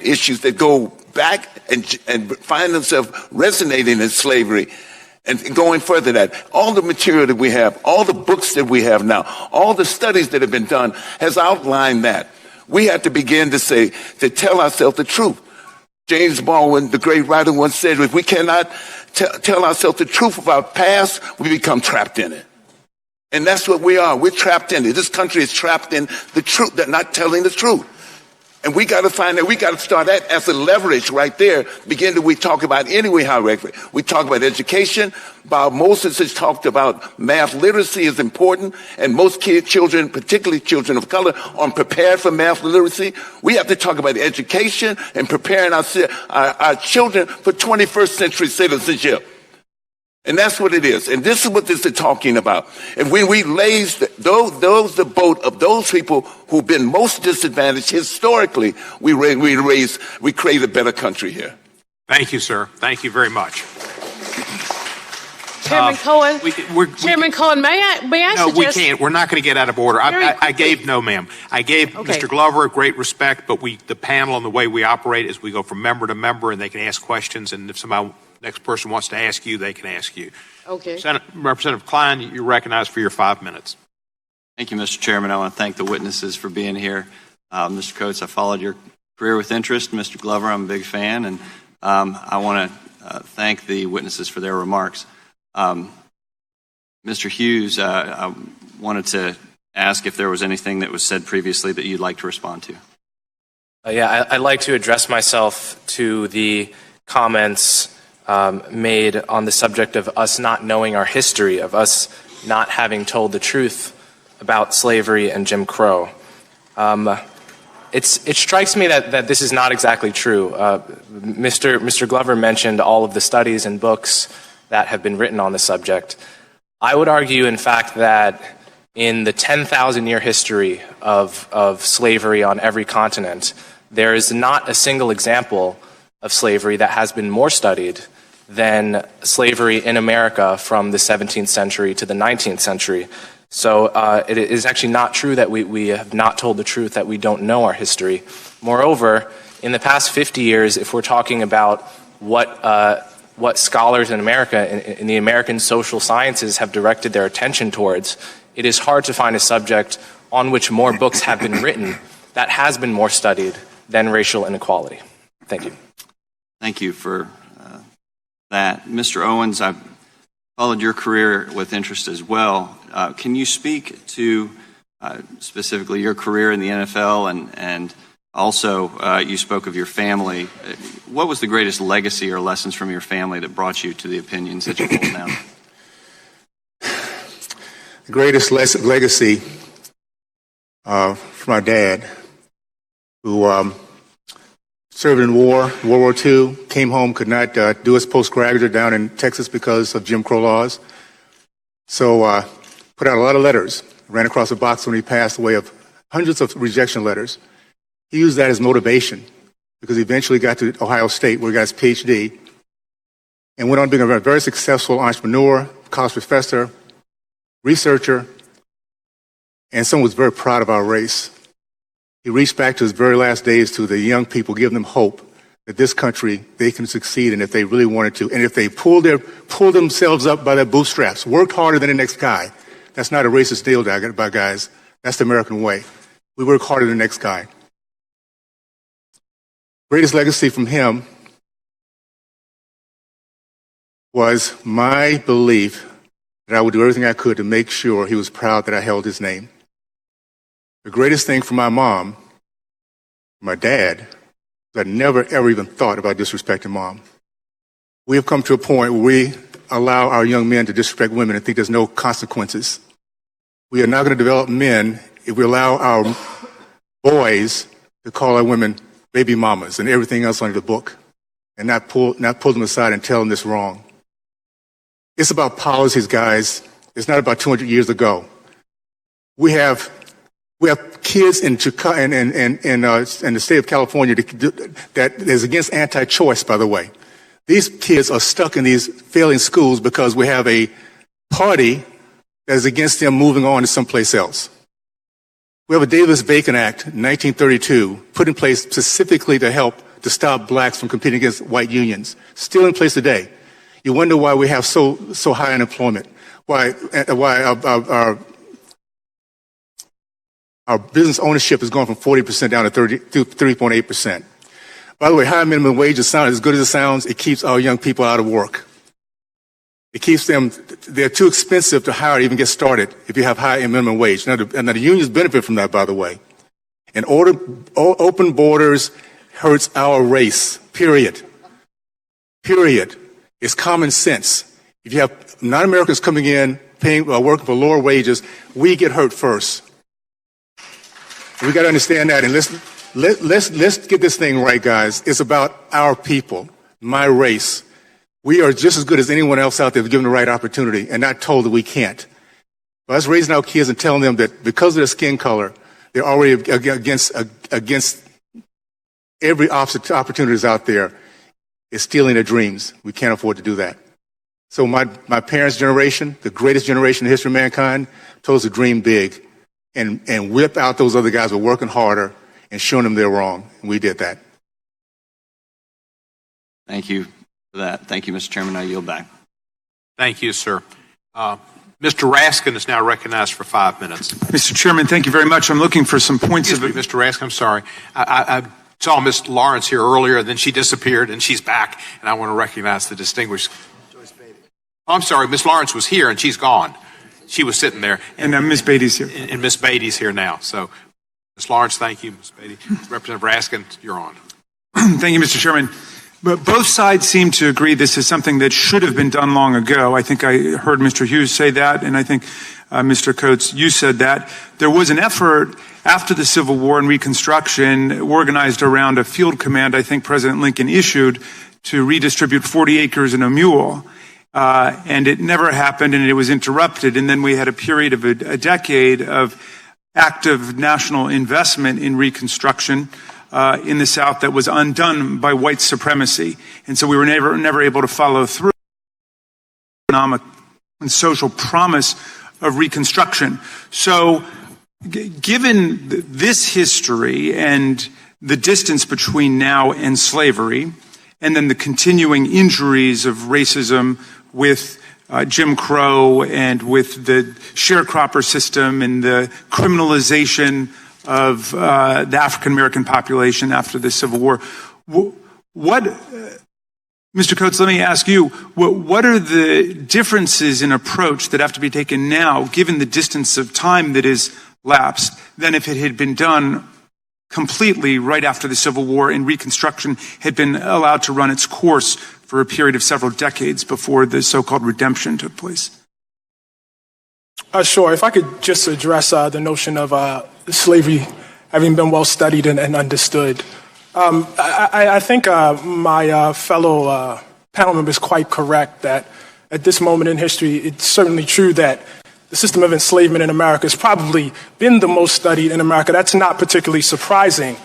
issues that go back and find themselves resonating in slavery. And going further than that, all the material that we have, all the books that we have now, all the studies that have been done has outlined that. We have to begin to tell ourselves the truth. James Baldwin, the great writer, once said, if we cannot tell ourselves the truth of our past, we become trapped in it. And that's what we are. We're trapped in it. This country is trapped in the truth, they're not telling the truth. And we got to find that. We got to start that as a leverage right there. We talk about anyway how we talk about education. Bob Moses has talked about math literacy is important, and most children, particularly children of color, aren't prepared for math literacy. We have to talk about education and preparing our children for 21st century citizenship. And that's what it is. And this is what this is talking about. And when we raise the boat of those people who've been most disadvantaged historically, we create a better country here. Thank you, sir. Thank you very much. Chairman Cohen. Chairman Cohen, may I No, suggest? we can't. We're not going to get out of order. I gave Mr. Glover great respect, but the panel and the way we operate is we go from member to member, and they can ask questions, and if next person wants to ask you, they can ask you. Okay. Representative Klein, you're recognized for your 5 minutes. Thank you, Mr. Chairman. I want to thank the witnesses for being here. Mr. Coates, I followed your career with interest. Mr. Glover, I'm a big fan, and I want to thank the witnesses for their remarks. Mr. Hughes, I wanted to ask if there was anything that was said previously that you'd like to respond to. I'd like to address myself to the comments made on the subject of us not knowing our history, of us not having told the truth about slavery and Jim Crow. It strikes me that this is not exactly true. Mr. Glover mentioned all of the studies and books that have been written on the subject. I would argue, in fact, that in the 10,000-year history of slavery on every continent, there is not a single example of slavery that has been more studied than slavery in America from the 17th century to the 19th century. So it is actually not true that we have not told the truth, that we don't know our history. Moreover, in the past 50 years, if we're talking about what scholars in America, in the American social sciences, have directed their attention towards, it is hard to find a subject on which more books have been written that has been more studied than racial inequality. Thank you. Thank you for that. Mr. Owens, I've followed your career with interest as well. Can you speak to specifically your career in the NFL and also you spoke of your family. What was the greatest legacy or lessons from your family that brought you to the opinions that you hold now? The greatest legacy from my dad, who served in World War II, came home, could not do his postgraduate down in Texas because of Jim Crow laws. So put out a lot of letters, ran across a box when he passed away of hundreds of rejection letters. He used that as motivation because he eventually got to Ohio State where he got his PhD and went on being a very successful entrepreneur, college professor, researcher, and someone was very proud of our race. He reached back to his very last days to the young people, giving them hope that this country, they can succeed, and if they really wanted to, and if they pull themselves up by their bootstraps, worked harder than the next guy. That's not a racist deal, by guys. That's the American way. We work harder than the next guy. Greatest legacy from him was my belief that I would do everything I could to make sure he was proud that I held his name. The greatest thing for my mom, my dad, I never, ever even thought about disrespecting mom. We have come to a point where we allow our young men to disrespect women and think there's no consequences. We are not going to develop men if we allow our boys to call our women baby mamas and everything else under the book. and not pull them aside and tell them this wrong. It's about policies, guys. It's not about 200 years ago. We have kids in the state of California that is against anti-choice, by the way. These kids are stuck in these failing schools because we have a party that is against them moving on to someplace else. We have a Davis-Bacon Act, 1932, put in place specifically to stop blacks from competing against white unions, still in place today. You wonder why we have so high unemployment, why our business ownership has gone from 40% down to 3.8%. By the way, high minimum wage is as good as it sounds. It keeps our young people out of work. It keeps them, they're too expensive to hire to even get started if you have high minimum wage. Now the unions benefit from that, by the way. And open borders hurts our race, period. Period. It's common sense. If you have non-Americans coming in, working for lower wages, we get hurt first. We got to understand that. And let's get this thing right, guys. It's about our people, my race. We are just as good as anyone else out there given the right opportunity and not told that we can't. By us raising our kids and telling them that because of their skin color, they're already against every opportunities out there is stealing their dreams. We can't afford to do that. So my parents' generation, the greatest generation in the history of mankind, told us to dream big and whip out those other guys who are working harder and showing them they're wrong. And we did that. Thank you for that. Thank you, Mr. Chairman. I yield back. Thank you, sir. Mr. Raskin is now recognized for 5 minutes. Mr. Chairman, thank you very much. I'm looking for some points Excuse me, Mr. Raskin, I'm sorry. I saw Ms. Lawrence here earlier, then she disappeared, and she's back, and I want to recognize the distinguished. Oh, I'm sorry, Ms. Lawrence was here, and she's gone. She was sitting there. And Ms. Beatty's here. And Ms. Beatty's here now. So, Ms. Lawrence, thank you. Ms. Beatty. Representative Raskin, you're on. Thank you, Mr. Chairman. But both sides seem to agree this is something that should have been done long ago. I think I heard Mr. Hughes say that, and I think Mr. Coates, you said that. There was an effort after the Civil War and Reconstruction organized around a field command I think President Lincoln issued to redistribute 40 acres and a mule. And it never happened, and it was interrupted. And then we had a period of a decade of active national investment in Reconstruction in the South that was undone by white supremacy. And so we were never able to follow through the economic and social promise of Reconstruction. So given this history and the distance between now and slavery, and then the continuing injuries of racism with Jim Crow and with the sharecropper system and the criminalization of the African American population after the Civil War. What, Mr. Coates, let me ask you, what are the differences in approach that have to be taken now, given the distance of time that is lapsed, than if it had been done completely right after the Civil War and Reconstruction had been allowed to run its course for a period of several decades before the so-called redemption took place? Sure. If I could just address the notion of slavery having been well studied and understood. I think my fellow panel member is quite correct that at this moment in history, it's certainly true that the system of enslavement in America has probably been the most studied in America. That's not particularly surprising,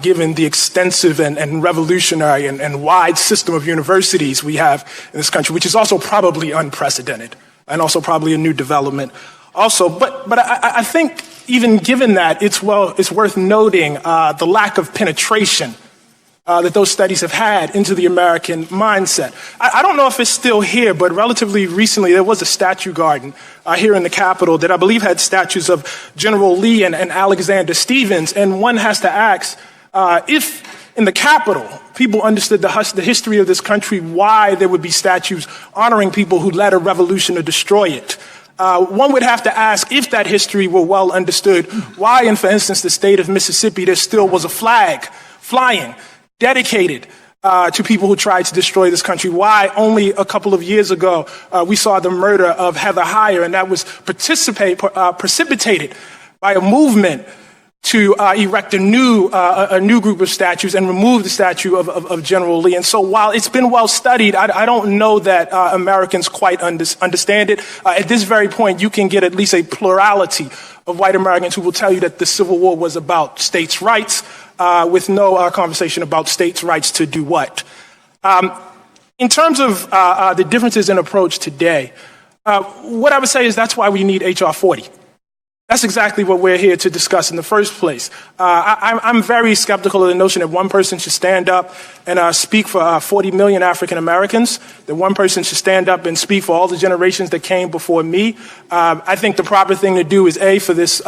given the extensive and revolutionary and wide system of universities we have in this country, which is also probably unprecedented and also probably a new development. Also, but I think even given that, it's worth noting the lack of penetration that those studies have had into the American mindset. I don't know if it's still here, but relatively recently there was a statue garden here in the Capitol that I believe had statues of General Lee and Alexander Stephens, and one has to ask if in the Capitol people understood the history of this country, why there would be statues honoring people who led a revolution to destroy it. One would have to ask, if that history were well understood, why in, for instance, the state of Mississippi there still was a flag flying dedicated to people who tried to destroy this country. Why only a couple of years ago we saw the murder of Heather Heyer, and that was precipitated by a movement to erect a new group of statues and remove the statue of General Lee. And so while it's been well studied, I don't know that Americans quite understand it. At this very point, you can get at least a plurality of white Americans who will tell you that the Civil War was about states' rights, with no conversation about states' rights to do what. In terms of the differences in approach today, what I would say is that's why we need H.R. 40. That's exactly what we're here to discuss in the first place. I'm very skeptical of the notion that one person should stand up and speak for 40 million African Americans, that one person should stand up and speak for all the generations that came before me. I think the proper thing to do is, A, for this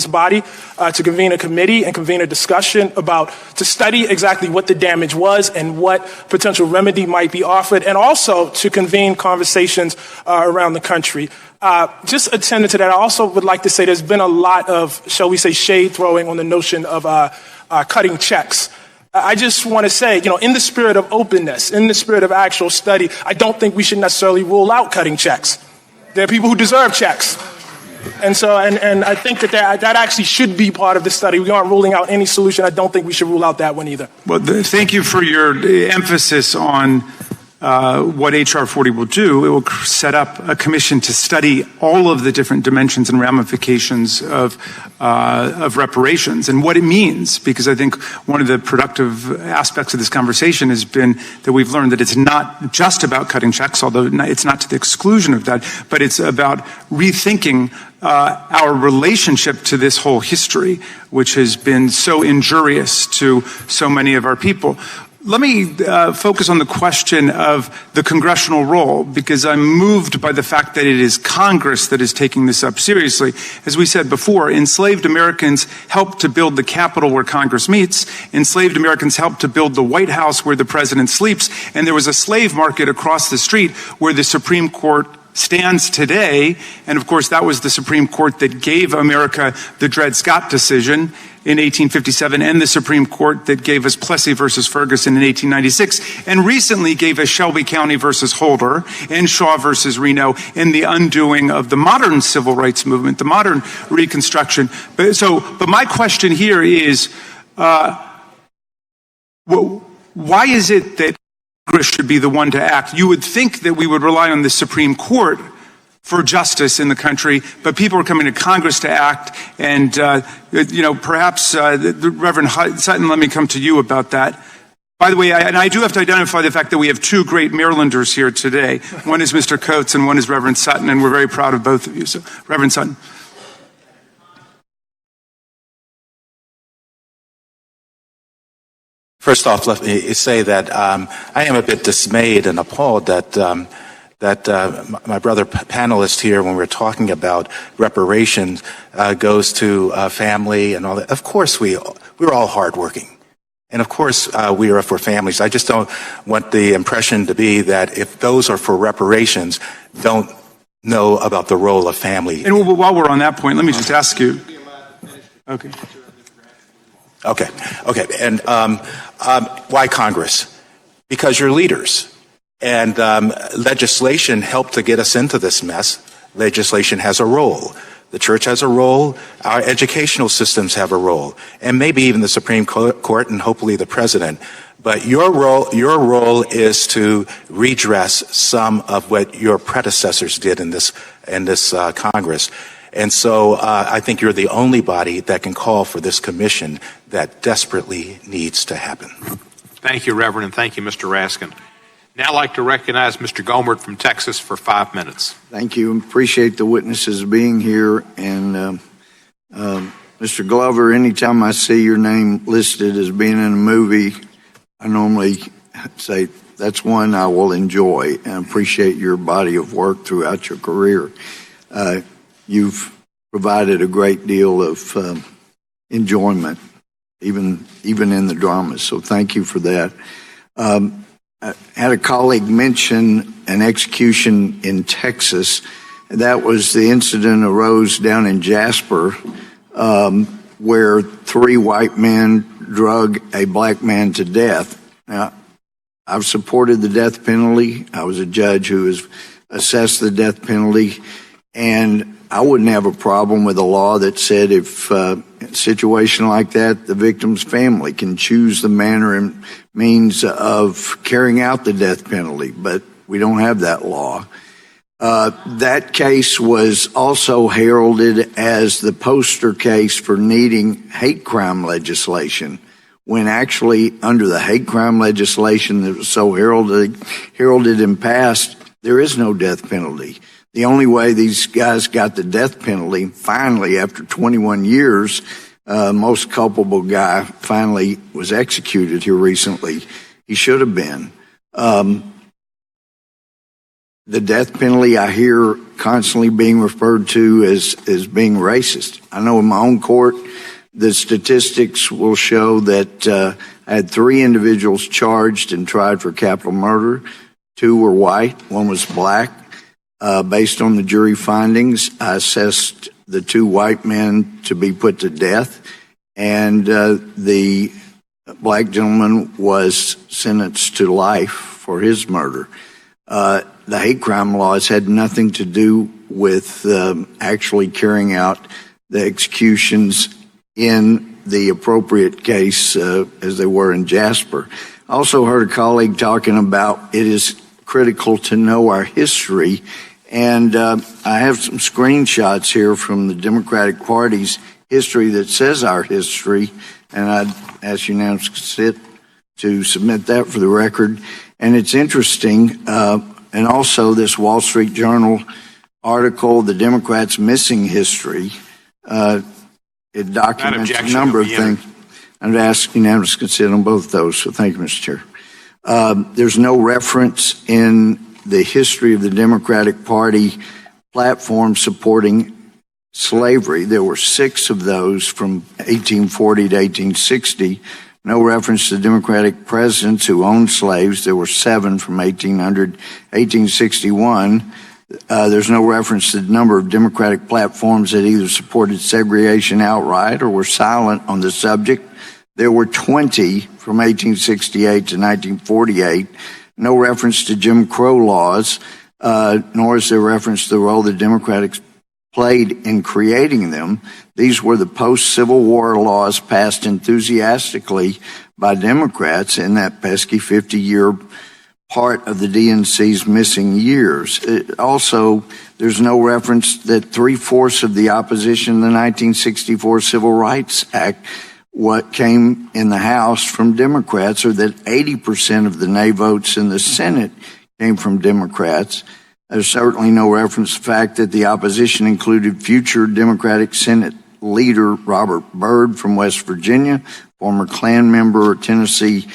body to convene a committee and convene a discussion to study exactly what the damage was and what potential remedy might be offered, and also to convene conversations around the country. Just attendant to that, I also would like to say there's been a lot of, shall we say, shade throwing on the notion of cutting checks. I just want to say, in the spirit of openness, in the spirit of actual study, I don't think we should necessarily rule out cutting checks. There are people who deserve checks. And so, and I think that actually should be part of the study. We aren't ruling out any solution. I don't think we should rule out that one either. Well, thank you for your emphasis on what H.R. 40 will do. It will set up a commission to study all of the different dimensions and ramifications of reparations and what it means, because I think one of the productive aspects of this conversation has been that we've learned that it's not just about cutting checks, although it's not to the exclusion of that, but it's about rethinking our relationship to this whole history, which has been so injurious to so many of our people. Let me focus on the question of the congressional role, because I'm moved by the fact that it is Congress that is taking this up seriously. As we said before, enslaved Americans helped to build the Capitol where Congress meets. Enslaved Americans helped to build the White House where the president sleeps. And there was a slave market across the street where the Supreme Court stands today. And of course, that was the Supreme Court that gave America the Dred Scott decision in 1857, and the Supreme Court that gave us Plessy versus Ferguson in 1896, and recently gave us Shelby County versus Holder and Shaw versus Reno in the undoing of the modern civil rights movement, the modern Reconstruction. But my question here is, why is it that Congress should be the one to act? You would think that we would rely on the Supreme Court for justice in the country, but people are coming to Congress to act, and perhaps the Reverend Sutton, let me come to you about that. By the way, I do have to identify the fact that we have two great Marylanders here today. One is Mr. Coates and one is Reverend Sutton, and we're very proud of both of you. So, Reverend Sutton. First off, let me say that I am a bit dismayed and appalled that my brother panelist here, when we're talking about reparations, goes to family and all that. Of course, we're all hardworking. And of course, we are for families. I just don't want the impression to be that if those are for reparations, don't know about the role of family. And while we're on that point, let me just ask you. Okay. And why Congress? Because you're leaders. And legislation helped to get us into this mess. Legislation has a role. The church has a role. Our educational systems have a role. And maybe even the Supreme Court and hopefully the president. But your role is to redress some of what your predecessors did in this Congress. And so I think you're the only body that can call for this commission that desperately needs to happen. Thank you, Reverend, and thank you, Mr. Raskin. Now I'd like to recognize Mr. Gomert from Texas for 5 minutes. Thank you. Appreciate the witnesses being here. And Mr. Glover, anytime I see your name listed as being in a movie, I normally say that's one I will enjoy, and appreciate your body of work throughout your career. You've provided a great deal of enjoyment, even in the dramas. So thank you for that. I had a colleague mention an execution in Texas. That was the incident arose down in Jasper, where 3 white men drug a black man to death. Now, I've supported the death penalty. I was a judge who has assessed the death penalty. And I wouldn't have a problem with a law that said if in a situation like that, the victim's family can choose the manner and means of carrying out the death penalty, but we don't have that law. That case was also heralded as the poster case for needing hate crime legislation, when actually under the hate crime legislation that was so heralded and passed, there is no death penalty. The only way these guys got the death penalty, finally, after 21 years, most culpable guy finally was executed here recently. He should have been. The death penalty I hear constantly being referred to as being racist. I know in my own court, the statistics will show that I had 3 individuals charged and tried for capital murder. 2 were white, 1 was black. Based on the jury findings, I assessed the 2 white men to be put to death, and the black gentleman was sentenced to life for his murder. The hate crime laws had nothing to do with actually carrying out the executions in the appropriate case as they were in Jasper. I also heard a colleague talking about it is critical to know our history, and I have some screenshots here from the Democratic Party's history that says our history, and I'd ask unanimous consent to submit that for the record. And it's interesting, and also this Wall Street Journal article, The Democrats' Missing History, it documents a number of things. I'd ask unanimous consent on both of those, so thank you, Mr. Chair. There's no reference in the history of the Democratic Party platform supporting slavery. There were 6 of those from 1840 to 1860. No reference to Democratic presidents who owned slaves. There were 7 from 1800 to 1861. There's no reference to the number of Democratic platforms that either supported segregation outright or were silent on the subject. There were 20 from 1868 to 1948. No reference to Jim Crow laws, nor is there reference to the role the Democrats played in creating them. These were the post-Civil War laws passed enthusiastically by Democrats in that pesky 50-year part of the DNC's missing years. Also, there's no reference that 3/4 of the opposition to the 1964 Civil Rights Act what came in the House from Democrats, or that 80% of the nay votes in the Senate came from Democrats. There's certainly no reference to the fact that the opposition included future Democratic Senate leader Robert Byrd from West Virginia, former Klan member, Tennessee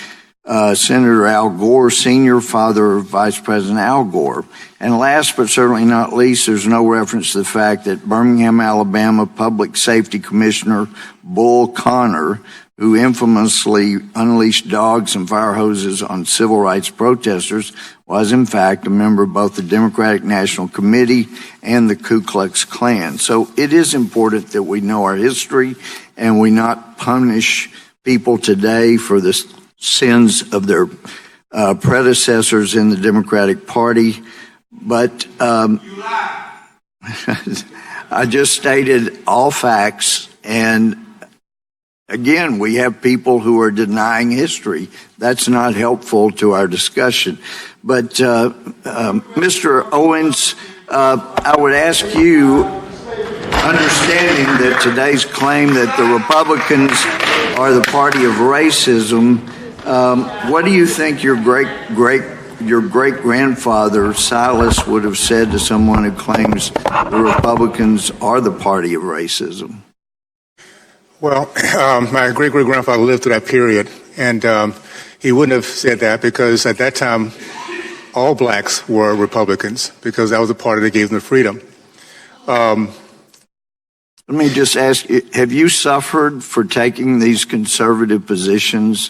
Senator Al Gore Sr., father of Vice President Al Gore. And last but certainly not least, there's no reference to the fact that Birmingham, Alabama Public Safety Commissioner Bull Connor, who infamously unleashed dogs and fire hoses on civil rights protesters, was in fact a member of both the Democratic National Committee and the Ku Klux Klan. So it is important that we know our history and we not punish people today for the sins of their predecessors in the Democratic Party. But I just stated all facts, and again, we have people who are denying history. That's not helpful to our discussion. But Mr. Owens, I would ask you, understanding that today's claim that the Republicans are the party of racism, what do you think your great-grandfather Silas would have said to someone who claims the Republicans are the party of racism? Well, my great-great-grandfather lived through that period, and he wouldn't have said that because at that time, all blacks were Republicans because that was the party that gave them the freedom. Let me just ask you, have you suffered for taking these conservative positions?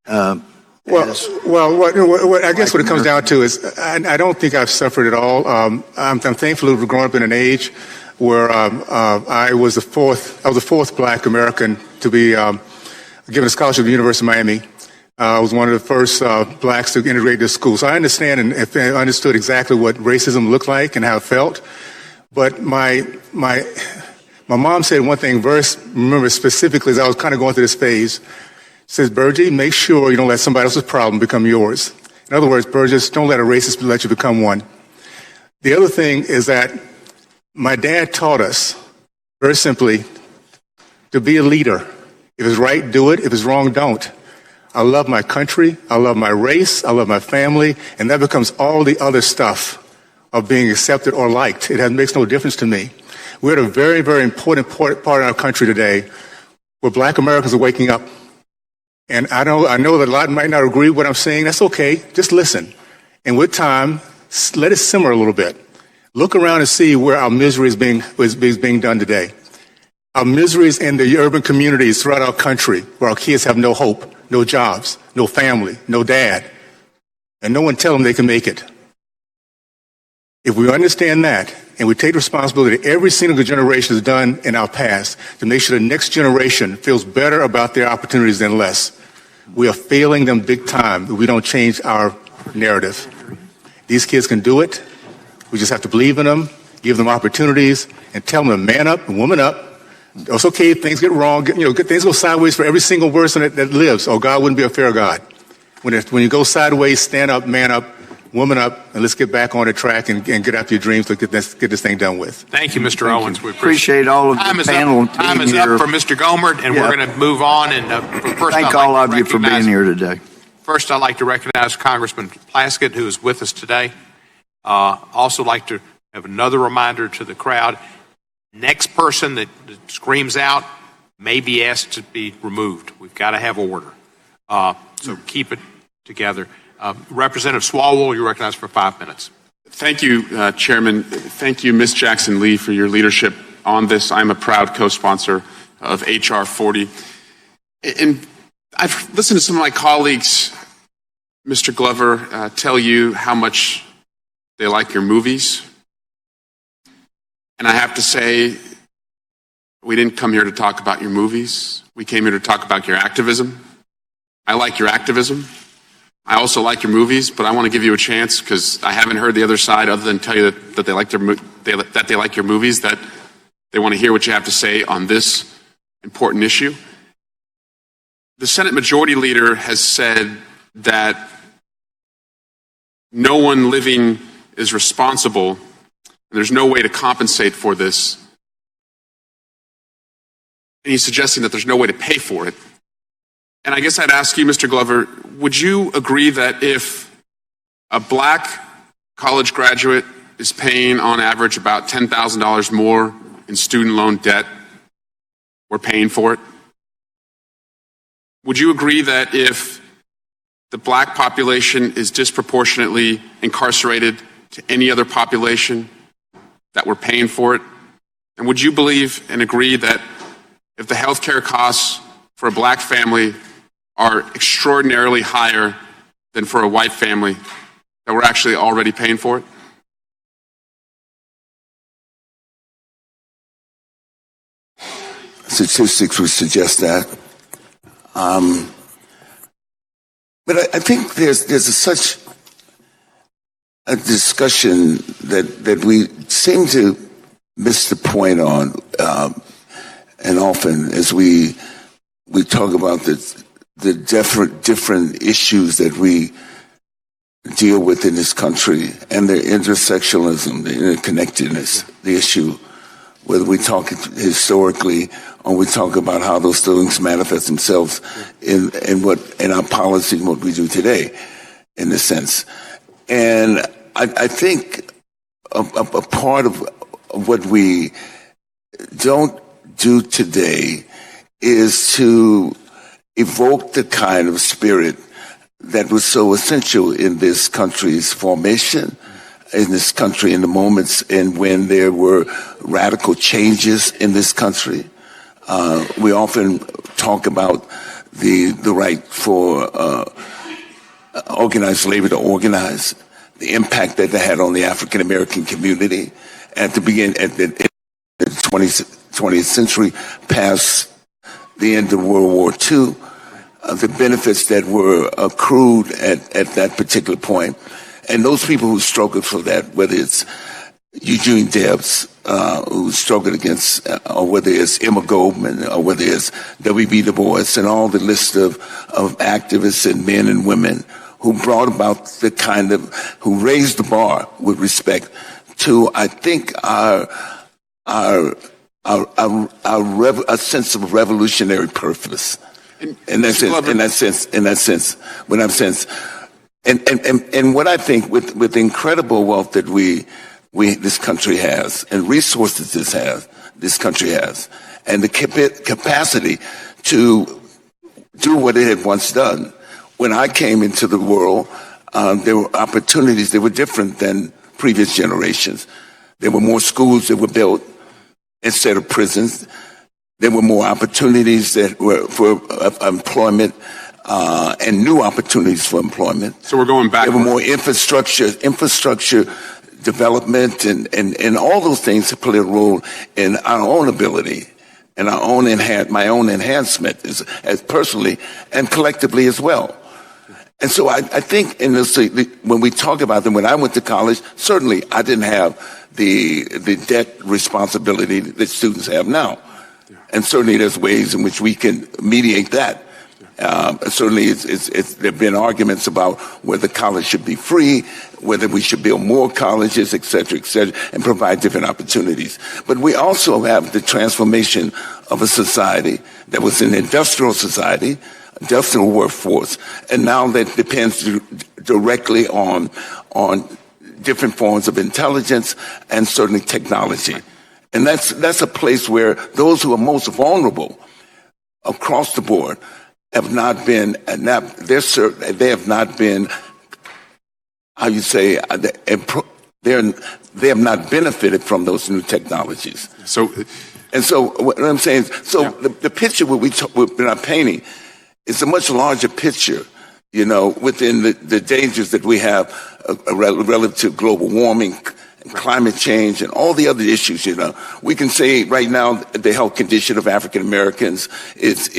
What I guess what it comes down to is I don't think I've suffered at all. I'm thankful to have grown up in an age where I was the fourth black American to be given a scholarship at the University of Miami. I was one of the first blacks to integrate this school. So I understand and understood exactly what racism looked like and how it felt. But my mom said one thing, remember specifically as I was kind of going through this phase, says, Burgess, make sure you don't let somebody else's problem become yours. In other words, Burgess, don't let a racist let you become one. The other thing is that my dad taught us, very simply, to be a leader. If it's right, do it. If it's wrong, don't. I love my country. I love my race. I love my family. And that becomes all the other stuff of being accepted or liked. It makes no difference to me. We're at a very, very important part of our country today where black Americans are waking up. And I know that a lot might not agree with what I'm saying. That's okay. Just listen. And with time, let it simmer a little bit. Look around and see where our misery is being done today. Our misery is in the urban communities throughout our country where our kids have no hope, no jobs, no family, no dad, and no one tell them they can make it. If we understand that and we take responsibility every single generation has done in our past to make sure the next generation feels better about their opportunities than less, we are failing them big time if we don't change our narrative. These kids can do it. We just have to believe in them, give them opportunities, and tell them to man up and woman up. It's okay if things get wrong. Good things go sideways for every single person that lives, or God wouldn't be a fair God. When you go sideways, stand up, man up, woman up, and let's get back on the track and get after your dreams to get this thing done with. Thank you, Mr. Owens. We appreciate all of the panel and time is here. up for Mr. Gomert, and we're going to move on. And first, thank all of you for being here today. First, I'd like to recognize Congressman Plaskett, who is with us today. Also like to have another reminder to the crowd. Next person that screams out may be asked to be removed. We've got to have order. So keep it together. Representative Swalwell, you're recognized for 5 minutes. Thank you, Chairman. Thank you, Ms. Jackson-Lee, for your leadership on this. I'm a proud co-sponsor of H.R. 40. And I've listened to some of my colleagues, Mr. Glover, tell you how much they like your movies. And I have to say, we didn't come here to talk about your movies. We came here to talk about your activism. I like your activism. I also like your movies, but I want to give you a chance because I haven't heard the other side other than tell you that they like they like your movies, that they want to hear what you have to say on this important issue. The Senate Majority Leader has said that no one living is responsible, and there's no way to compensate for this. And he's suggesting that there's no way to pay for it. And I guess I'd ask you, Mr. Glover, would you agree that if a black college graduate is paying on average about $10,000 more in student loan debt, we're paying for it? Would you agree that if the black population is disproportionately incarcerated to any other population, that we're paying for it? And would you believe and agree that if the health care costs for a black family are extraordinarily higher than for a white family, that we're actually already paying for it? Statistics would suggest that. But I think there's such a discussion that we seem to miss the point on, and often as we talk about the different issues that we deal with in this country and the intersectionalism, the interconnectedness, the issue, whether we talk historically or we talk about how those things manifest themselves in our policy and what we do today, in a sense. And I think a part of what we don't do today is to evoke the kind of spirit that was so essential in this country's formation, in this country, in the moments and when there were radical changes in this country. We often talk about the right for organized labor to organize, the impact that they had on the African American community at the the 20th century, past the end of World War II, the benefits that were accrued at that particular point. And those people who struggled for that, whether it's Eugene Debs, who struggled against, or whether it's Emma Goldman, or whether it's W.B. Du Bois, and all the list of activists and men and women who brought about the kind of, who raised the bar with respect to, I think, a sense of revolutionary purpose. In that sense, and what I think with the incredible wealth that this country has, and resources this country has, and the capacity to do what it had once done. When I came into the world, there were opportunities that were different than previous generations. There were more schools that were built instead of prisons. There were more opportunities that were for employment and new opportunities for employment. So we're going back. There were more infrastructure development, and all those things that play a role in our own ability and our own my own enhancement as personally and collectively as well. And so I think when we talk about them, when I went to college, certainly I didn't have the debt responsibility that students have now. And certainly there's ways in which we can mediate that. Certainly there have been arguments about whether college should be free, whether we should build more colleges, et cetera, and provide different opportunities. But we also have the transformation of a society that was an industrial society, industrial workforce, and now that depends directly on different forms of intelligence and certainly technology. And that's a place where those who are most vulnerable across the board have not been, they have not been, how you say, they have not benefited from those new technologies. So what I'm saying is, the picture we're not painting is a much larger picture, within the dangers that we have relative to global warming, climate change, and all the other issues. We can say right now the health condition of African Americans is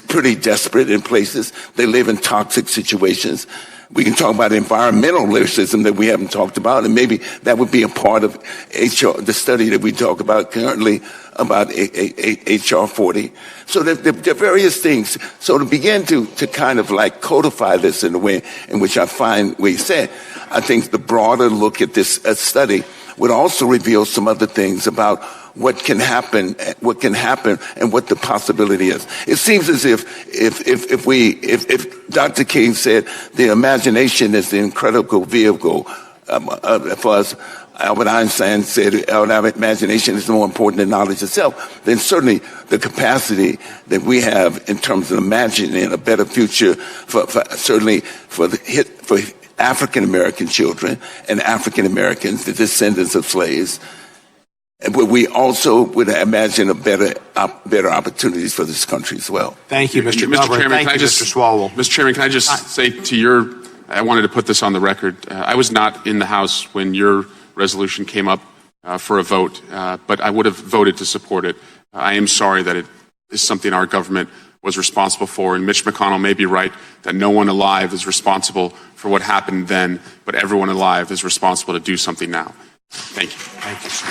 pretty desperate in places. They live in toxic situations. We can talk about environmental racism that we haven't talked about, and maybe that would be a part of the study that we talk about currently about HR 40. So there are various things. So to begin to kind of like codify this in a way in which I find what you said, I think the broader look at this study would also reveal some other things about what can happen, and what the possibility is. It seems as if Dr. King said the imagination is the incredible vehicle for us. Albert Einstein said our imagination is more important than knowledge itself. Then certainly the capacity that we have in terms of imagining a better future for African American children and African Americans, the descendants of slaves. But we also would imagine better opportunities for this country as well. Thank you, Mr. Chairman. Thank you, Mr. Swalwell. Mr. Chairman, can I just say I wanted to put this on the record. I was not in the House when your resolution came up for a vote, but I would have voted to support it. I am sorry that it is something our government was responsible for, and Mitch McConnell may be right that no one alive is responsible for what happened then, but everyone alive is responsible to do something now. Thank you. Thank you, sir.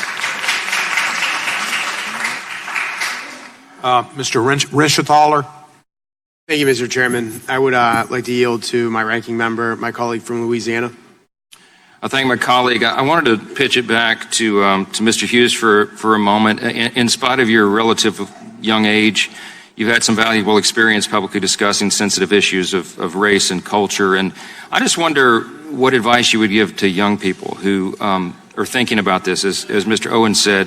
Mr. Renshathaler. Thank you, Mr. Chairman. I would like to yield to my ranking member, my colleague from Louisiana. I thank my colleague. I wanted to pitch it back to Mr. Hughes for a moment. In spite of your relative young age, you've had some valuable experience publicly discussing sensitive issues of race and culture. And I just wonder what advice you would give to young people who are thinking about this. As Mr. Owens said,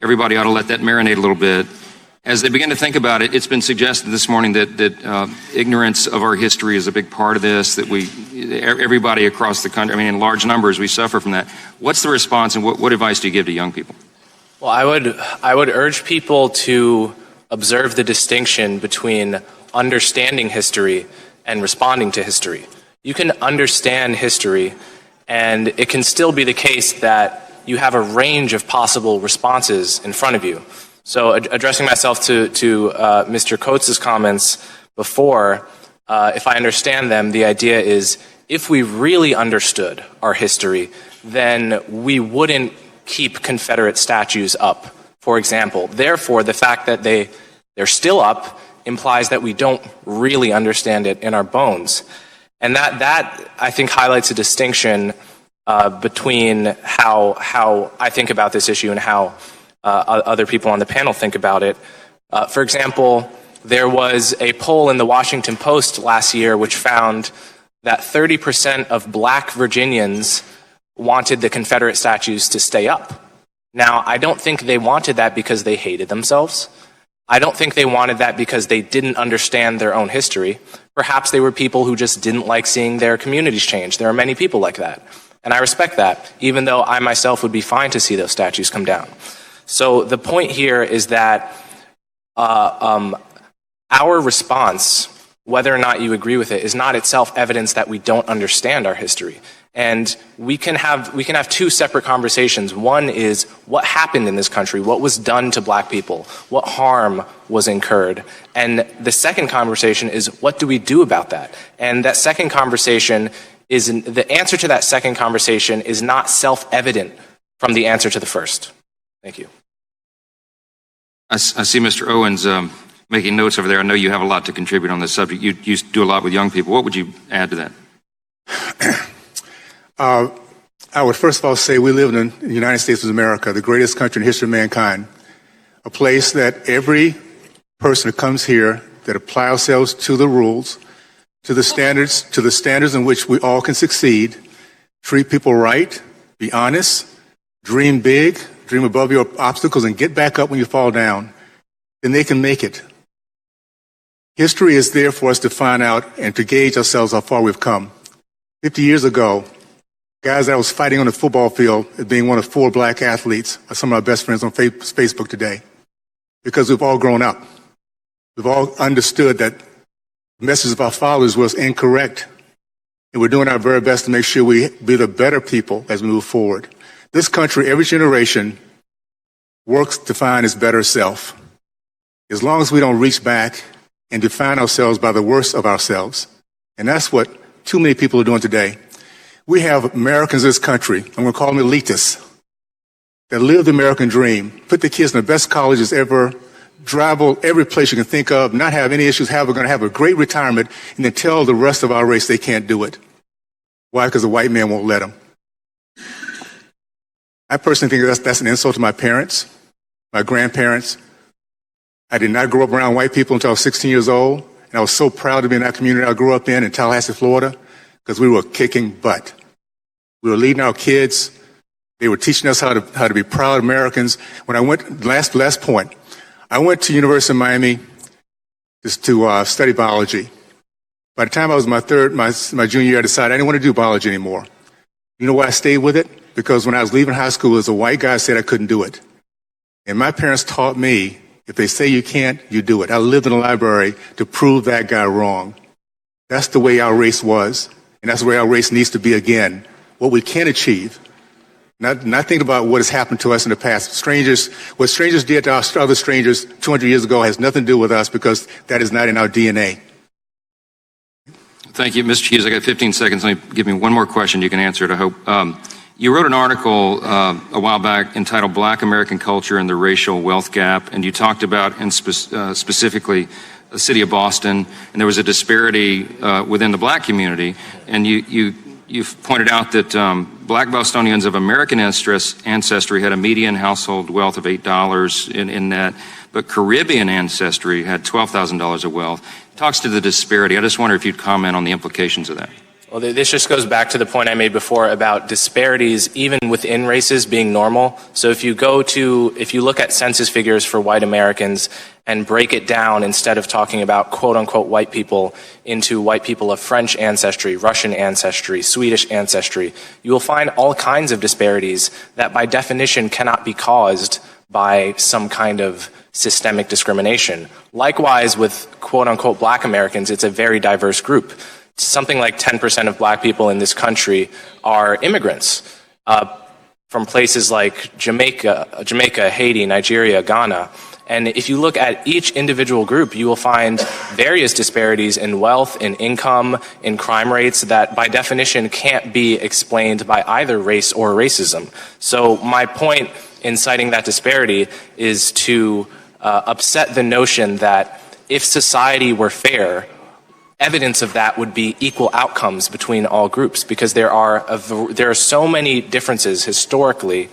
everybody ought to let that marinate a little bit. As they begin to think about it, it's been suggested this morning that ignorance of our history is a big part of this, that everybody across the country, in large numbers, we suffer from that. What's the response, and what advice do you give to young people? Well, I would urge people to observe the distinction between understanding history and responding to history. You can understand history, and it can still be the case that you have a range of possible responses in front of you. So addressing myself to Mr. Coates' comments before, if I understand them, the idea is if we really understood our history, then we wouldn't keep Confederate statues up, for example. Therefore, the fact that they're still up implies that we don't really understand it in our bones. And that I think highlights a distinction between how I think about this issue and how other people on the panel think about it. For example, there was a poll in the Washington Post last year which found that 30% of black Virginians wanted the Confederate statues to stay up. Now, I don't think they wanted that because they hated themselves. I don't think they wanted that because they didn't understand their own history. Perhaps they were people who just didn't like seeing their communities change. There are many people like that. And I respect that, even though I myself would be fine to see those statues come down. So the point here is that our response, whether or not you agree with it, is not itself evidence that we don't understand our history. And we can have two separate conversations. One is what happened in this country, what was done to black people, what harm was incurred. And the second conversation is what do we do about that? And that second conversation the answer to that second conversation is not self-evident from the answer to the first. Thank you. I see Mr. Owens making notes over there. I know you have a lot to contribute on this subject. You do a lot with young people. What would you add to that? I would first of all say we live in the United States of America, the greatest country in the history of mankind, a place that every person that comes here that apply ourselves to the rules, to the standards in which we all can succeed, treat people right, be honest, dream big, dream above your obstacles, and get back up when you fall down, then they can make it. History is there for us to find out and to gauge ourselves how far we've come. 50 years ago, guys that I was fighting on the football field as being one of 4 black athletes are some of our best friends on Facebook today, because we've all grown up. We've all understood that the message of our fathers was incorrect, and we're doing our very best to make sure we be the better people as we move forward. This country, every generation, works to find its better self. As long as we don't reach back and define ourselves by the worst of ourselves, and that's what too many people are doing today. We have Americans in this country, I'm going to call them elitists, that live the American dream, put the kids in the best colleges ever, travel every place you can think of, not have any issues, we're going to have a great retirement, and then tell the rest of our race they can't do it. Why? Because the white man won't let them. I personally think that's an insult to my parents, my grandparents. I did not grow up around white people until I was 16 years old, and I was so proud to be in that community I grew up in Tallahassee, Florida, because we were kicking butt. We were leading our kids. They were teaching us how to be proud Americans. When I went, last point, I went to University of Miami just to study biology. By the time I was my junior year, I decided I didn't want to do biology anymore. You know why I stayed with it? Because when I was leaving high school, as a white guy said I couldn't do it. And my parents taught me, if they say you can't, you do it. I lived in a library to prove that guy wrong. That's the way our race was, and that's the way our race needs to be again. What we can achieve. Not think about what has happened to us in the past. What strangers did to other strangers 200 years ago has nothing to do with us, because that is not in our DNA. Thank you, Mr. Hughes. I got 15 seconds. Give me one more question. You can answer it, I hope. You wrote an article a while back entitled Black American Culture and the Racial Wealth Gap, and you talked about, specifically, the city of Boston, and there was a disparity within the black community, and you've pointed out that black Bostonians of American ancestry had a median household wealth of $8 in net, but Caribbean ancestry had $12,000 of wealth. It talks to the disparity. I just wonder if you'd comment on the implications of that. Well, this just goes back to the point I made before about disparities even within races being normal. So if you look at census figures for white Americans and break it down, instead of talking about quote unquote white people, into white people of French ancestry, Russian ancestry, Swedish ancestry, you will find all kinds of disparities that by definition cannot be caused by some kind of systemic discrimination. Likewise with quote unquote black Americans, it's a very diverse group. Something like 10% of black people in this country are immigrants from places like Jamaica, Haiti, Nigeria, Ghana. And if you look at each individual group, you will find various disparities in wealth, in income, in crime rates that by definition can't be explained by either race or racism. So my point in citing that disparity is to upset the notion that if society were fair, evidence of that would be equal outcomes between all groups, because there are so many differences historically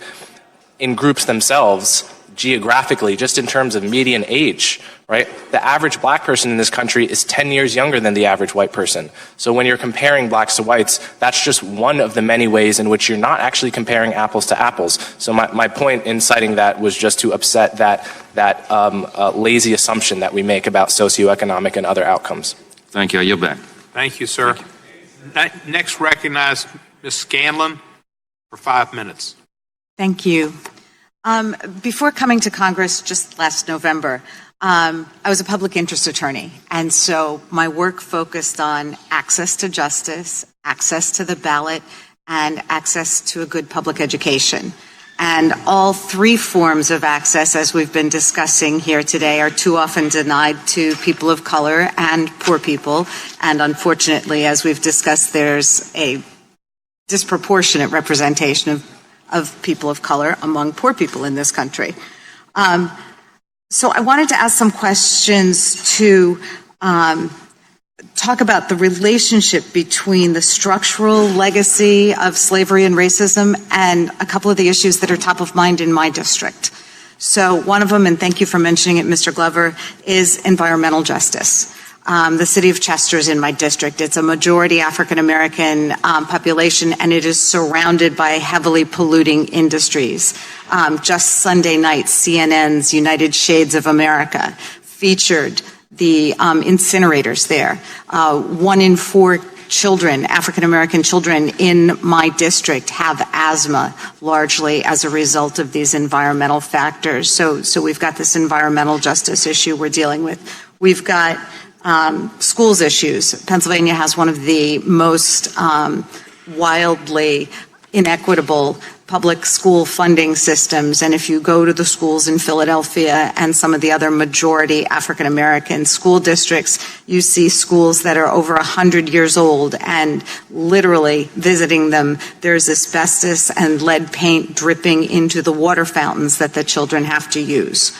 in groups themselves, geographically, just in terms of median age, right? The average black person in this country is 10 years younger than the average white person. So when you're comparing blacks to whites, that's just one of the many ways in which you're not actually comparing apples to apples. So my point in citing that was just to upset that lazy assumption that we make about socioeconomic and other outcomes. Thank you. I yield back. Thank you, sir. Next, recognize Ms. Scanlon for 5 minutes. Thank you. Before coming to Congress just last November, I was a public interest attorney, and so my work focused on access to justice, access to the ballot, and access to a good public education. And all three forms of access, as we've been discussing here today, are too often denied to people of color and poor people. And unfortunately, as we've discussed, there's a disproportionate representation of people of color among poor people in this country. So I wanted to ask some questions to talk about the relationship between the structural legacy of slavery and racism and a couple of the issues that are top of mind in my district. So one of them, and thank you for mentioning it, Mr. Glover, is environmental justice. The city of Chester is in my district. It's a majority African-American population, and it is surrounded by heavily polluting industries. Just Sunday night, CNN's United Shades of America featured the incinerators there. 1 in 4 children, African-American children in my district have asthma, largely as a result of these environmental factors. So we've got this environmental justice issue we're dealing with. We've got schools issues. Pennsylvania has one of the most wildly inequitable public school funding systems, and if you go to the schools in Philadelphia and some of the other majority African American school districts, you see schools that are over 100 years old, and literally visiting them, there's asbestos and lead paint dripping into the water fountains that the children have to use.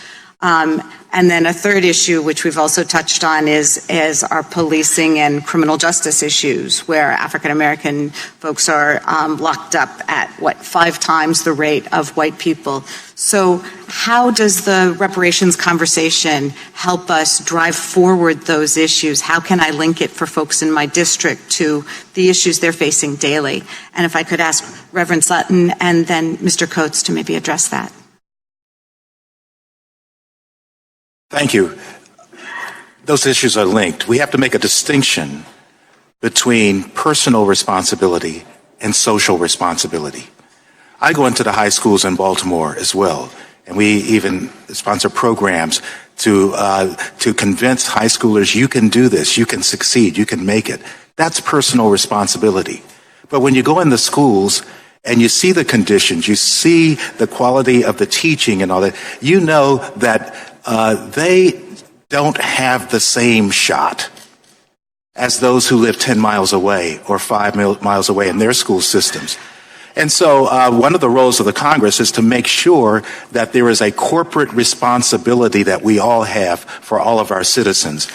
And then a third issue, which we've also touched on, is our policing and criminal justice issues, where African American folks are locked up at 5 times the rate of white people. So how does the reparations conversation help us drive forward those issues? How can I link it for folks in my district to the issues they're facing daily? And if I could ask Reverend Sutton and then Mr. Coates to maybe address that. Thank you. Those issues are linked. We have to make a distinction between personal responsibility and social responsibility. I go into the high schools in Baltimore as well, and we even sponsor programs to convince high schoolers, you can do this, you can succeed, you can make it. That's personal responsibility. But when you go in the schools and you see the conditions, you see the quality of the teaching and all that, you know that they don't have the same shot as those who live 10 miles away or 5 miles away in their school systems. And so one of the roles of the Congress is to make sure that there is a corporate responsibility that we all have for all of our citizens.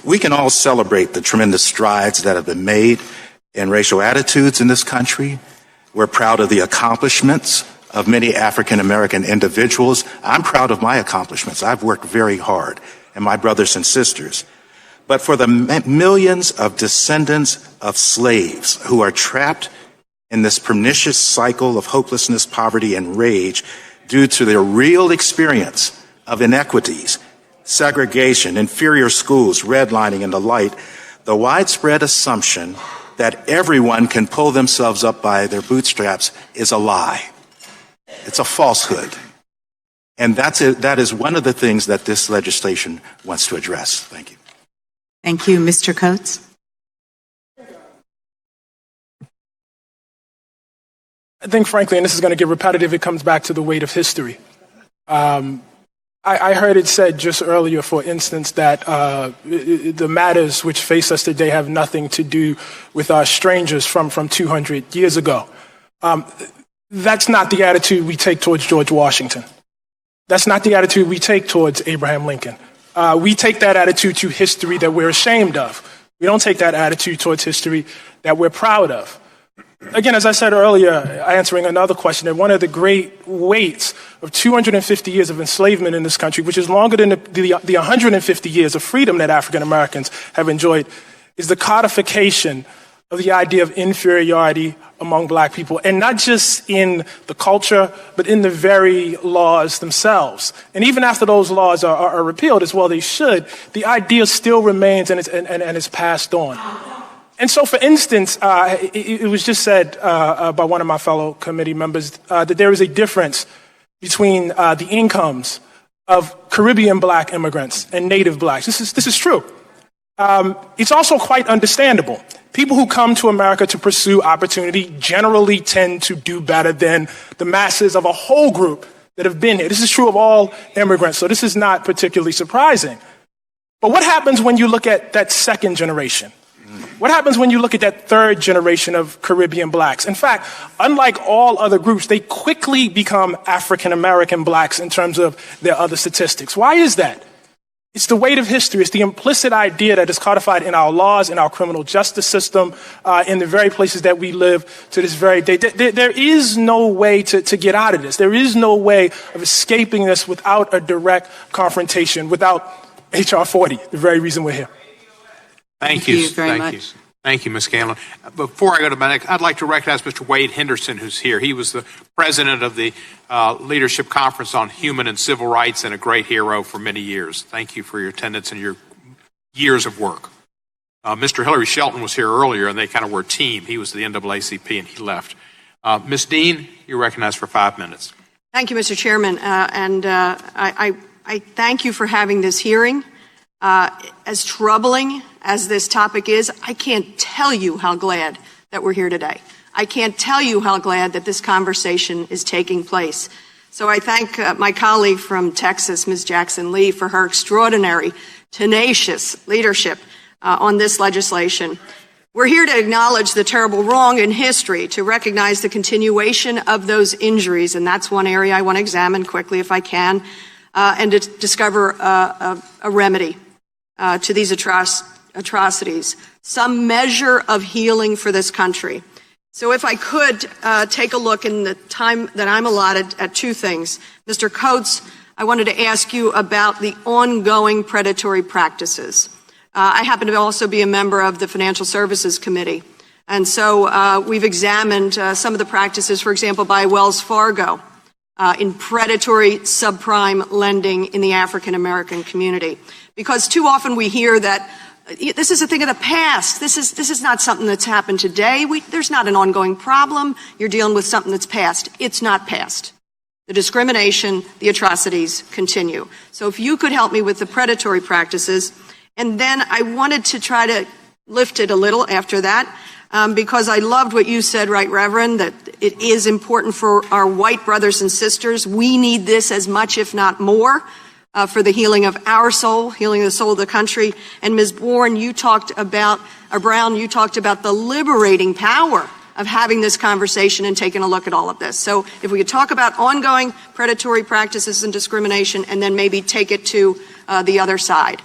We can all celebrate the tremendous strides that have been made in racial attitudes in this country. We're proud of the accomplishments of many African American individuals. I'm proud of my accomplishments. I've worked very hard, and my brothers and sisters. But for the millions of descendants of slaves who are trapped in this pernicious cycle of hopelessness, poverty, and rage due to their real experience of inequities, segregation, inferior schools, redlining, and the like, the widespread assumption that everyone can pull themselves up by their bootstraps is a lie. It's a falsehood. And that is one of the things that this legislation wants to address. Thank you. Thank you. Mr. Coates? I think, frankly, and this is going to get repetitive, it comes back to the weight of history. I heard it said just earlier, for instance, that the matters which face us today have nothing to do with our strangers from 200 years ago. That's not the attitude we take towards George Washington. That's not the attitude we take towards Abraham Lincoln. We take that attitude to history that we're ashamed of. We don't take that attitude towards history that we're proud of. Again, as I said earlier, answering another question, that one of the great weights of 250 years of enslavement in this country, which is longer than the 150 years of freedom that African Americans have enjoyed, is the codification of the idea of inferiority among black people, and not just in the culture, but in the very laws themselves. And even after those laws are repealed, as well they should, the idea still remains and is passed on. And so, for instance, it was just said by one of my fellow committee members that there is a difference between the incomes of Caribbean black immigrants and native blacks. This is true. It's also quite understandable. People who come to America to pursue opportunity generally tend to do better than the masses of a whole group that have been here. This is true of all immigrants, so this is not particularly surprising. But what happens when you look at that second generation? What happens when you look at that third generation of Caribbean blacks? In fact, unlike all other groups, they quickly become African American blacks in terms of their other statistics. Why is that? It's the weight of history. It's the implicit idea that is codified in our laws, in our criminal justice system, in the very places that we live to this very day. There is no way to get out of this. There is no way of escaping this without a direct confrontation, without H.R. 40, the very reason we're here. Thank you very much. Thank you, Ms. Scanlon. Before I go to my next, I'd like to recognize Mr. Wade Henderson, who's here. He was the president of the Leadership Conference on Human and Civil Rights and a great hero for many years. Thank you for your attendance and your years of work. Mr. Hillary Shelton was here earlier, and they kind of were a team. He was the NAACP, and he left. Ms. Dean, you're recognized for 5 minutes. Thank you, Mr. Chairman, I thank you for having this hearing. As troubling as this topic is, I can't tell you how glad that we're here today. I can't tell you how glad that this conversation is taking place. So I thank my colleague from Texas, Ms. Jackson Lee, for her extraordinary, tenacious leadership on this legislation. We're here to acknowledge the terrible wrong in history, to recognize the continuation of those injuries, and that's one area I want to examine quickly if I can, and to discover a remedy to these atrocities, some measure of healing for this country. So if I could take a look in the time that I'm allotted at two things. Mr. Coates, I wanted to ask you about the ongoing predatory practices. I happen to also be a member of the Financial Services Committee. And so we've examined some of the practices, for example, by Wells Fargo in predatory subprime lending in the African American community. Because too often we hear that this is a thing of the past. This is not something that's happened today. There's not an ongoing problem. You're dealing with something that's past. It's not past. The discrimination, the atrocities continue. So if you could help me with the predatory practices, and then I wanted to try to lift it a little after that, because I loved what you said, Right Reverend, that it is important for our white brothers and sisters. We need this as much, if not more, for the healing of our soul, healing the soul of the country. And Ms. Brown, you talked about the liberating power of having this conversation and taking a look at all of this. So if we could talk about ongoing predatory practices and discrimination, and then maybe take it to the other side.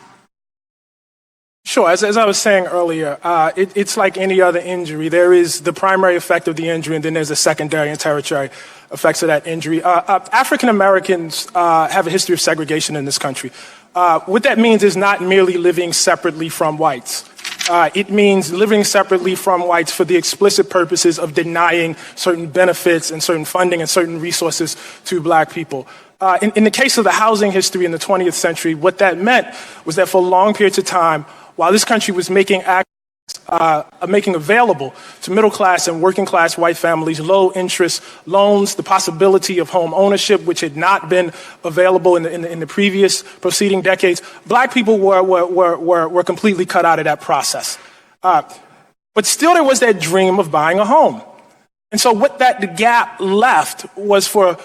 Sure. As I was saying earlier, it's like any other injury. There is the primary effect of the injury, and then there's the secondary and tertiary effects of that injury. African Americans have a history of segregation in this country. What that means is not merely living separately from whites. It means living separately from whites for the explicit purposes of denying certain benefits and certain funding and certain resources to black people. In the case of the housing history in the 20th century, what that meant was that for long periods of time, while this country was making available to middle class and working class white families low interest loans, the possibility of home ownership, which had not been available in the previous preceding decades, black people were completely cut out of that process. But still there was that dream of buying a home. And so what the gap left was for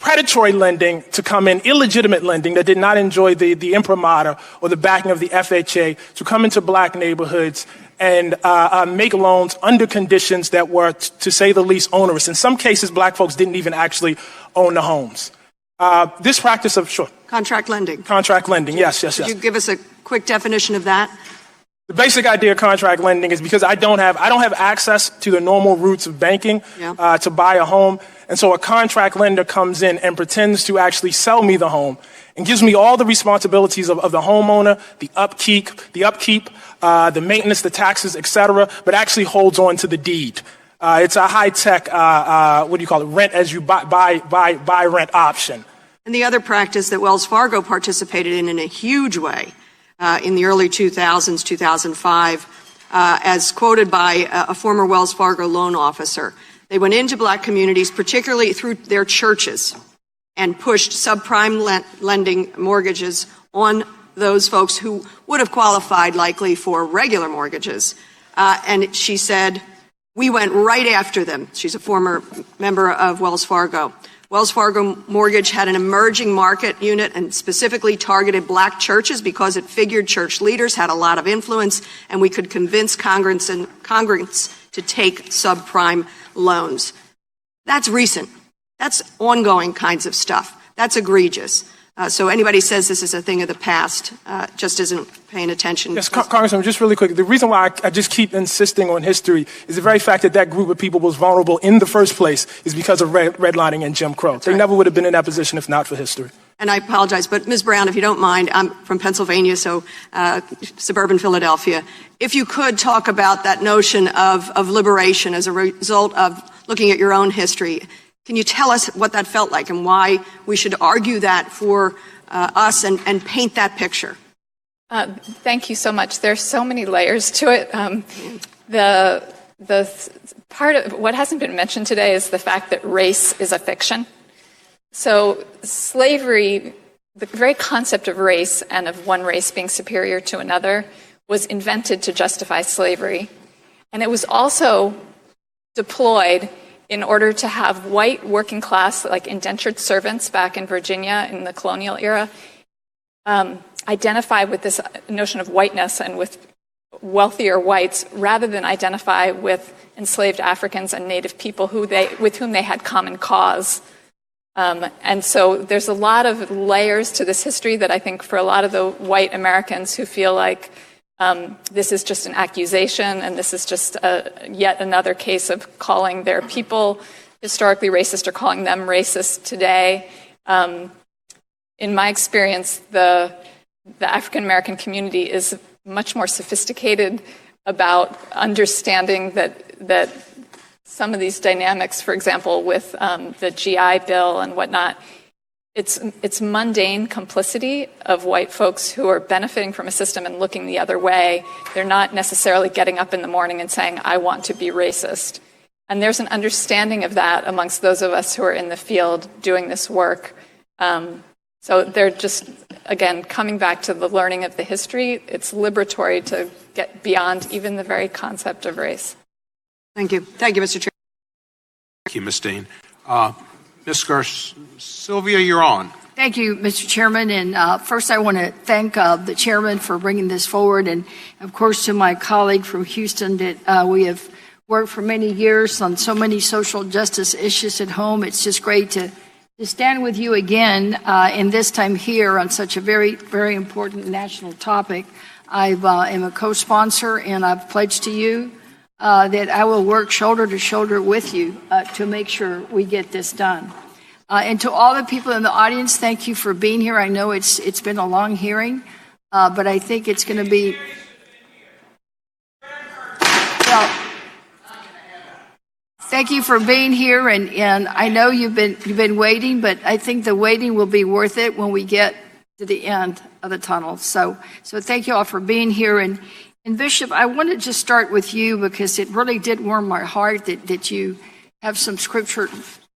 predatory lending to come in, illegitimate lending that did not enjoy the imprimatur or the backing of the FHA to come into black neighborhoods and make loans under conditions that were, to say the least, onerous. In some cases, black folks didn't even actually own the homes. This practice of, sure. Contract lending. Contract lending, yes. Could you give us a quick definition of that? The basic idea of contract lending is because I don't have access to the normal routes of banking to buy a home. And so a contract lender comes in and pretends to actually sell me the home and gives me all the responsibilities of the homeowner, the upkeep, the maintenance, the taxes, etc., but actually holds on to the deed. It's a high-tech, rent as you buy rent option. And the other practice that Wells Fargo participated in a huge way in the early 2000s, 2005, as quoted by a former Wells Fargo loan officer. They went into black communities, particularly through their churches, and pushed subprime lending mortgages on those folks who would have qualified likely for regular mortgages. And she said, we went right after them. She's a former member of Wells Fargo. Wells Fargo Mortgage had an emerging market unit and specifically targeted black churches because it figured church leaders had a lot of influence and we could convince Congress to take subprime loans. That's recent. That's ongoing kinds of stuff. That's egregious. So anybody says this is a thing of the past just isn't paying attention. Yes, Congressman, just really quick. The reason why I just keep insisting on history is the very fact that group of people was vulnerable in the first place is because of redlining and Jim Crow. They never would have been in that position if not for history. And I apologize, but Ms. Brown, if you don't mind, I'm from Pennsylvania, so suburban Philadelphia. If you could talk about that notion of liberation as a result of looking at your own history. Can you tell us what that felt like and why we should argue that for us and paint that picture? Thank you so much. There's so many layers to it. The part of what hasn't been mentioned today is the fact that race is a fiction. So slavery, the very concept of race and of one race being superior to another was invented to justify slavery. And it was also deployed in order to have white working class, like indentured servants back in Virginia in the colonial era, identify with this notion of whiteness and with wealthier whites rather than identify with enslaved Africans and Native people with whom they had common cause. And so there's a lot of layers to this history that I think for a lot of the white Americans who feel like this is just an accusation and this is just yet another case of calling their people historically racist or calling them racist today. In my experience, the African American community is much more sophisticated about understanding that some of these dynamics, for example, with the GI Bill and whatnot, it's mundane complicity of white folks who are benefiting from a system and looking the other way. They're not necessarily getting up in the morning and saying, I want to be racist. And there's an understanding of that amongst those of us who are in the field doing this work. So they're just, again, coming back to the learning of the history. It's liberatory to get beyond even the very concept of race. Thank you. Thank you, Mr. Chair. Thank you, Ms. Dean. Ms. Sylvia, you're on. Thank you, Mr. Chairman. And first, I want to thank the chairman for bringing this forward. And, of course, to my colleague from Houston that we have worked for many years on so many social justice issues at home. It's just great to stand with you again, and this time here on such a very, very important national topic. I am a co-sponsor, and I've pledged to you that I will work shoulder to shoulder with you to make sure we get this done. And to all the people in the audience, thank you for being here. I know it's been a long hearing, but I think it's going to be. Well, thank you for being here, and I know you've been waiting, but I think the waiting will be worth it when we get to the end of the tunnel. So thank you all for being here. And Bishop, I want to just start with you because it really did warm my heart that you have some scripture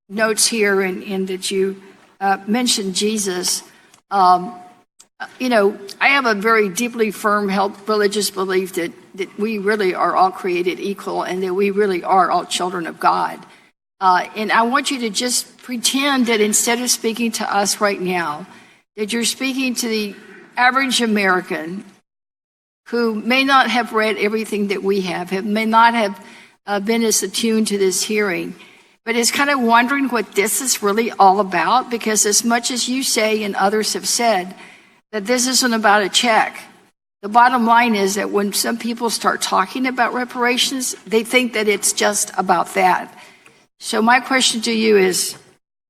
notes here and that you mentioned Jesus. You know, I have a very deeply firm held religious belief that we really are all created equal and that we really are all children of God. And I want you to just pretend that instead of speaking to us right now, that you're speaking to the average American who may not have read everything that we have, may not have been as attuned to this hearing, but is kind of wondering what this is really all about, because as much as you say and others have said that this isn't about a check, the bottom line is that when some people start talking about reparations, they think that it's just about that. So my question to you is,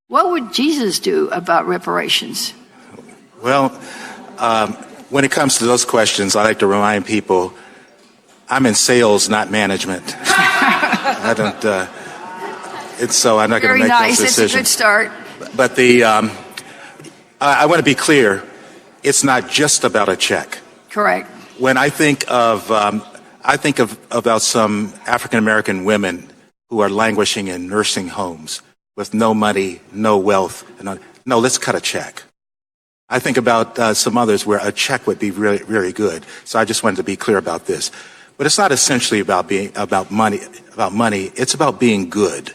what would Jesus do about reparations? Well, when it comes to those questions, I like to remind people I'm in sales, not management. I don't. So I'm not going to make those decisions. It's a good start. But I want to be clear. It's not just about a check. Correct. When I think of about some African American women who are languishing in nursing homes with no money, no wealth, and no, let's cut a check. I think about some others where a check would be really, really good. So I just wanted to be clear about this. But it's not essentially about money. It's about being good.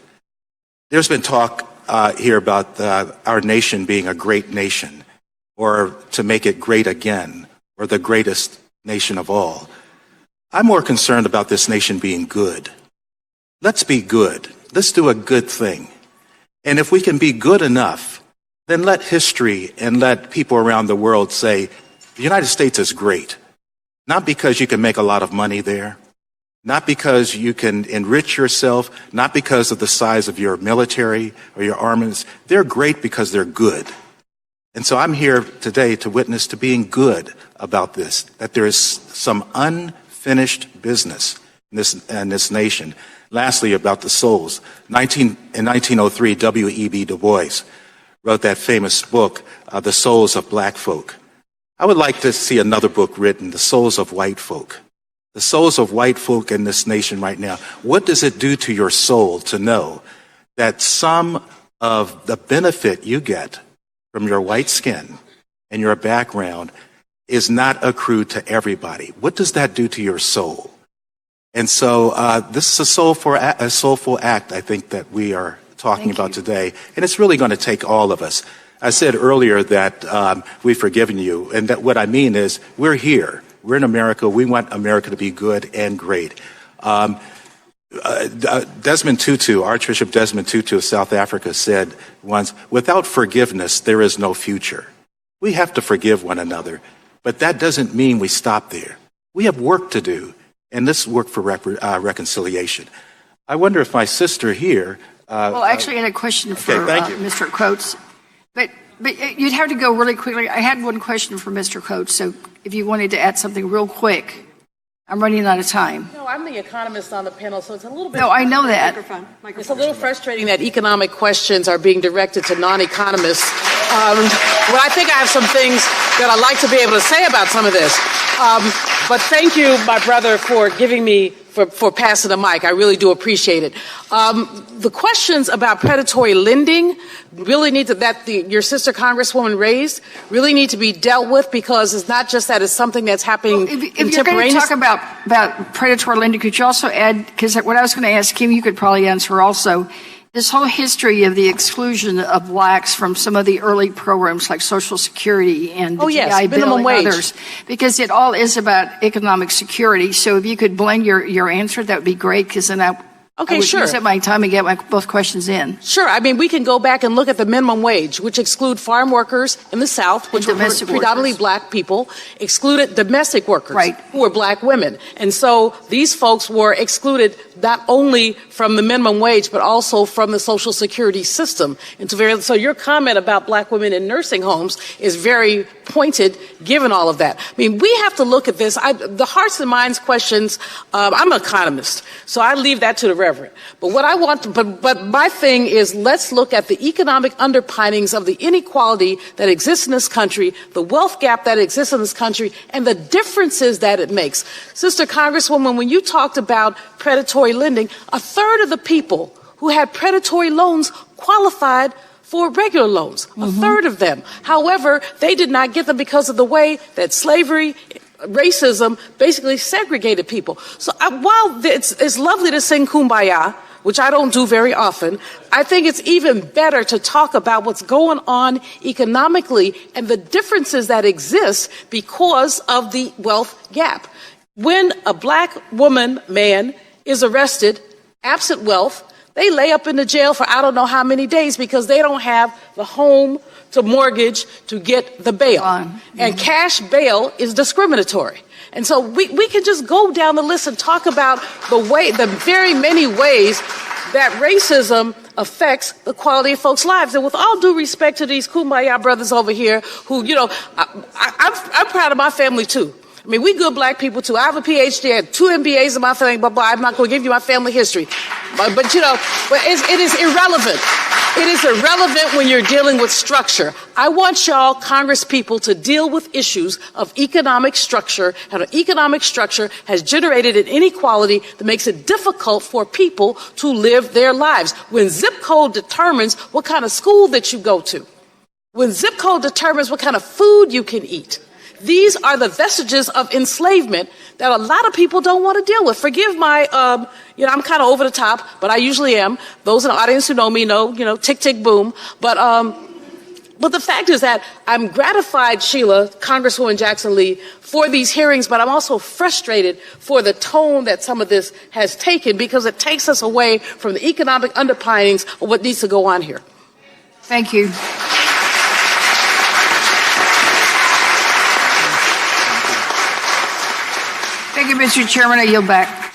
There's been talk here about our nation being a great nation, or to make it great again, or the greatest nation of all. I'm more concerned about this nation being good. Let's be good. Let's do a good thing. And if we can be good enough, then let history and let people around the world say, the United States is great. Not because you can make a lot of money there, not because you can enrich yourself, not because of the size of your military or your armaments. They're great because they're good. And so I'm here today to witness to being good about this, that there is some unfinished business in this nation. Lastly, about the souls. In 1903, W.E.B. Du Bois wrote that famous book, The Souls of Black Folk. I would like to see another book written, The Souls of White Folk. The souls of white folk in this nation right now. What does it do to your soul to know that some of the benefit you get from your white skin and your background is not accrued to everybody? What does that do to your soul? And so this is a soulful act, I think, that we are talking about today. And it's really going to take all of us. I said earlier that we've forgiven you. And that what I mean is we're here. We're in America. We want America to be good and great. Desmond Tutu, Archbishop Desmond Tutu of South Africa, said once, without forgiveness, there is no future. We have to forgive one another. But that doesn't mean we stop there. We have work to do. And this work for reconciliation. I wonder if my sister here. Well, actually, I had a question for Mr. Coates, but you'd have to go really quickly. I had one question for Mr. Coates, so if you wanted to add something real quick, I'm running out of time. No, I'm the economist on the panel, so it's a little bit. No, I know that. It's a little frustrating that economic questions are being directed to non-economists. Well, I think I have some things that I'd like to be able to say about some of this. But thank you, my brother, for giving me, for passing the mic. I really do appreciate it. The questions about predatory lending really need to, your sister Congresswoman raised, really need to be dealt with, because it's not just that it's something that's happening contemporaneously. If you're going to talk about predatory lending, could you also add, because what I was going to ask him, you could probably answer also, this whole history of the exclusion of blacks from some of the early programs like Social Security and the GI Bill and others, because it all is about economic security. So if you could blend your answer, that would be great, because then I would use up my time and get both questions in. Sure. I mean, we can go back and look at the minimum wage, which exclude farm workers in the South, which were predominantly black people, excluded domestic workers who were black women. And so these folks were excluded not only from the minimum wage, but also from the Social Security system. And so your comment about black women in nursing homes is very pointed, given all of that. I mean, we have to look at this. The hearts and minds questions, I'm an economist, so I leave that to the Reverend. But what I want, but my thing is, let's look at the economic underpinnings of the inequality that exists in this country, the wealth gap that exists in this country, and the differences that it makes. Sister Congresswoman, when you talked about predatory lending, a third of the people who had predatory loans qualified for regular loans, a third of them. However, they did not get them because of the way that slavery, racism basically segregated people. So while it's lovely to sing Kumbaya which I don't do very often, I think it's even better to talk about what's going on economically and the differences that exist because of the wealth gap. When a black man is arrested, absent wealth, they lay up in the jail for I don't know how many days because they don't have the home to mortgage to get the bail. And cash bail is discriminatory. And so we can just go down the list and talk about the very many ways that racism affects the quality of folks' lives. And with all due respect to these kumbaya brothers over here who, I'm proud of my family too. I mean, we good black people too. I have a PhD, I had 2 MBAs in my family, blah, blah. I'm not going to give you my family history. But it is irrelevant. It is irrelevant when you're dealing with structure. I want y'all, Congress people, to deal with issues of economic structure, and economic structure has generated an inequality that makes it difficult for people to live their lives. When zip code determines what kind of school that you go to, when zip code determines what kind of food you can eat, these are the vestiges of enslavement that a lot of people don't want to deal with. Forgive my, I'm kind of over the top, but I usually am. Those in the audience who know me know, tick, tick, boom. But the fact is that I'm gratified, Sheila, Congresswoman Jackson Lee, for these hearings, but I'm also frustrated for the tone that some of this has taken because it takes us away from the economic underpinnings of what needs to go on here. Thank you. Thank you, Mr. Chairman. I yield back.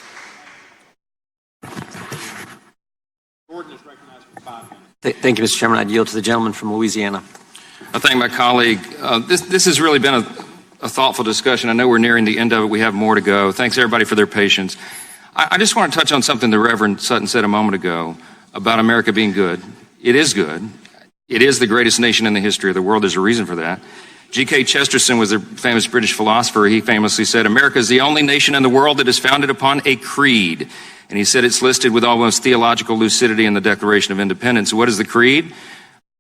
Thank you, Mr. Chairman. I yield to the gentleman from Louisiana. I thank my colleague. This has really been a thoughtful discussion. I know we're nearing the end of it. We have more to go. Thanks, everybody, for their patience. I just want to touch on something the Reverend Sutton said a moment ago about America being good. It is good. It is the greatest nation in the history of the world. There's a reason for that. G.K. Chesterton was a famous British philosopher. He famously said, America is the only nation in the world that is founded upon a creed. And he said it's listed with almost theological lucidity in the Declaration of Independence. What is the creed?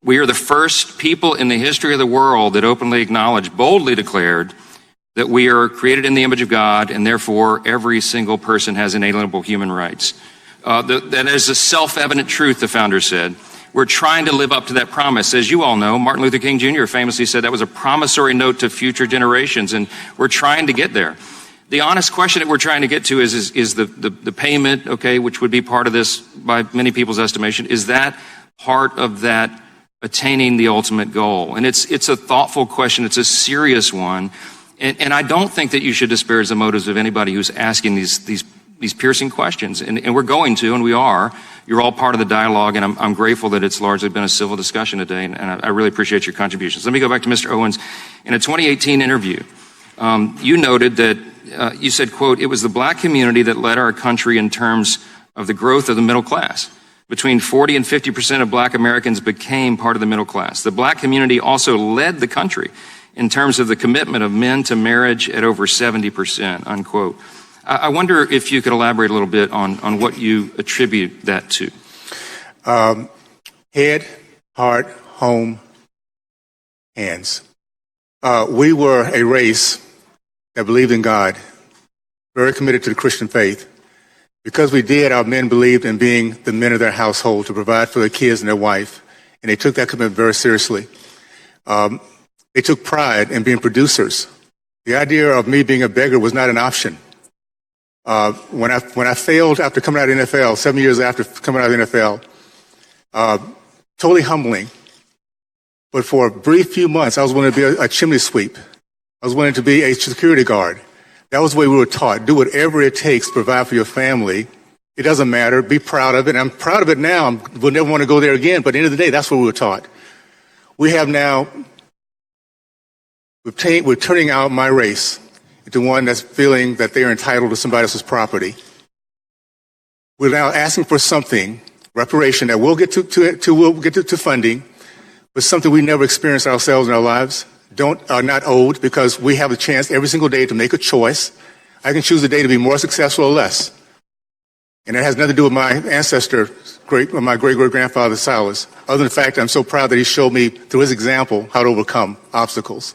We are the first people in the history of the world that openly acknowledged, boldly declared, that we are created in the image of God, and therefore every single person has inalienable human rights. That is a self-evident truth, the founder said. We're trying to live up to that promise. As you all know, Martin Luther King Jr. famously said that was a promissory note to future generations, and we're trying to get there. The honest question that we're trying to get to is the payment, okay, which would be part of this by many people's estimation, is that part of that attaining the ultimate goal? And it's a thoughtful question. It's a serious one. And I don't think that you should disparage the motives of anybody who's asking these piercing questions. And we're going to, and we are. You're all part of the dialogue, and I'm grateful that it's largely been a civil discussion today, and I really appreciate your contributions. Let me go back to Mr. Owens. In a 2018 interview, you noted that, you said, quote, it was the black community that led our country in terms of the growth of the middle class. Between 40 and 50% of black Americans became part of the middle class. The black community also led the country in terms of the commitment of men to marriage at over 70%, unquote. I wonder if you could elaborate a little bit on what you attribute that to. Head, heart, home, hands. We were a race that believed in God, very committed to the Christian faith. Because we did, our men believed in being the men of their household to provide for their kids and their wife, and they took that commitment very seriously. They took pride in being producers. The idea of me being a beggar was not an option. When I failed after coming out of the NFL, 7 years after coming out of the NFL, totally humbling. But for a brief few months, I was willing to be a chimney sweep. I was willing to be a security guard. That was the way we were taught. Do whatever it takes to provide for your family. It doesn't matter. Be proud of it. And I'm proud of it now. We'll never want to go there again. But at the end of the day, that's what we were taught. We have now, we're turning out my race into one that's feeling that they are entitled to somebody else's property. We're now asking for something, reparation, that we'll get to funding, but something we never experienced ourselves in our lives. Are not owed, because we have a chance every single day to make a choice. I can choose a day to be more successful or less. And it has nothing to do with my ancestor, my great-great-grandfather Silas, other than the fact that I'm so proud that he showed me through his example how to overcome obstacles.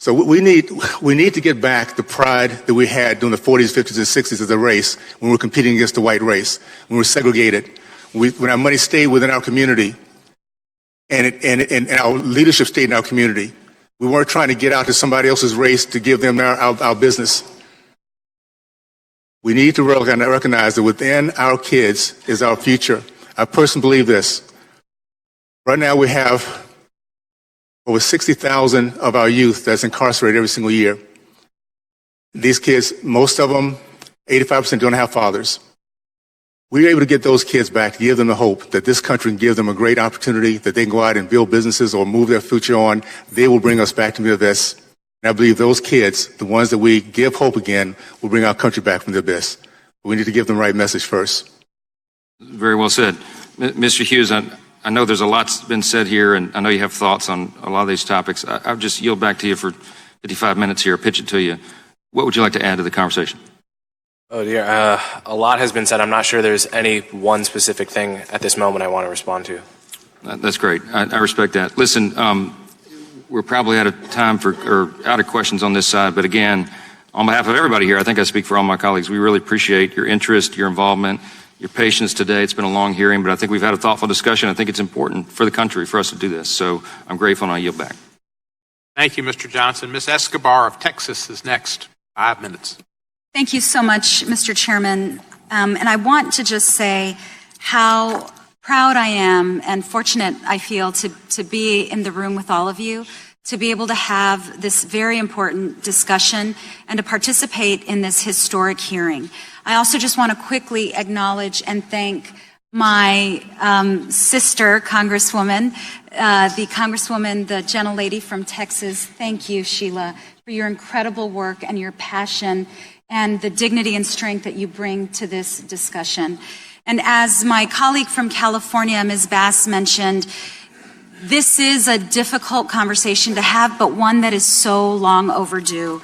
So we need to get back the pride that we had during the 40s, 50s, and 60s as a race when we were competing against the white race, when we were segregated, when our money stayed within our community and our leadership stayed in our community. We weren't trying to get out to somebody else's race to give them our business. We need to recognize that within our kids is our future. I personally believe this. Right now we have over 60,000 of our youth that's incarcerated every single year. These kids, most of them, 85% don't have fathers. We're able to get those kids back, to give them the hope that this country can give them a great opportunity, that they can go out and build businesses or move their future on. They will bring us back to the abyss. And I believe those kids, the ones that we give hope again, will bring our country back from the abyss. But we need to give them the right message first. Very well said. Mr. Hughes, I know there's a lot's been said here, and I know you have thoughts on a lot of these topics. I'll just yield back to you for 55 minutes here, pitch it to you. What would you like to add to the conversation? Oh dear, a lot has been said. I'm not sure there's any one specific thing at this moment I want to respond to. That's great. I respect that. Listen, we're probably out of time or out of questions on this side, but again, on behalf of everybody here, I think I speak for all my colleagues, we really appreciate your interest, your involvement, your patience today. It's been a long hearing, but I think we've had a thoughtful discussion. I think it's important for the country for us to do this. So I'm grateful, and I yield back. Thank you, Mr. Johnson. Ms. Escobar of Texas is next. 5 minutes. Thank you so much, Mr. Chairman. And I want to just say how proud I am and fortunate I feel to be in the room with all of you, to be able to have this very important discussion and to participate in this historic hearing. I also just want to quickly acknowledge and thank my sister, Congresswoman, the gentlelady from Texas. Thank you, Sheila, for your incredible work and your passion and the dignity and strength that you bring to this discussion. And as my colleague from California, Ms. Bass, mentioned, this is a difficult conversation to have, but one that is so long overdue.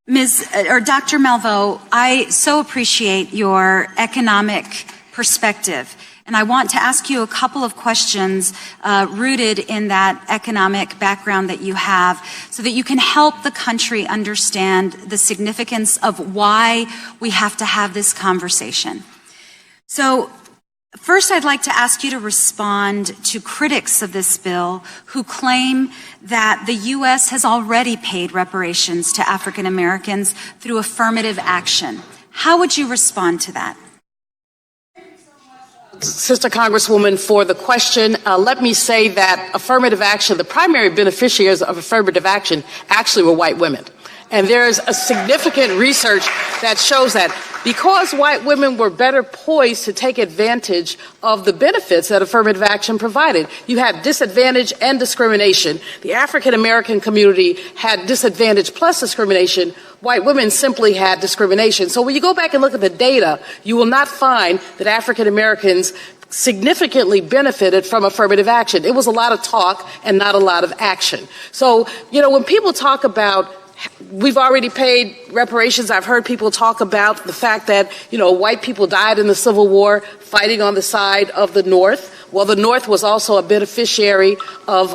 Dr. Malveaux, I so appreciate your economic perspective. And I want to ask you a couple of questions rooted in that economic background that you have so that you can help the country understand the significance of why we have to have this conversation. So first, I'd like to ask you to respond to critics of this bill who claim that the U.S. has already paid reparations to African Americans through affirmative action. How would you respond to that? Sister Congresswoman, for the question. Let me say that affirmative action, the primary beneficiaries of affirmative action actually were white women. And there's a significant research that shows that because white women were better poised to take advantage of the benefits that affirmative action provided. You had disadvantage and discrimination. The African American community had disadvantage plus discrimination. White women simply had discrimination. So when you go back and look at the data, you will not find that African Americans significantly benefited from affirmative action. It was a lot of talk and not a lot of action. So, when people talk about we've already paid reparations. I've heard people talk about the fact that, white people died in the Civil War fighting on the side of the North. Well, the North was also a beneficiary of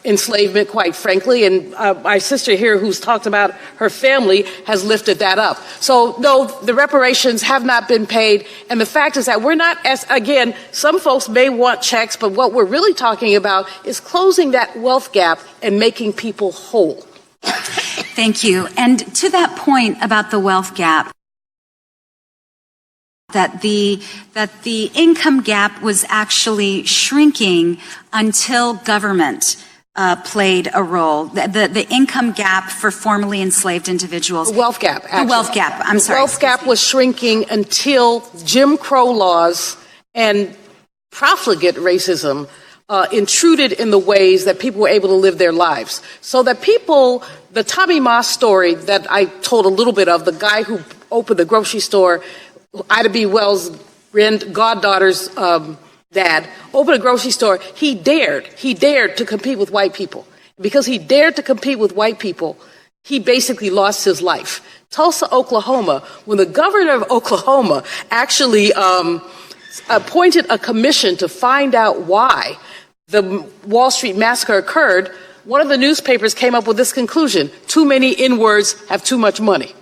enslavement, quite frankly. And my sister here, who's talked about her family, has lifted that up. So, no, the reparations have not been paid. And the fact is that we're not, again, some folks may want checks, but what we're really talking about is closing that wealth gap and making people whole. Thank you. And to that point about the wealth gap, that the income gap was actually shrinking until government played a role. The income gap for formerly enslaved individuals. The wealth gap, actually. The wealth gap, I'm sorry. The wealth gap was shrinking until Jim Crow laws and profligate racism intruded in the ways that people were able to live their lives. So that the Tommy Moss story that I told a little bit of, the guy who opened the grocery store, Ida B. Wells' goddaughter's dad, opened a grocery store. He dared to compete with white people. Because he dared to compete with white people, he basically lost his life. Tulsa, Oklahoma, when the governor of Oklahoma actually appointed a commission to find out why the Wall Street massacre occurred, one of the newspapers came up with this conclusion: too many N-words have too much money.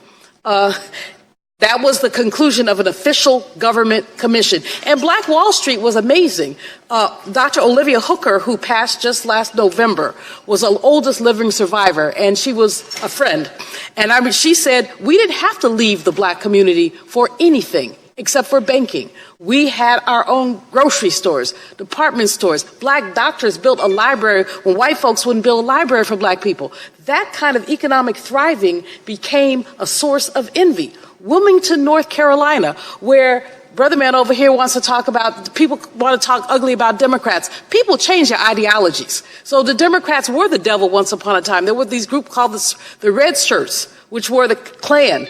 That was the conclusion of an official government commission. And Black Wall Street was amazing. Dr. Olivia Hooker, who passed just last November, was the oldest living survivor, and she was a friend. And she said, we didn't have to leave the black community for anything except for banking. We had our own grocery stores, department stores. Black doctors built a library when white folks wouldn't build a library for black people. That kind of economic thriving became a source of envy. Wilmington, North Carolina, where Brother Man over here wants to talk about, people want to talk ugly about Democrats. People change their ideologies. So the Democrats were the devil once upon a time. There were these groups called the Red Shirts, which were the Klan.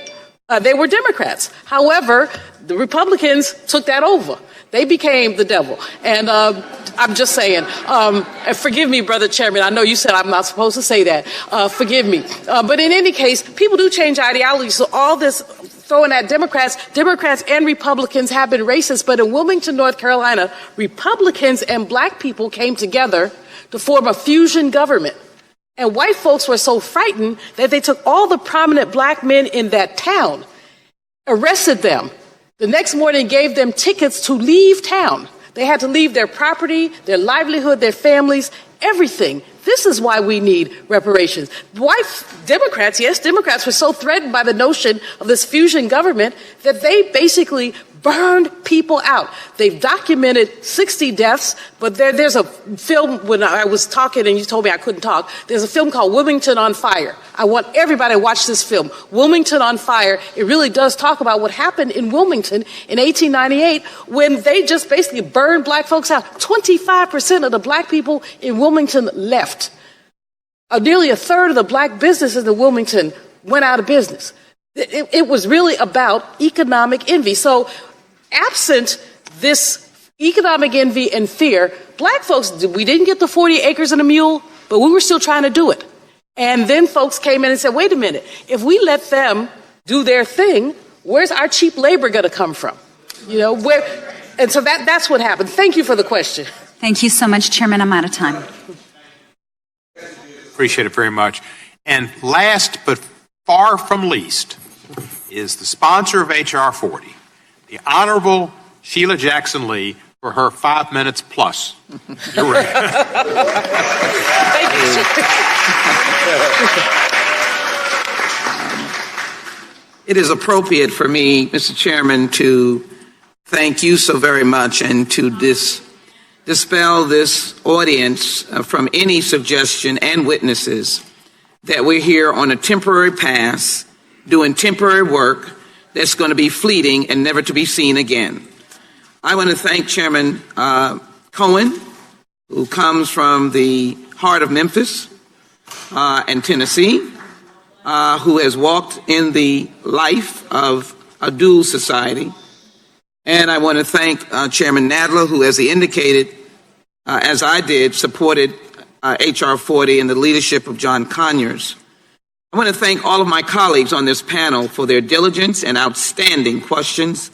They were Democrats. However, the Republicans took that over. They became the devil. And I'm just saying, and forgive me, Brother Chairman, I know you said I'm not supposed to say that. Forgive me. But in any case, people do change ideology. So all this throwing at Democrats and Republicans have been racist. But in Wilmington, North Carolina, Republicans and black people came together to form a fusion government. And white folks were so frightened that they took all the prominent black men in that town, arrested them. The next morning gave them tickets to leave town. They had to leave their property, their livelihood, their families, everything. This is why we need reparations. Democrats were so threatened by the notion of this fusion government that they basically burned people out. They've documented 60 deaths, but there's a film, when I was talking and you told me I couldn't talk, there's a film called Wilmington on Fire. I want everybody to watch this film, Wilmington on Fire. It really does talk about what happened in Wilmington in 1898 when they just basically burned black folks out. 25% of the black people in Wilmington left. Nearly a third of the black businesses in Wilmington went out of business. It was really about economic envy. So absent this economic envy and fear, black folks, we didn't get the 40 acres and a mule, but we were still trying to do it. And then folks came in and said, wait a minute, if we let them do their thing, where's our cheap labor going to come from? And so that's what happened. Thank you for the question. Thank you so much, Chairman. I'm out of time. Appreciate it very much. And last but far from least is the sponsor of H.R. 40, the Honorable Sheila Jackson Lee, for her 5 minutes plus. You're right. Thank you. It is appropriate for me, Mr. Chairman, to thank you so very much and to dispel this audience from any suggestion and witnesses that we're here on a temporary pass doing temporary work that's going to be fleeting and never to be seen again. I want to thank Chairman Cohen, who comes from the heart of Memphis and Tennessee, who has walked in the life of a dual society. And I want to thank Chairman Nadler, who, as he indicated, as I did, supported H.R. 40 and the leadership of John Conyers. I want to thank all of my colleagues on this panel for their diligence and outstanding questions.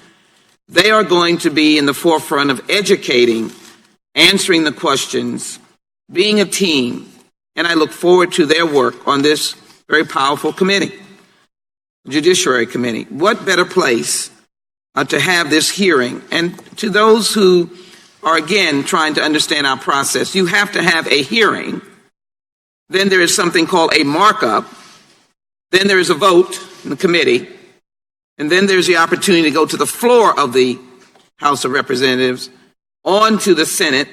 They are going to be in the forefront of educating, answering the questions, being a team, and I look forward to their work on this very powerful committee, Judiciary Committee. What better place to have this hearing? And to those who are, again, trying to understand our process, you have to have a hearing. Then there is something called a markup. Then there is a vote in the committee. And then there's the opportunity to go to the floor of the House of Representatives, on to the Senate,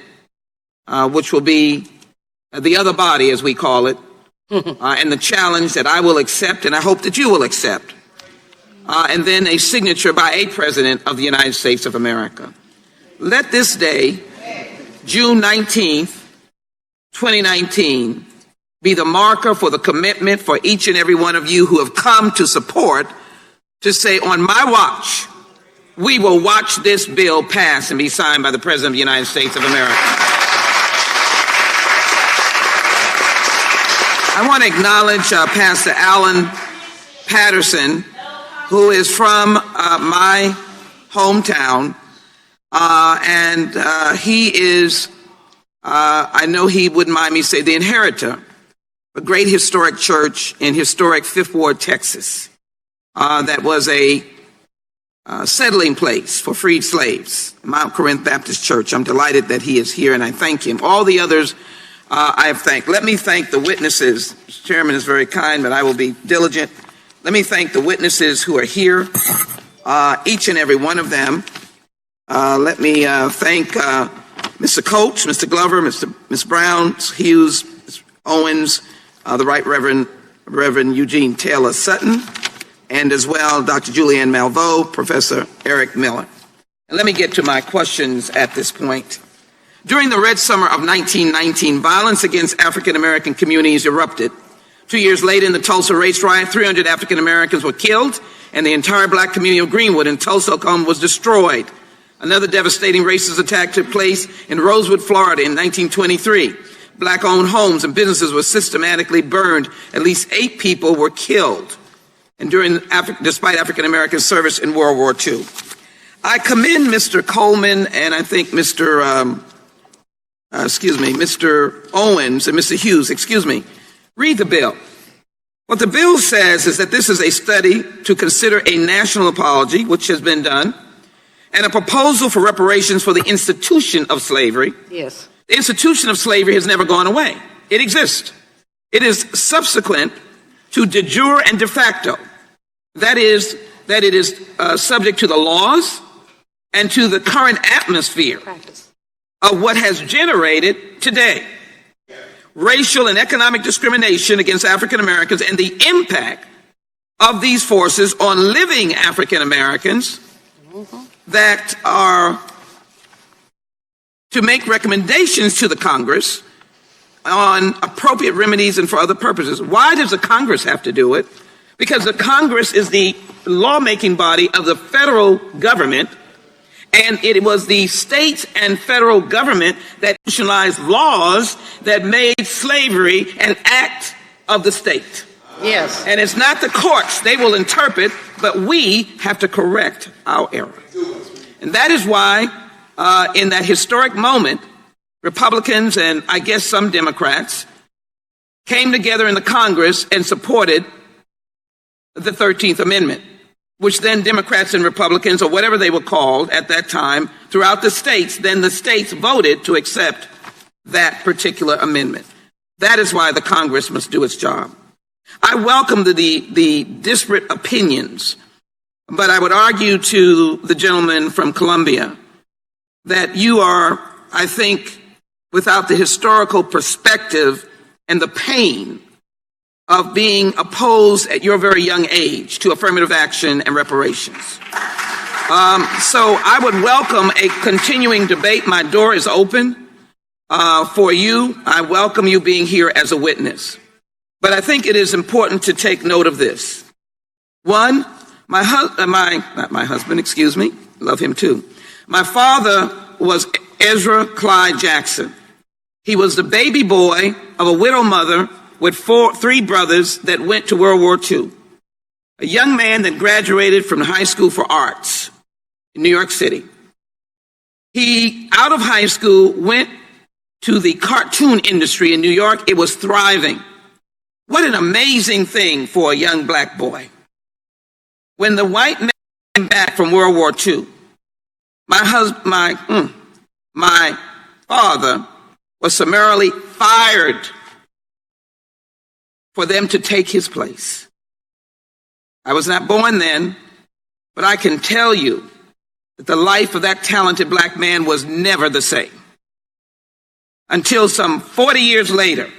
which will be the other body, as we call it, and the challenge that I will accept, and I hope that you will accept, and then a signature by a president of the United States of America. Let this day, June 19th, 2019, be the marker for the commitment for each and every one of you who have come to support, to say, on my watch, we will watch this bill pass and be signed by the President of the United States of America. I want to acknowledge Pastor Alan Patterson, who is from my hometown, and he is, I know he wouldn't mind me say, the inheritor a great historic church in historic Fifth Ward, Texas, that was a settling place for freed slaves, Mount Corinth Baptist Church. I'm delighted that he is here, and I thank him. All the others I have thanked. Let me thank the witnesses. Mr. Chairman is very kind, but I will be diligent. Let me thank the witnesses who are here, each and every one of them. Let me thank Mr. Coates, Mr. Glover, Ms. Brown, Ms. Hughes, Ms. Owens, the Right Reverend Eugene Taylor Sutton, and as well Dr. Julianne Malveaux, Professor Eric Miller. And let me get to my questions at this point. During the Red Summer of 1919, violence against African American communities erupted. 2 years later, in the Tulsa race riot, 300 African Americans were killed, and the entire black community of Greenwood in Tulsa, Oklahoma was destroyed. Another devastating racist attack took place in Rosewood, Florida in 1923. Black-owned homes and businesses were systematically burned. At least 8 people were killed, and despite African American service in World War II. I commend Mr. Coleman and I think Mr. Owens and Mr. Hughes, read the bill. What the bill says is that this is a study to consider a national apology, which has been done, and a proposal for reparations for the institution of slavery. Yes. The institution of slavery has never gone away. It exists. It is subsequent to de jure and de facto. That is, that it is subject to the laws and to the current atmosphere of what has generated today racial and economic discrimination against African Americans and the impact of these forces on living African Americans that are to make recommendations to the Congress on appropriate remedies and for other purposes. Why does the Congress have to do it? Because the Congress is the lawmaking body of the federal government, and it was the state and federal government that institutionalized laws that made slavery an act of the state. Yes. And it's not the courts. They will interpret, but we have to correct our error. And that is why, in that historic moment, Republicans and I guess some Democrats came together in the Congress and supported the 13th Amendment, which then Democrats and Republicans, or whatever they were called at that time, throughout the states, then the states voted to accept that particular amendment. That is why the Congress must do its job. I welcome the disparate opinions, but I would argue to the gentleman from Columbia that you are, I think, without the historical perspective and the pain of being opposed at your very young age to affirmative action and reparations. So I would welcome a continuing debate. My door is open for you. I welcome you being here as a witness. But I think it is important to take note of this. One, not my husband, excuse me, love him too. My father was Ezra Clyde Jackson. He was the baby boy of a widow mother with 3 brothers that went to World War II. A young man that graduated from the High School for Arts in New York City. He, out of high school, went to the cartoon industry in New York. It was thriving. What an amazing thing for a young black boy. When the white man came back from World War II, my father was summarily fired for them to take his place. I was not born then, but I can tell you that the life of that talented black man was never the same. Until some 40 years later,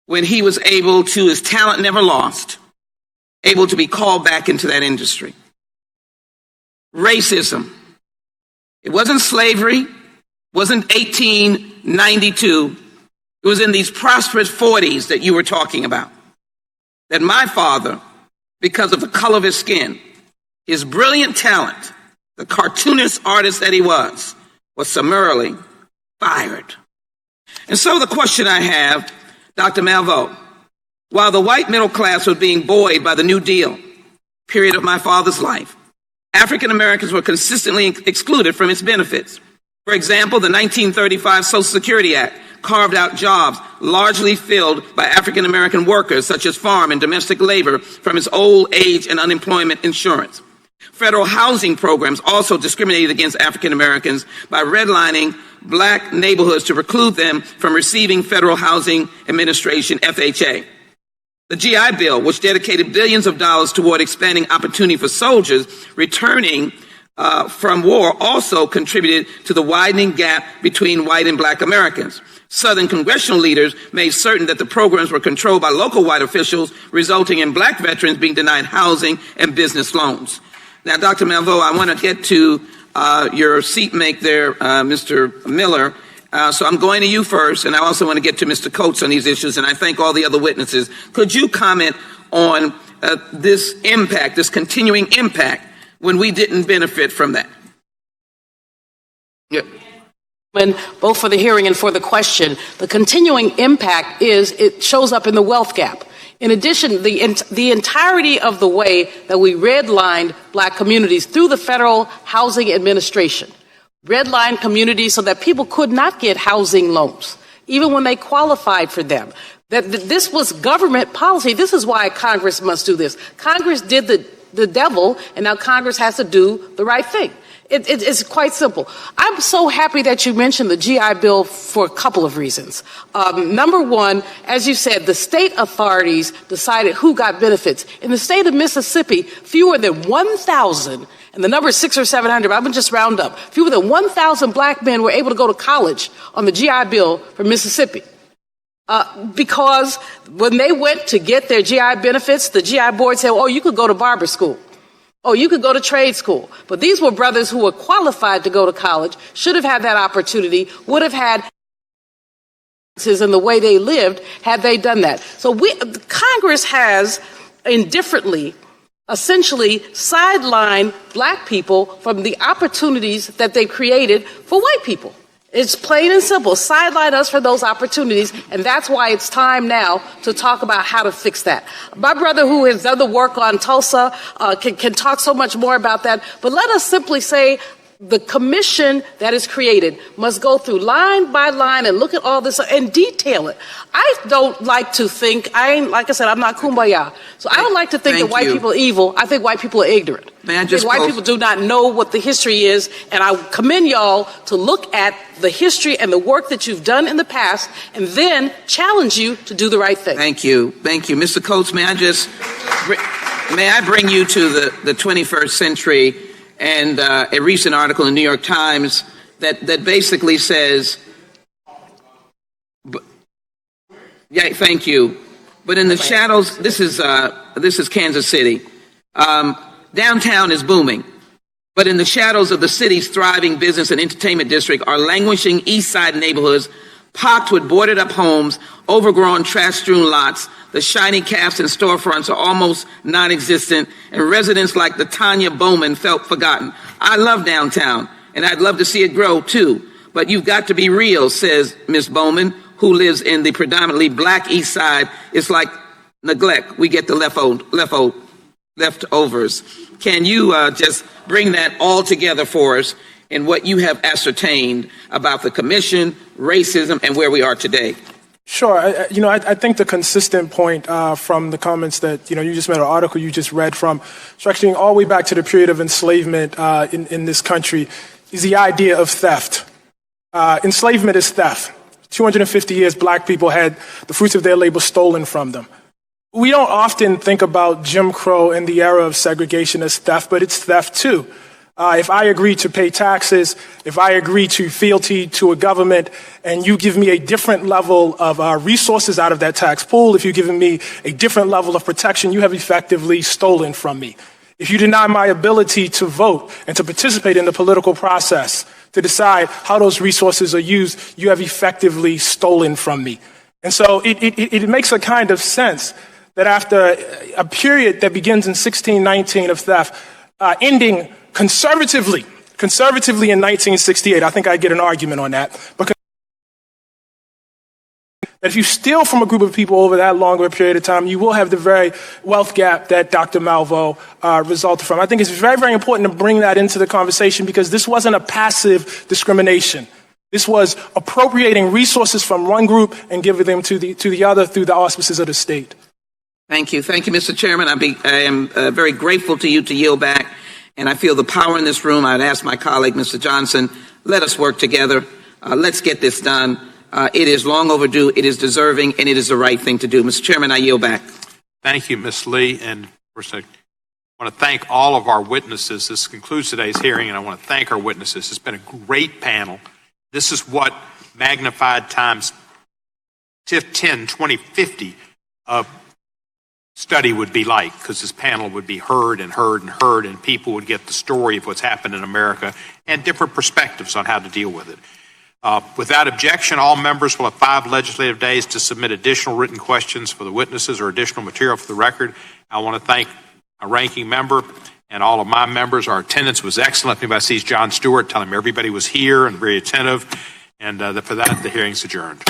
when he was able to, his talent never lost, able to be called back into that industry. Racism. It wasn't slavery, wasn't 1892. It was in these prosperous 40s that you were talking about, that my father, because of the color of his skin, his brilliant talent, the cartoonist artist that he was summarily fired. And so the question I have, Dr. Malveaux, while the white middle class was being buoyed by the New Deal period of my father's life, African Americans were consistently excluded from its benefits. For example, the 1935 Social Security Act carved out jobs largely filled by African American workers, such as farm and domestic labor, from its old age and unemployment insurance. Federal housing programs also discriminated against African Americans by redlining black neighborhoods to preclude them from receiving Federal Housing Administration, FHA. The GI Bill, which dedicated billions of dollars toward expanding opportunity for soldiers returning from war, also contributed to the widening gap between white and black Americans. Southern congressional leaders made certain that the programs were controlled by local white officials, resulting in black veterans being denied housing and business loans. Now, Dr. Malveaux, I want to get to your seatmate there, Mr. Miller. So I'm going to you first, and I also want to get to Mr. Coates on these issues, and I thank all the other witnesses. Could you comment on this impact, this continuing impact, when we didn't benefit from that? Yeah. Both for the hearing and for the question, the continuing impact is it shows up in the wealth gap. In addition, the entirety of the way that we redlined black communities through the Federal Housing Administration, redlined communities so that people could not get housing loans, even when they qualified for them. That this was government policy. This is why Congress must do this. Congress did the devil, and now Congress has to do the right thing. It's quite simple. I'm so happy that you mentioned the GI Bill for a couple of reasons. Number one, as you said, the state authorities decided who got benefits. In the state of Mississippi, fewer than 1,000, and the number is 600 or 700, but I'm going to just round up, fewer than 1,000 black men were able to go to college on the GI Bill for Mississippi. Because when they went to get their GI benefits, the GI board said, oh, you could go to barber school. Oh, you could go to trade school. But these were brothers who were qualified to go to college, should have had that opportunity, would have had in the way they lived had they done that. So Congress has indifferently, essentially sidelined black people from the opportunities that they created for white people. It's plain and simple. Sideline us for those opportunities, and that's why it's time now to talk about how to fix that. My brother, who has done the work on Tulsa, can talk so much more about that, but let us simply say the commission that is created must go through line by line and look at all this and detail it. I don't like to think, like I said, I'm not kumbaya. So I don't like to think that white people are evil. I think white people are ignorant. White people do not know what the history is, and I commend y'all to look at the history and the work that you've done in the past and then challenge you to do the right thing. Thank you. Thank you. Mr. Coates, may I bring you to the 21st century and a recent article in the New York Times that basically says, yeah, thank you. But in the shadows, this is Kansas City. Downtown is booming, but in the shadows of the city's thriving business and entertainment district are languishing East Side neighborhoods pocked with boarded up homes, overgrown trash-strewn lots. The shiny caps and storefronts are almost non-existent, and residents like the Tanya Bowman felt forgotten. I love downtown, and I'd love to see it grow too, but you've got to be real, says Ms. Bowman, who lives in the predominantly black East Side. It's like neglect. We get the leftovers. Can you just bring that all together for us in what you have ascertained about the commission, racism, and where we are today? Sure. I think the consistent point from the comments that, you just made, an article you just read from, stretching all the way back to the period of enslavement in this country, is the idea of theft. Enslavement is theft. 250 years, black people had the fruits of their labor stolen from them. We don't often think about Jim Crow and the era of segregation as theft, but it's theft too. If I agree to pay taxes, if I agree to fealty to a government, and you give me a different level of resources out of that tax pool, if you've given me a different level of protection, you have effectively stolen from me. If you deny my ability to vote and to participate in the political process, to decide how those resources are used, you have effectively stolen from me. And so it makes a kind of sense that after a period that begins in 1619 of theft, ending conservatively in 1968, I think I get an argument on that, but That if you steal from a group of people over that long of a period of time, you will have the very wealth gap that Dr. Malveaux resulted from. I think it's very, very important to bring that into the conversation because this wasn't a passive discrimination. This was appropriating resources from one group and giving them to the other through the auspices of the state. Thank you. Thank you, Mr. Chairman. I am very grateful to you to yield back, and I feel the power in this room. I'd ask my colleague, Mr. Johnson, let us work together. Let's get this done. It is long overdue, it is deserving, and it is the right thing to do. Mr. Chairman, I yield back. Thank you, Ms. Lee. And of course, I want to thank all of our witnesses. This concludes today's hearing, and I want to thank our witnesses. It's been a great panel. This is what magnified times 10, 20, 50 study would be like, because this panel would be heard and heard and heard, and people would get the story of what's happened in America and different perspectives on how to deal with it. Without objection, all members will have 5 legislative days to submit additional written questions for the witnesses or additional material for the record. I want to thank our ranking member and all of my members. Our attendance was excellent. If anybody sees John Stewart, tell him everybody was here and very attentive. And for that, the hearing's adjourned.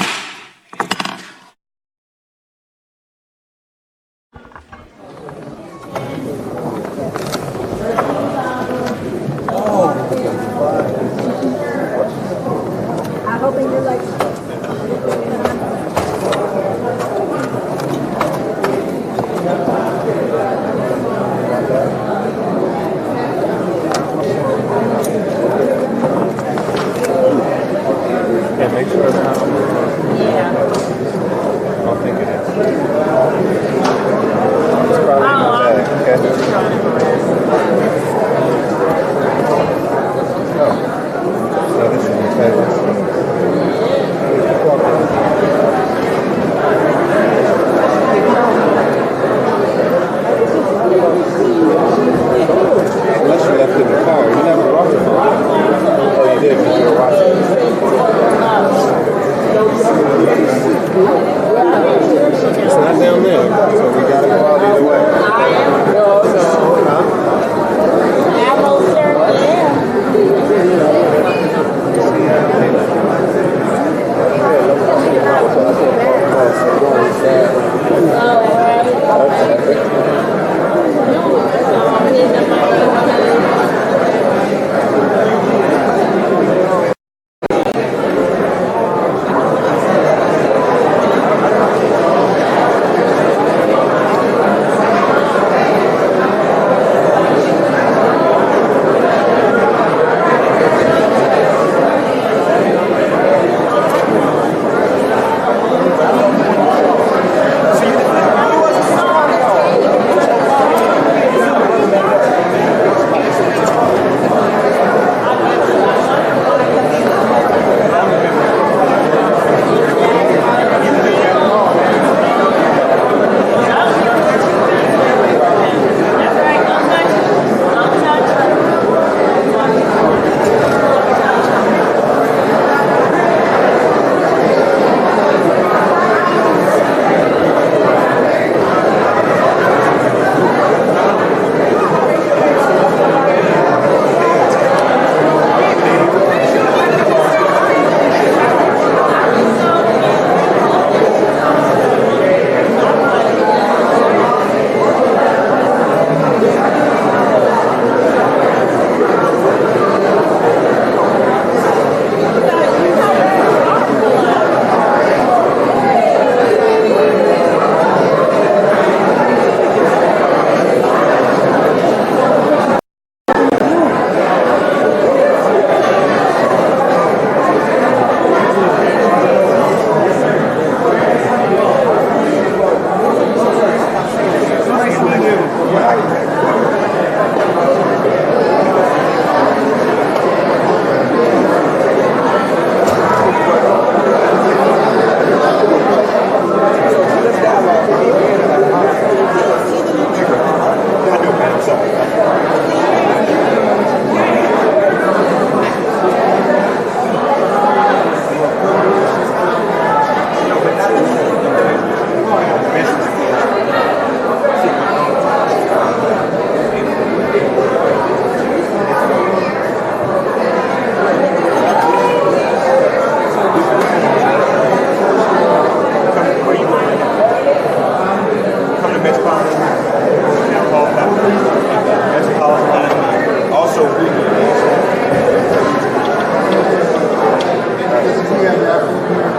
we have an effort here